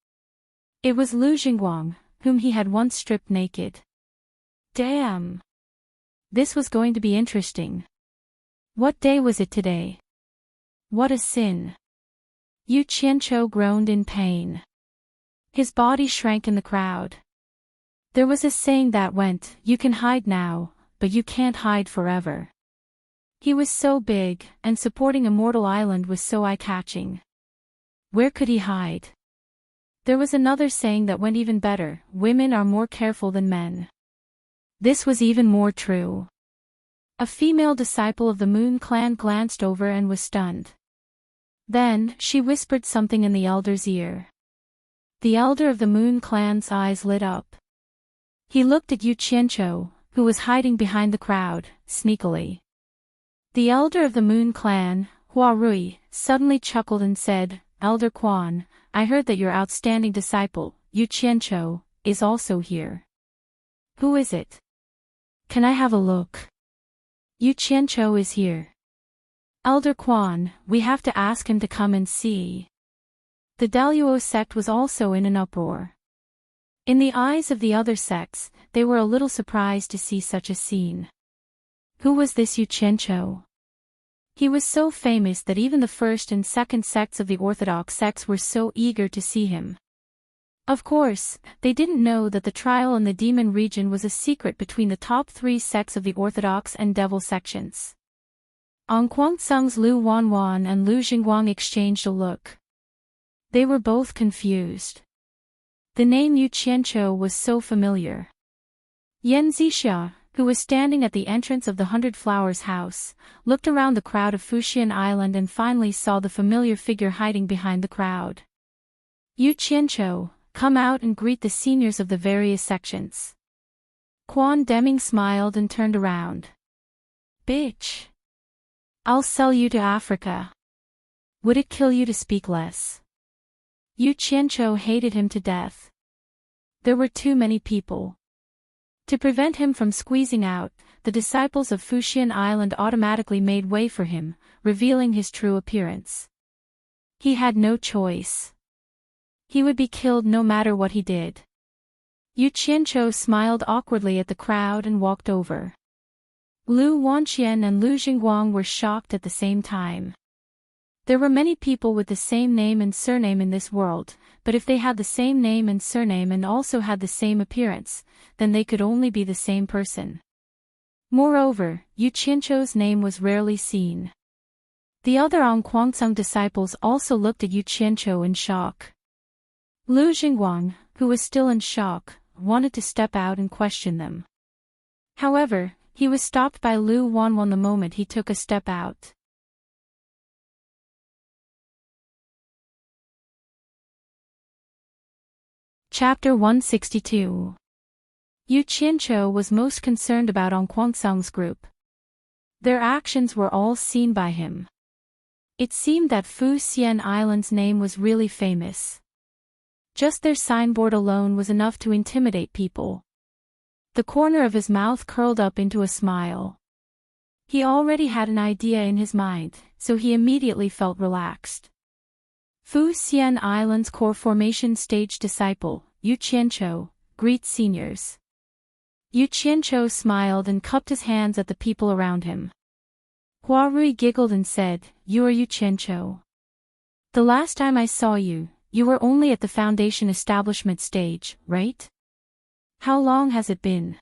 It was Lu Jingguang, whom he had once stripped naked. Damn! This was going to be interesting. What day was it today? What a sin! Yu Qianzhou groaned in pain. His body shrank in the crowd. There was a saying that went, "You can hide now, but you can't hide forever." He was so big, and supporting a mortal island was so eye-catching. Where could he hide? There was another saying that went even better, "Women are more careful than men." This was even more true. A female disciple of the Moon Clan glanced over and was stunned. Then, she whispered something in the elder's ear. The elder of the Moon Clan's eyes lit up. He looked at Yu Qianzhou, who was hiding behind the crowd, sneakily. The elder of the Moon Clan, Hua Rui, suddenly chuckled and said, "Elder Quan, I heard that your outstanding disciple, Yu Qianzhou, is also here." "Who is it? Can I have a look?" "Yu Qianzhou is here. Elder Quan, we have to ask him to come and see." The Daluo sect was also in an uproar. In the eyes of the other sects, they were a little surprised to see such a scene. Who was this Yu Qianzhou? He was so famous that even the first and second sects of the orthodox sects were so eager to see him. Of course, they didn't know that the trial in the demon region was a secret between the top 3 sects of the orthodox and devil sections. On Kuang-tsung's Lu Wanwan and Lu Jingguang exchanged a look. They were both confused. The name Yu Qianzhou was so familiar. Yan Zixia, who was standing at the entrance of the 100 Flowers house, looked around the crowd of Fuxian Island and finally saw the familiar figure hiding behind the crowd. Yu Qianzhou, come out and greet the seniors of the various sections. Quan Deming smiled and turned around. Bitch! I'll sell you to Africa. Would it kill you to speak less? Yu Qianzhou hated him to death. There were too many people. To prevent him from squeezing out, the disciples of Fuxian Island automatically made way for him, revealing his true appearance. He had no choice. He would be killed no matter what he did. Yu Qianzhou smiled awkwardly at the crowd and walked over. Lu Wanqian and Lu Jingguang were shocked at the same time. There were many people with the same name and surname in this world, but if they had the same name and surname and also had the same appearance, then they could only be the same person. Moreover, Yu Qianzhou's name was rarely seen. The other On Kuang-tsung disciples also looked at Yu Qianzhou in shock. Lu Jingguang, who was still in shock, wanted to step out and question them. However, he was stopped by Lu Wanwan the moment he took a step out. Chapter 162. Yu Qianzhou was most concerned about On Kuang-tsung's group. Their actions were all seen by him. It seemed that Fuxian Island's name was really famous. Just their signboard alone was enough to intimidate people. The corner of his mouth curled up into a smile. He already had an idea in his mind, so he immediately felt relaxed. Fuxian Island's core formation stage disciple, Yu Qianzhou, greet seniors. Yu Qianzhou smiled and cupped his hands at the people around him. Hua Rui giggled and said, "You are Yu Qianzhou. The last time I saw you, you were only at the foundation establishment stage, right? How long has it been?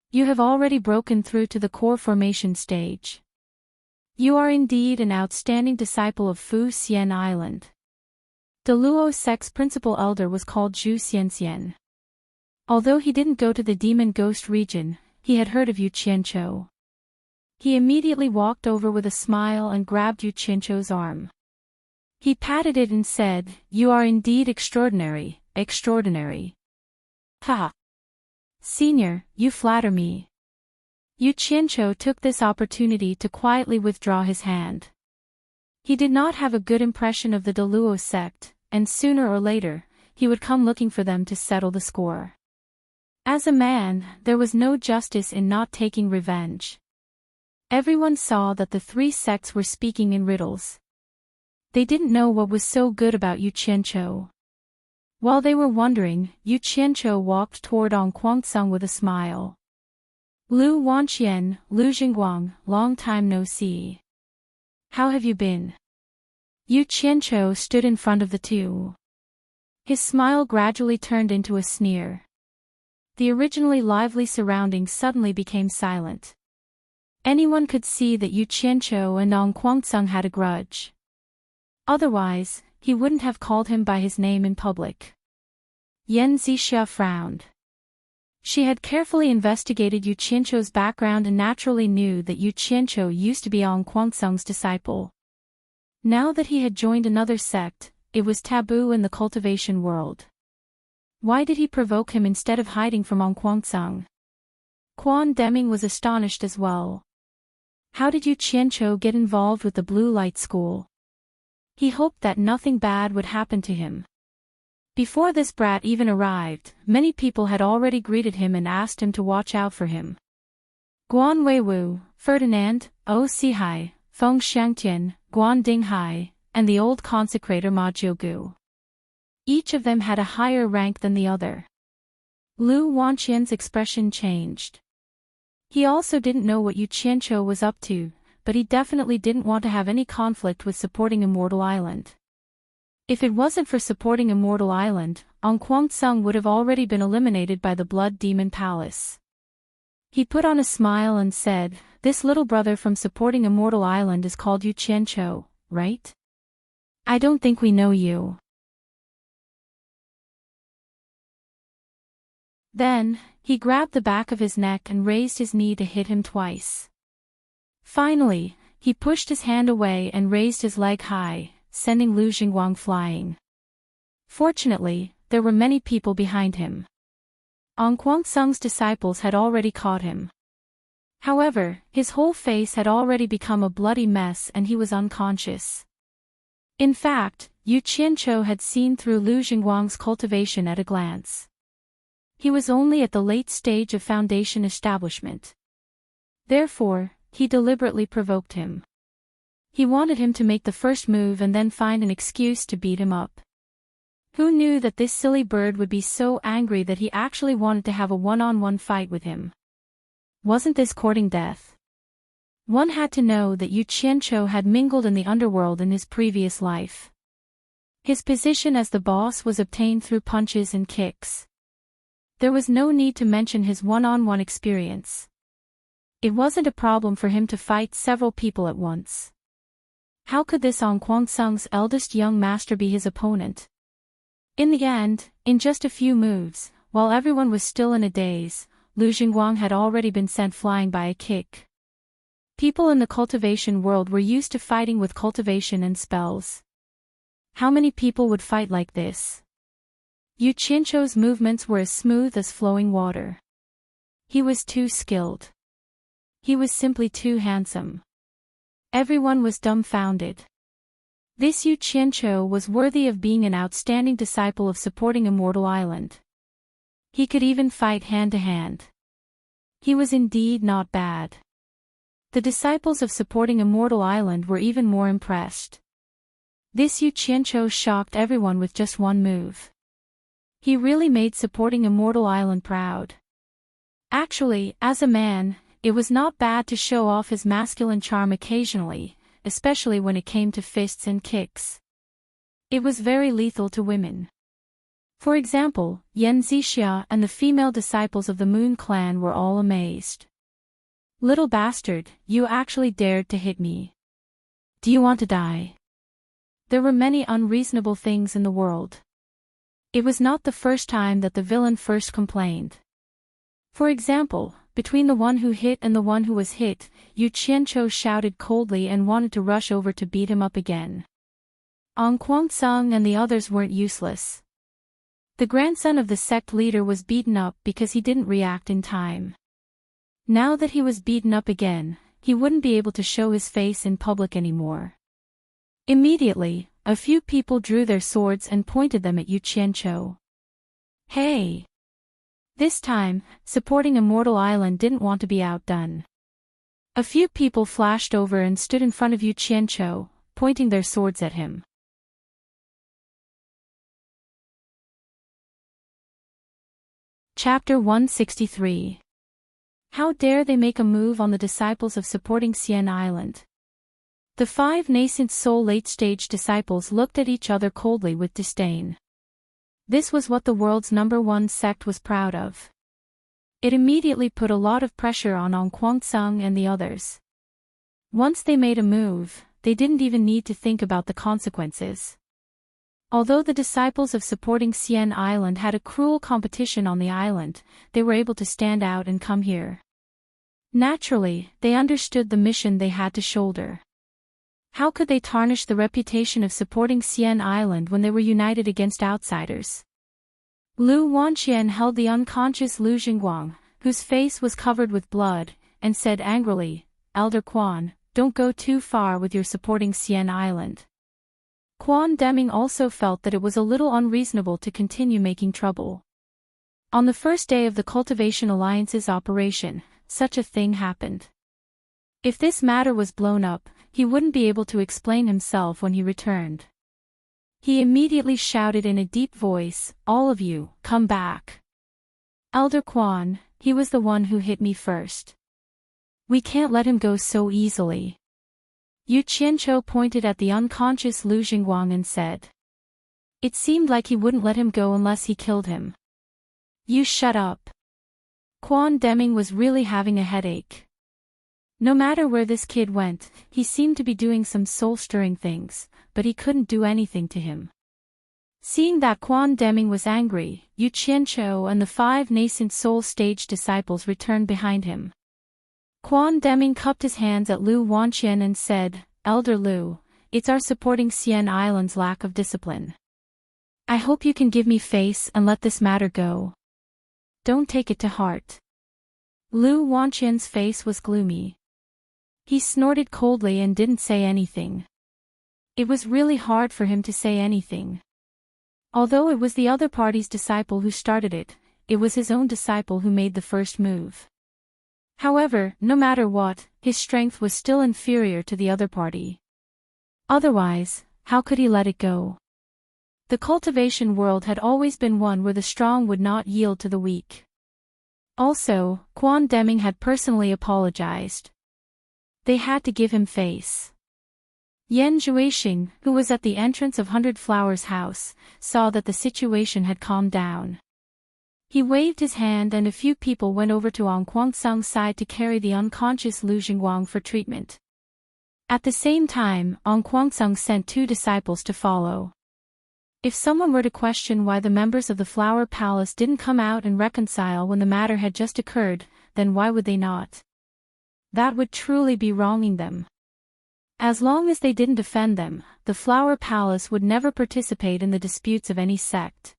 You have already broken through to the core formation stage. You are indeed an outstanding disciple of Fuxian Island." The Luo sect's principal elder was called Zhu Xianxian. Although he didn't go to the demon ghost region, he had heard of Yu Qianzhou. He immediately walked over with a smile and grabbed Yu Qianzhou's arm. He patted it and said, "You are indeed extraordinary, extraordinary." "Ha! Senior, you flatter me. Yu Qianqiu took this opportunity to quietly withdraw his hand. He did not have a good impression of the Deluo sect, and sooner or later, he would come looking for them to settle the score. As a man, there was no justice in not taking revenge. Everyone saw that the three sects were speaking in riddles. They didn't know what was so good about Yu Qianqiu. While they were wondering, Yu Qianqiu walked toward Ong Guangceng with a smile. Lu Wanqian, Lu Jingguang, long time no see. How have you been? Yu Qianqiu stood in front of the two. His smile gradually turned into a sneer. The originally lively surroundings suddenly became silent. Anyone could see that Yu Qianqiu and Ong Guangceng had a grudge. Otherwise, he wouldn't have called him by his name in public. Yan Zixia frowned. She had carefully investigated Yu Qianqiu's background and naturally knew that Yu Qianqiu used to be Ong Guangceng's disciple. Now that he had joined another sect, it was taboo in the cultivation world. Why did he provoke him instead of hiding from Ong Guangceng? Quan Deming was astonished as well. How did Yu Qianqiu get involved with the Blue Light School? He hoped that nothing bad would happen to him. Before this brat even arrived, many people had already greeted him and asked him to watch out for him. Guan Weiwu, Ferdinand, O Sihai, Feng Xiangtian, Guan Dinghai, and the old consecrator Ma Jiugu. Each of them had a higher rank than the other. Lu Wanqian's expression changed. He also didn't know what Yu Qianqiu was up to, but he definitely didn't want to have any conflict with supporting Immortal Island. If it wasn't for supporting Immortal Island, Ong Guangceng would have already been eliminated by the Blood Demon Palace. He put on a smile and said, "This little brother from supporting Immortal Island is called Yu Qianqiu, right? I don't think we know you." Then, he grabbed the back of his neck and raised his knee to hit him twice. Finally, he pushed his hand away and raised his leg high, sending Lu Jingguang flying. Fortunately, there were many people behind him. Ong Guangceng's disciples had already caught him. However, his whole face had already become a bloody mess and he was unconscious. In fact, Yu Qianqiu had seen through Lu Jingguang's cultivation at a glance. He was only at the late stage of foundation establishment. Therefore, he deliberately provoked him. He wanted him to make the first move and then find an excuse to beat him up. Who knew that this silly bird would be so angry that he actually wanted to have a one-on-one fight with him? Wasn't this courting death? One had to know that Yu Qianqiu had mingled in the underworld in his previous life. His position as the boss was obtained through punches and kicks. There was no need to mention his one-on-one experience. It wasn't a problem for him to fight several people at once. How could this Ong Guangceng's eldest young master be his opponent? In the end, in just a few moves, while everyone was still in a daze, Lu Jingguang had already been sent flying by a kick. People in the cultivation world were used to fighting with cultivation and spells. How many people would fight like this? Yu Qianqiu's movements were as smooth as flowing water. He was too skilled. He was simply too handsome. Everyone was dumbfounded. This Yu Qianqiu was worthy of being an outstanding disciple of supporting Immortal Island. He could even fight hand to hand. He was indeed not bad. The disciples of supporting Immortal Island were even more impressed. This Yu Qianqiu shocked everyone with just one move. He really made supporting Immortal Island proud. Actually, as a man, it was not bad to show off his masculine charm occasionally, especially when it came to fists and kicks. It was very lethal to women. For example, Yan Zixia and the female disciples of the Moon Clan were all amazed. "Little bastard, you actually dared to hit me. Do you want to die?" There were many unreasonable things in the world. It was not the first time that the villain first complained. For example, between the one who hit and the one who was hit, Yu Qianqiu shouted coldly and wanted to rush over to beat him up again. Ong Guangceng and the others weren't useless. The grandson of the sect leader was beaten up because he didn't react in time. Now that he was beaten up again, he wouldn't be able to show his face in public anymore. Immediately, a few people drew their swords and pointed them at Yu Qianqiu. Hey! This time, supporting Immortal Island didn't want to be outdone. A few people flashed over and stood in front of Yu Qianqiu, pointing their swords at him. Chapter 163. How dare they make a move on the disciples of supporting Xian Island? The 5 nascent soul late-stage disciples looked at each other coldly with disdain. This was what the world's #1 sect was proud of. It immediately put a lot of pressure on Kuang-tsung and the others. Once they made a move, they didn't even need to think about the consequences. Although the disciples of supporting Xian Island had a cruel competition on the island, they were able to stand out and come here. Naturally, they understood the mission they had to shoulder. How could they tarnish the reputation of supporting Xian Island when they were united against outsiders? Lu Wanqian held the unconscious Lu Jingguang, whose face was covered with blood, and said angrily, "Elder Quan, don't go too far with your supporting Xian Island." Quan Deming also felt that it was a little unreasonable to continue making trouble. On the first day of the Cultivation Alliance's operation, such a thing happened. If this matter was blown up, he wouldn't be able to explain himself when he returned. He immediately shouted in a deep voice, "All of you, come back. Elder Quan, he was the one who hit me first. We can't let him go so easily." Yu Qianqiu pointed at the unconscious Lu Jingguang and said. It seemed like he wouldn't let him go unless he killed him. "You shut up." Quan Deming was really having a headache. No matter where this kid went, he seemed to be doing some soul-stirring things, but he couldn't do anything to him. Seeing that Quan Deming was angry, Yu Qianqiu and the 5 nascent soul stage disciples returned behind him. Quan Deming cupped his hands at Lu Wanqian and said, "Elder Lu, it's our supporting Xian Island's lack of discipline. I hope you can give me face and let this matter go. Don't take it to heart." Lu Wanqian's face was gloomy. He snorted coldly and didn't say anything. It was really hard for him to say anything. Although it was the other party's disciple who started it, it was his own disciple who made the first move. However, no matter what, his strength was still inferior to the other party. Otherwise, how could he let it go? The cultivation world had always been one where the strong would not yield to the weak. Also, Quan Deming had personally apologized. They had to give him face. Yan Zhuixing, who was at the entrance of 100 Flowers' house, saw that the situation had calmed down. He waved his hand and a few people went over to Kuang-tsung's side to carry the unconscious Lu Jingguang for treatment. At the same time, Kuang-tsung sent 2 disciples to follow. If someone were to question why the members of the Flower Palace didn't come out and reconcile when the matter had just occurred, then why would they not? That would truly be wronging them. As long as they didn't defend them, the Flower Palace would never participate in the disputes of any sect.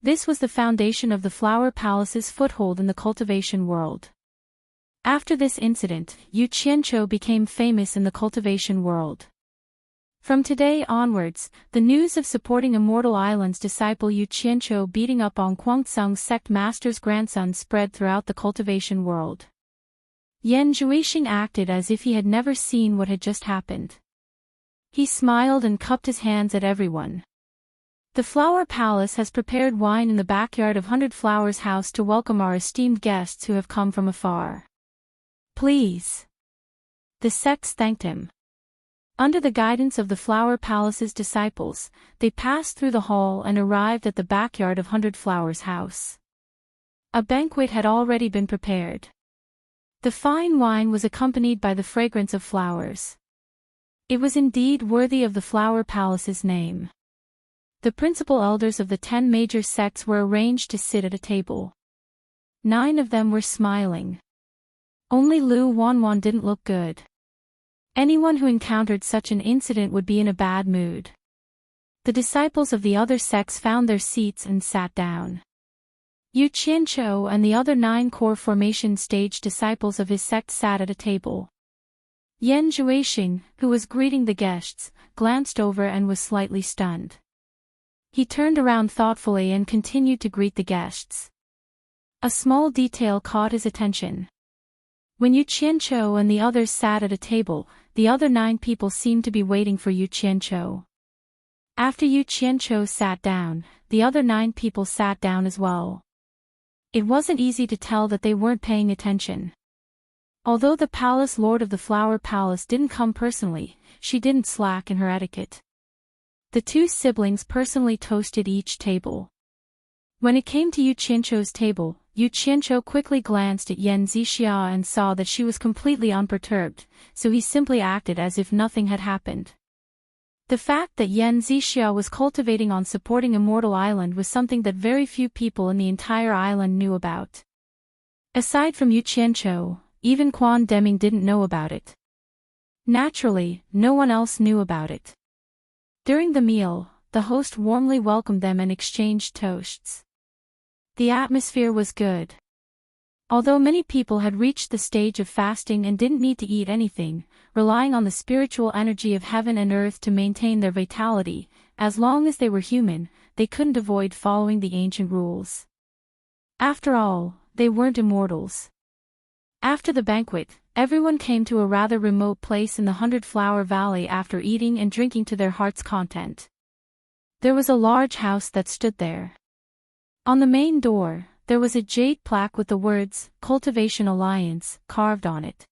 This was the foundation of the Flower Palace's foothold in the cultivation world. After this incident, Yu Qianqiu became famous in the cultivation world. From today onwards, the news of supporting Immortal Island's disciple Yu Qianqiu beating up Kuang-tsung's sect master's grandson spread throughout the cultivation world. Yan Zhuixing acted as if he had never seen what had just happened. He smiled and cupped his hands at everyone. The Flower Palace has prepared wine in the backyard of 100 Flowers' house to welcome our esteemed guests who have come from afar. Please. The sects thanked him. Under the guidance of the Flower Palace's disciples, they passed through the hall and arrived at the backyard of 100 Flowers' house. A banquet had already been prepared. The fine wine was accompanied by the fragrance of flowers. It was indeed worthy of the Flower Palace's name. The principal elders of the 10 major sects were arranged to sit at a table. 9 of them were smiling. Only Lu Wanwan didn't look good. Anyone who encountered such an incident would be in a bad mood. The disciples of the other sects found their seats and sat down. Yu Qianqiu and the other 9 core formation stage disciples of his sect sat at a table. Yan Zhuixing, who was greeting the guests, glanced over and was slightly stunned. He turned around thoughtfully and continued to greet the guests. A small detail caught his attention. When Yu Qianqiu and the others sat at a table, the other 9 people seemed to be waiting for Yu Qianqiu. After Yu Qianqiu sat down, the other 9 people sat down as well. It wasn't easy to tell that they weren't paying attention. Although the palace lord of the Flower Palace didn't come personally, she didn't slack in her etiquette. The 2 siblings personally toasted each table. When it came to Yu Qianqiu's table, Yu Qianqiu quickly glanced at Yan Zixia and saw that she was completely unperturbed, so he simply acted as if nothing had happened. The fact that Yan Zixia was cultivating on supporting Immortal Island was something that very few people in the entire island knew about. Aside from Yu Qianqiu, even Quan Deming didn't know about it. Naturally, no one else knew about it. During the meal, the host warmly welcomed them and exchanged toasts. The atmosphere was good. Although many people had reached the stage of fasting and didn't need to eat anything, relying on the spiritual energy of heaven and earth to maintain their vitality, as long as they were human, they couldn't avoid following the ancient rules. After all, they weren't immortals. After the banquet, everyone came to a rather remote place in the 100-Flower Valley after eating and drinking to their heart's content. There was a large house that stood there. On the main door, there was a jade plaque with the words, Cultivation Alliance, carved on it.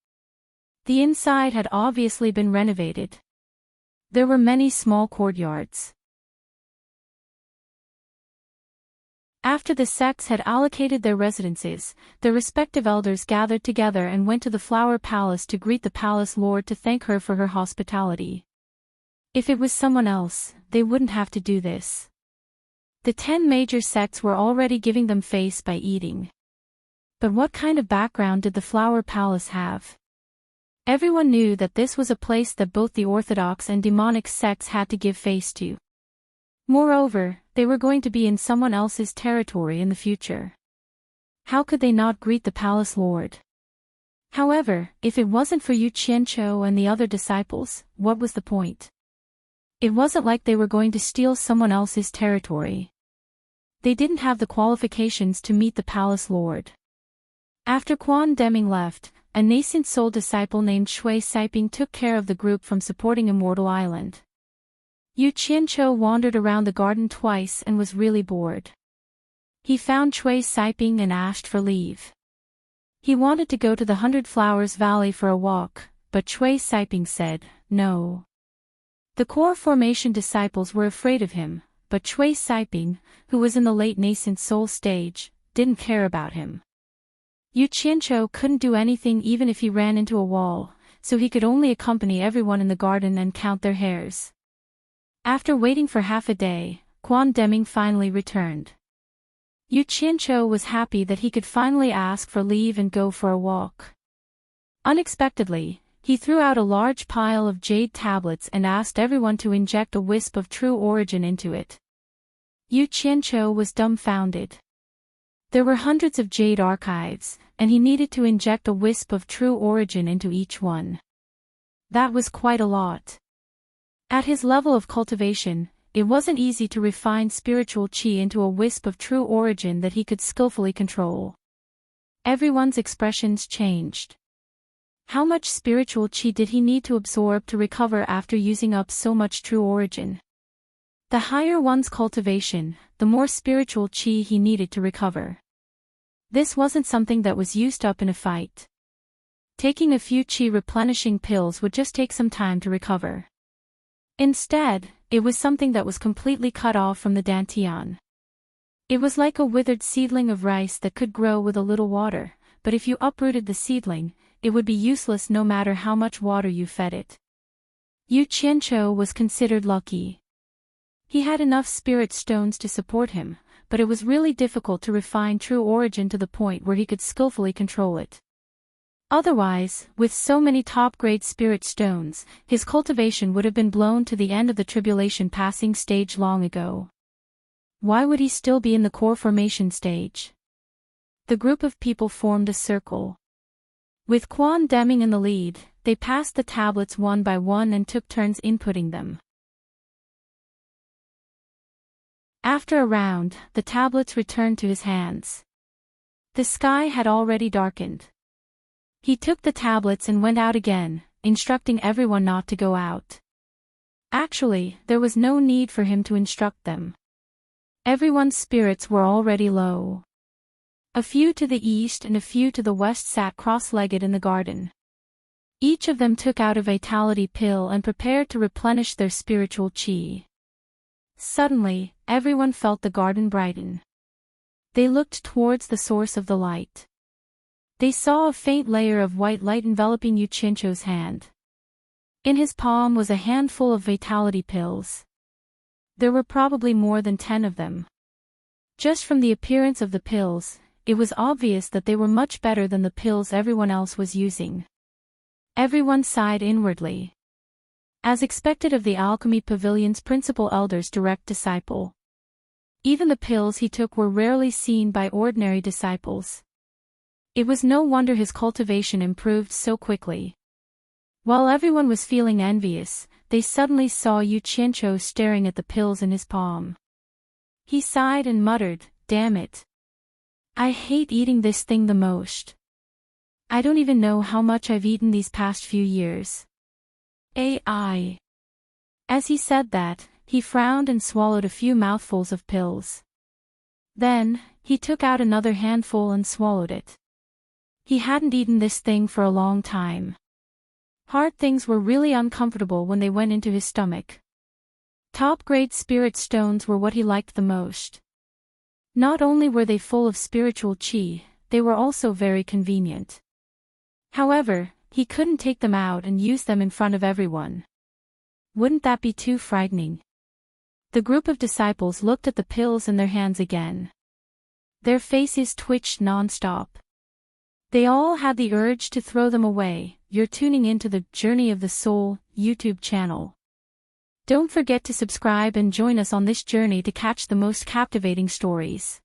The inside had obviously been renovated. There were many small courtyards. After the sects had allocated their residences, their respective elders gathered together and went to the Flower Palace to greet the palace lord to thank her for her hospitality. If it was someone else, they wouldn't have to do this. The 10 major sects were already giving them face by eating. But what kind of background did the Flower Palace have? Everyone knew that this was a place that both the orthodox and demonic sects had to give face to. Moreover, they were going to be in someone else's territory in the future. How could they not greet the palace lord? However, if it wasn't for Yu Qianqiu and the other disciples, what was the point? It wasn't like they were going to steal someone else's territory. They didn't have the qualifications to meet the palace lord. After Quan Deming left, a nascent soul disciple named Shui Siping took care of the group from supporting Immortal Island. Yu Qianqiu wandered around the garden twice and was really bored. He found Shui Siping and asked for leave. He wanted to go to the 100 Flowers Valley for a walk, but Shui Siping said, no. The core formation disciples were afraid of him, but Shui Siping, who was in the late nascent soul stage, didn't care about him. Yu Qianqiu couldn't do anything even if he ran into a wall, so he could only accompany everyone in the garden and count their hairs. After waiting for half a day, Quan Deming finally returned. Yu Qianqiu was happy that he could finally ask for leave and go for a walk. Unexpectedly, he threw out a large pile of jade tablets and asked everyone to inject a wisp of true origin into it. Yu Qianqiu was dumbfounded. There were hundreds of jade archives, and he needed to inject a wisp of true origin into each one. That was quite a lot. At his level of cultivation, it wasn't easy to refine spiritual qi into a wisp of true origin that he could skillfully control. Everyone's expressions changed. How much spiritual qi did he need to absorb to recover after using up so much true origin? The higher one's cultivation, the more spiritual qi he needed to recover. This wasn't something that was used up in a fight. Taking a few qi replenishing pills would just take some time to recover. Instead, it was something that was completely cut off from the dantian. It was like a withered seedling of rice that could grow with a little water, but if you uprooted the seedling, it would be useless no matter how much water you fed it. Yu Qianqiu was considered lucky. He had enough spirit stones to support him, but it was really difficult to refine true origin to the point where he could skillfully control it. Otherwise, with so many top-grade spirit stones, his cultivation would have been blown to the end of the tribulation passing stage long ago. Why would he still be in the core formation stage? The group of people formed a circle. With Quan Deming in the lead, they passed the tablets one by one and took turns inputting them. After a round, the tablets returned to his hands. The sky had already darkened. He took the tablets and went out again, instructing everyone not to go out. Actually, there was no need for him to instruct them. Everyone's spirits were already low. A few to the east and a few to the west sat cross-legged in the garden. Each of them took out a vitality pill and prepared to replenish their spiritual chi. Suddenly, everyone felt the garden brighten. They looked towards the source of the light. They saw a faint layer of white light enveloping Yu Qianqiu's hand. In his palm was a handful of vitality pills. There were probably more than 10 of them. Just from the appearance of the pills, it was obvious that they were much better than the pills everyone else was using. Everyone sighed inwardly. As expected of the Alchemy Pavilion's principal elder's direct disciple. Even the pills he took were rarely seen by ordinary disciples. It was no wonder his cultivation improved so quickly. While everyone was feeling envious, they suddenly saw Yu Qianqiu staring at the pills in his palm. He sighed and muttered, "Damn it. I hate eating this thing the most. I don't even know how much I've eaten these past few years." AI. As he said that, he frowned and swallowed a few mouthfuls of pills. Then, he took out another handful and swallowed it. He hadn't eaten this thing for a long time. Hard things were really uncomfortable when they went into his stomach. Top-grade spirit stones were what he liked the most. Not only were they full of spiritual chi, they were also very convenient. However, he couldn't take them out and use them in front of everyone. Wouldn't that be too frightening? The group of disciples looked at the pills in their hands again. Their faces twitched non-stop. They all had the urge to throw them away. You're tuning into the Journey of the Soul YouTube channel. Don't forget to subscribe and join us on this journey to catch the most captivating stories.